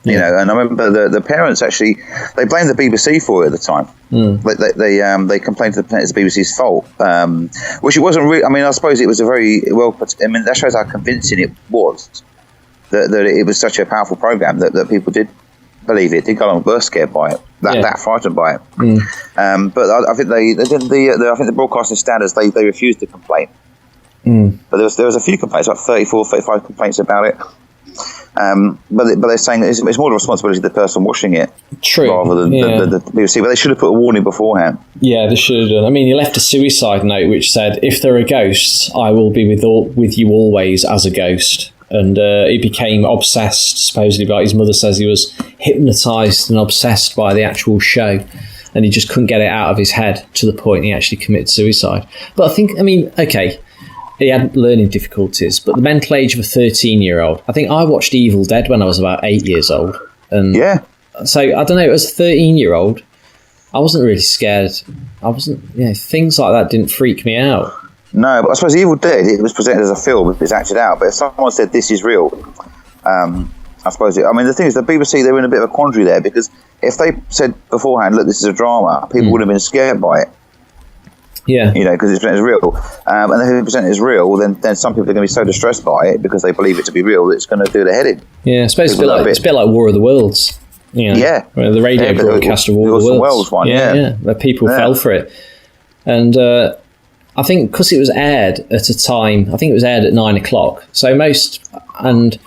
You know, and I remember the parents actually, they blamed the BBC for it at the time. They complained to the parents it's the BBC's fault, which it wasn't really. I mean, I suppose it was a very well. I mean, that shows how convincing it was that it was such a powerful program that people did believe it, did go along, were scared by it, that frightened by it. But I think they didn't. I think the broadcasting standards they refused to complain. But there was a few complaints, like 34, 35 complaints about it. But they're saying it's more the responsibility of the person watching it, rather than the BBC. But they should have put a warning beforehand. Yeah, they should have done. I mean, he left a suicide note which said, "If there are ghosts, I will be with you always as a ghost." And he became obsessed, supposedly, like his mother says, he was hypnotised and obsessed by the actual show, and he just couldn't get it out of his head to the point he actually committed suicide. But I think, I mean, okay, he had learning difficulties, but the mental age of a 13-year-old, I think I watched Evil Dead when I was about 8 years old. And so, I don't know, as a 13-year-old, I wasn't really scared. Things like that didn't freak me out. No, but I suppose Evil Dead, it was presented as a film, it was acted out, but if someone said this is real, I suppose the thing is, the BBC, they were in a bit of a quandary there, because if they said beforehand, look, this is a drama, people would have been scared by it. Yeah. You know, because it's presented as real. And if it's presented as real, then some people are going to be so distressed by it because they believe it to be real that it's going to do their head in. Yeah, I suppose it's a bit like War of the Worlds. You know, the radio broadcast of War of the Worlds. Where people fell for it. And I think because it was aired at a time, I think it was aired at 9 o'clock. So and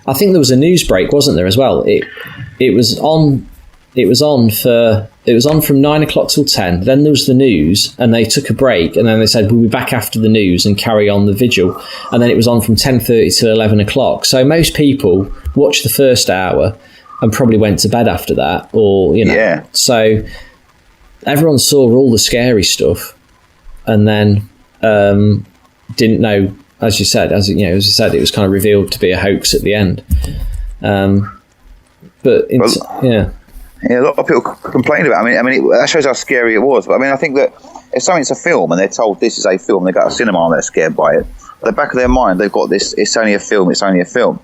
I think there was a news break, wasn't there, as well? It was on from 9 o'clock till 10. Then there was the news, and they took a break, and then they said we'll be back after the news and carry on the vigil. And then it was on from 10:30 till 11 o'clock. So most people watched the first hour and probably went to bed after that, or So everyone saw all the scary stuff, and then didn't know, as you said, it was kind of revealed to be a hoax at the end. A lot of people complain about it. I mean, that shows how scary it was. But I mean, I think that if something's a film and they're told this is a film, they go to cinema and they're scared by it. At the back of their mind, they've got this: it's only a film. It's only a film.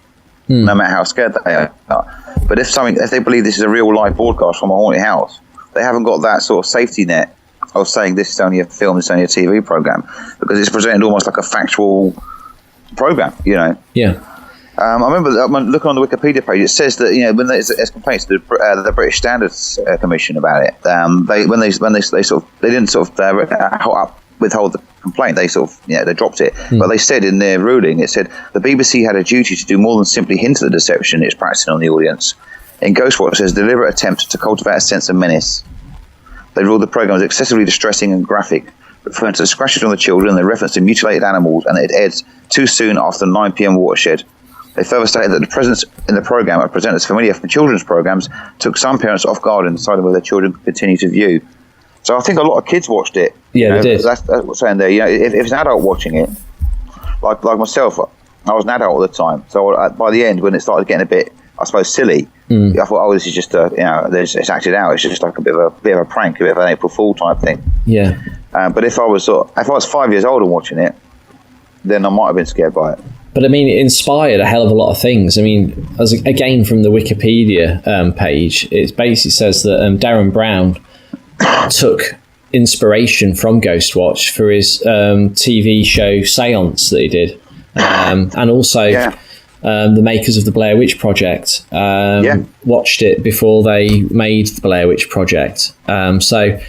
No matter how scared they are. But if they believe this is a real live broadcast from a haunted house, they haven't got that sort of safety net of saying this is only a film, it's only a TV program, because it's presented almost like a factual program. You know. Yeah. I remember looking on the Wikipedia page. It says that when there's complaints to the British Standards Commission about it, they didn't withhold the complaint. They they dropped it. But they said in their ruling, it said the BBC had a duty to do more than simply hint at the deception it's practicing on the audience. In Ghostwatch, there's a deliberate attempt to cultivate a sense of menace. They ruled the programme as excessively distressing and graphic, referring to the scratches on the children, the reference to mutilated animals, and it aired too soon after the 9 p.m. watershed. They further stated that the presence in the programme of presenters familiar from children's programmes took some parents off guard and decided whether their children could continue to view. So I think a lot of kids watched it. Yeah, they did. That's what I'm saying there. If it's an adult watching it, like myself, I was an adult at the time. So by the end, when it started getting a bit, I suppose, silly, I thought, this is just it's acted out. It's just like a bit of a prank, a bit of an April Fool type thing. Yeah. But if I was 5 years old and watching it, then I might have been scared by it. But I mean, it inspired a hell of a lot of things. I mean, again from the Wikipedia page, it basically says that Darren Brown took inspiration from Ghostwatch for his TV show Seance that he did, and also the makers of the Blair Witch Project watched it before they made the Blair Witch Project. So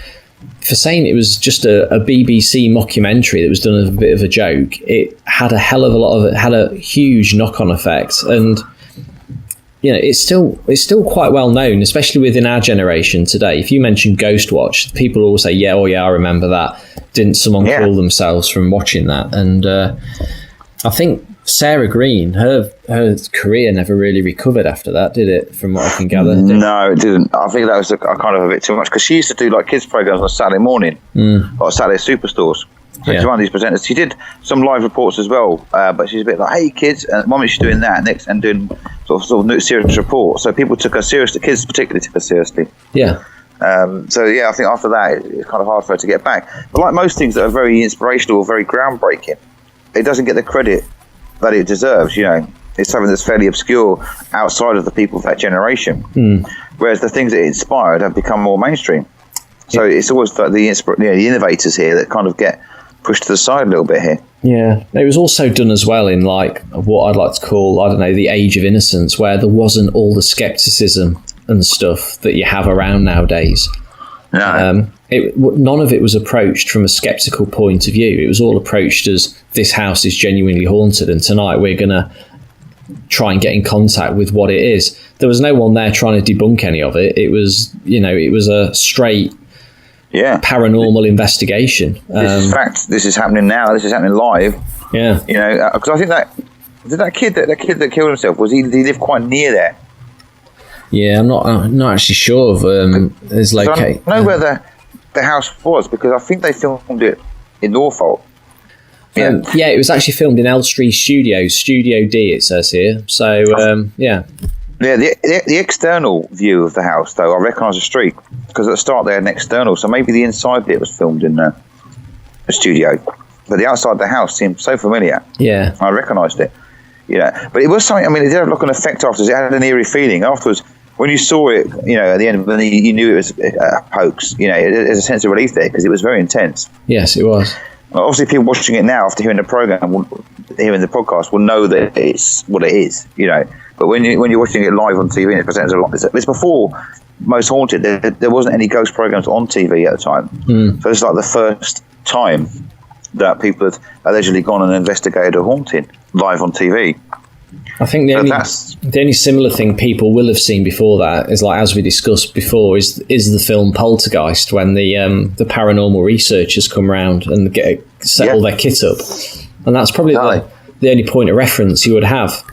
for saying it was just a BBC mockumentary that was done as a bit of a joke, it had a hell of a lot of it, had a huge knock-on effect, and it's still quite well known, especially within our generation today. If you mention Ghostwatch, people always say, I remember that. Didn't someone kill themselves from watching that? And I think Sarah Green, her career never really recovered after that, did it? From what I can gather. No, it didn't. I think that was kind of a bit too much, because she used to do like kids programs on Saturday morning, like Saturday Superstores. So she's one of these presenters. She did some live reports as well, but she's a bit like, "Hey kids," and one minute she's doing that, next and doing sort of serious reports. So people took her seriously. Kids particularly took her seriously. Yeah. I think after that it's kind of hard for her to get back. But like most things that are very inspirational or very groundbreaking, it doesn't get the credit that it deserves. is something that's fairly obscure outside of the people of that generation. Whereas the things that it inspired have become more mainstream. So it's always like the innovators here that kind of get pushed to the side a little bit here. Yeah, it was also done as well in like what I'd like to call, I don't know, the age of innocence, where there wasn't all the skepticism and stuff that you have around nowadays. No. None of it was approached from a skeptical point of view. It was all approached as, this house is genuinely haunted, and tonight we're going to try and get in contact with what it is. There was no one there trying to debunk any of it. It was, it was a straight paranormal investigation. This is fact. This is happening now. This is happening live. Yeah. Because I think that kid that killed himself, did he live quite near there? Yeah, I'm not actually sure of his location. I don't know where the house was, because I think they filmed it in Norfolk. Yeah, it was actually filmed in Elstree Studios, Studio D, it says here. So, yeah. Yeah, the external view of the house, though, I recognise the street, because at the start they had an external, so maybe the inside bit was filmed in the studio. But the outside of the house seemed so familiar. Yeah. I recognised it. But it was something, I mean, it did have like an effect afterwards. It had an eerie feeling. Afterwards, when you saw it, at the end, when you knew it was a hoax, there's a sense of relief there, because it was very intense. Yes, it was. Obviously, people watching it now after hearing the programme, hearing the podcast, will know that it's what it is, But when you're watching it live on TV and it's presented as it's before Most Haunted, there wasn't any ghost programs on TV at the time. So it's like the first time that people had allegedly gone and investigated a haunting live on TV. I think the only similar thing people will have seen before that is, like, as we discussed before, is the film Poltergeist, when the paranormal researchers come round and set all their kit up, and that's probably the only point of reference you would have.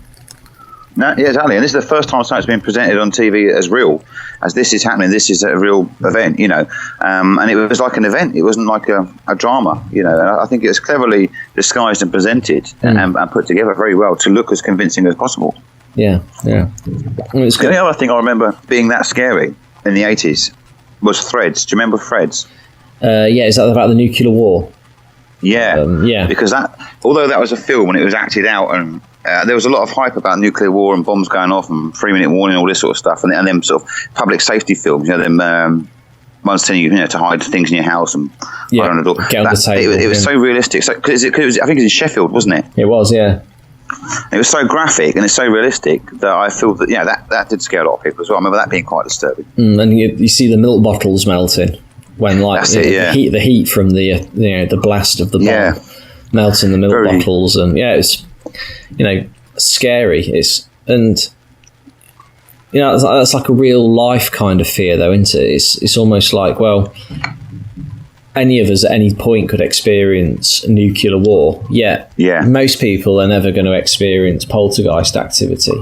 No, yeah, exactly. And this is the first time something's been presented on TV as real, as this is happening. This is a real event, and it was like an event. It wasn't like a drama, And I think it was cleverly disguised and presented and put together very well to look as convincing as possible. Yeah. The only other thing I remember being that scary in the 80s was Threads. Do you remember Threads? Is that about the nuclear war? Yeah. Because although that was a film and it was acted out, and there was a lot of hype about nuclear war and bombs going off and 3-minute warning, all this sort of stuff, and then sort of public safety films, them ones telling you, to hide things in your house and hide on the door. Get on the table. It was so realistic. I think it was in Sheffield, wasn't it? It was, yeah. It was so graphic and it's so realistic that I feel that that did scare a lot of people as well. I remember that being quite disturbing. And you see the milk bottles melting when, like, the heat from the blast of the bomb melting the milk bottles, and it's scary. It's that's like a real life kind of fear, though, isn't it? It's almost like, well, any of us at any point could experience nuclear war. Most people are never going to experience poltergeist activity.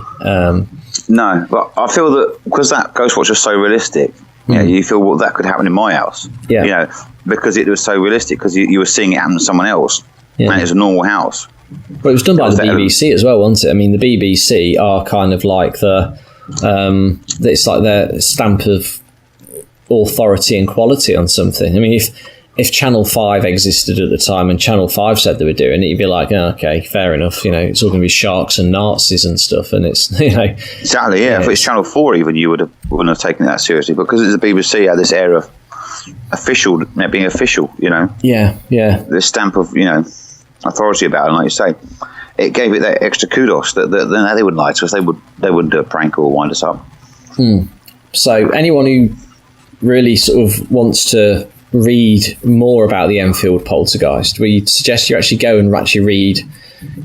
No, but I feel that because that Ghostwatch was so realistic, you feel, well, that could happen in my house. Because it was so realistic, because you were seeing it happen to someone else, and it was a normal house. But it was done by the BBC as well, wasn't it? I mean, the BBC are kind of like it's like their stamp of authority and quality on something. I mean, if Channel 5 existed at the time and Channel 5 said they were doing it, you'd be like, okay, fair enough. It's all going to be sharks and Nazis and stuff, and it's exactly, yeah. If it's Channel 4, even, you wouldn't have taken that seriously, because the BBC had this air of being official. The stamp of authority about it, and like you say, it gave it that extra kudos that they wouldn't lie to us. They wouldn't do a prank or wind us up. So anyone who really sort of wants to read more about the Enfield poltergeist, we suggest you actually go and read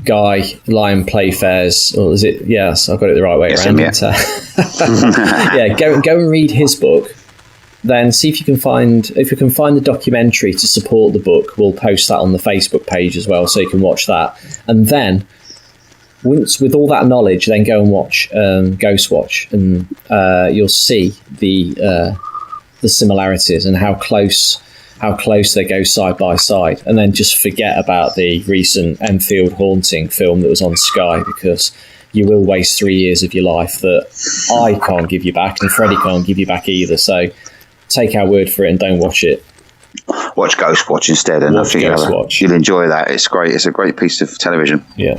Guy Lyon Playfair's, or is it? Yes, I've got it the right way around. Go and read his book. Then see if you can find the documentary to support the book. We'll post that on the Facebook page as well, so you can watch that. And then, once with all that knowledge, then go and watch Ghostwatch, and you'll see the similarities and how close they go side by side. And then just forget about the recent Enfield haunting film that was on Sky, because you will waste 3 years of your life that I can't give you back, and Freddie can't give you back either. So take our word for it and don't watch it. Watch Ghostwatch instead, and I think you'll enjoy that. It's great. It's a great piece of television. Yeah.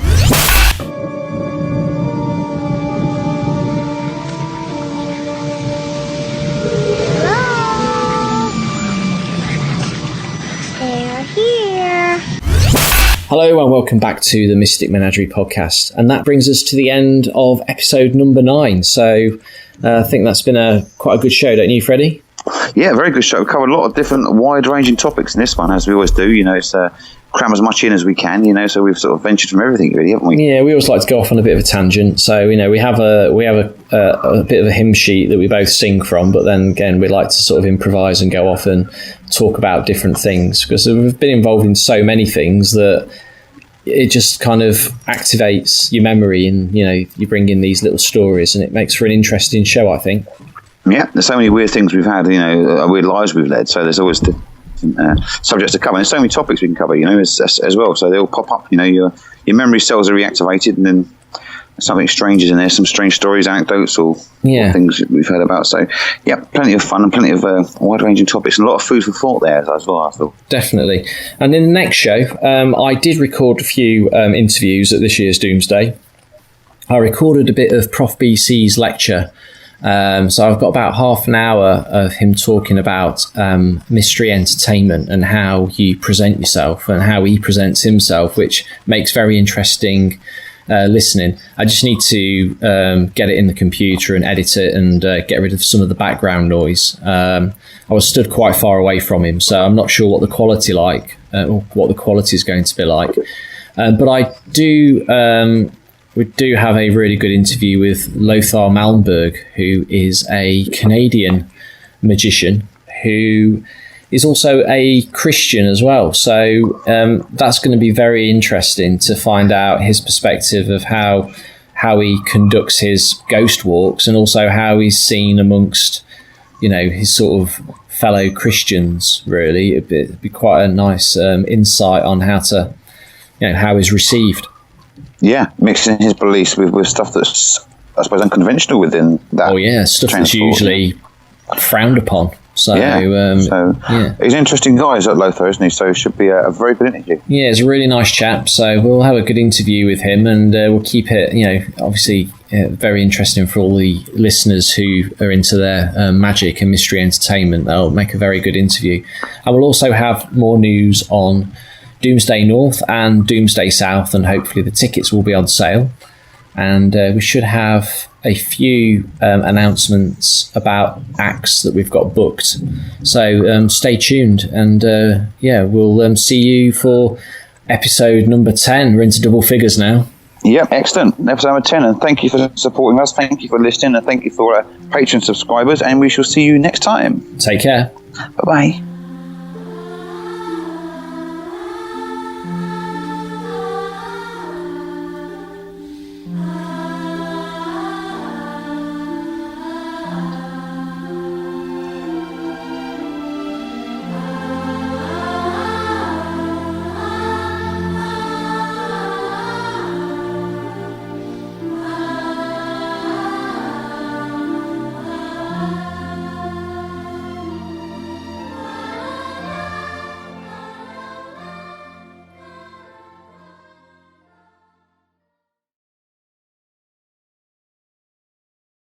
welcome back to the Mystic Menagerie podcast. And that brings us to the end of episode number 9. So I think that's been quite a good show, don't you, Freddie? Yeah, very good show. We've covered a lot of different wide-ranging topics in this one, as we always do. It's cram as much in as we can, so we've sort of ventured from everything, really, haven't we? Yeah, we always like to go off on a bit of a tangent. So, we have a bit of a hymn sheet that we both sing from, but then again, we like to sort of improvise and go off and talk about different things, because we've been involved in so many things that it just kind of activates your memory, and, you bring in these little stories, and it makes for an interesting show, I think. Yeah, there's so many weird things we've had, weird lives we've led, so there's always different subjects to cover. There's so many topics we can cover, as well, so they all pop up, your memory cells are reactivated, and then something strange is in there, some strange stories, anecdotes, or things we've heard about. So, yeah, plenty of fun and plenty of wide-ranging topics, and a lot of food for thought there as well, I feel. Definitely. And in the next show, I did record a few interviews at this year's Doomsday. I recorded a bit of Prof BC's lecture. So I've got about half an hour of him talking about mystery entertainment and how you present yourself and how he presents himself, which makes very interesting listening. I just need to get it in the computer and edit it and get rid of some of the background noise. I was stood quite far away from him, so I'm not sure what the quality is going to be like. But I do. We do have a really good interview with Lothar Malmberg, who is a Canadian magician who is also a Christian as well. So that's going to be very interesting to find out his perspective of how he conducts his ghost walks, and also how he's seen amongst, his sort of fellow Christians, really. It'd be quite a nice insight on how he's received. Yeah, mixing his beliefs with stuff that's, I suppose, unconventional within that. Oh yeah, stuff that's usually frowned upon. So, he's an interesting guy, is Lothar, isn't he? So it should be a very good interview. Yeah, he's a really nice chap. So we'll have a good interview with him, and we'll keep it, obviously very interesting for all the listeners who are into their magic and mystery entertainment. They'll make a very good interview. And we'll also have more news on Doomsday North and Doomsday South, and hopefully the tickets will be on sale. And we should have a few announcements about acts that we've got booked. So stay tuned, and we'll see you for episode number 10. We're into double figures now. Yep, excellent. Episode number 10, and thank you for supporting us, thank you for listening, and thank you for our Patreon subscribers, and we shall see you next time. Take care. Bye-bye.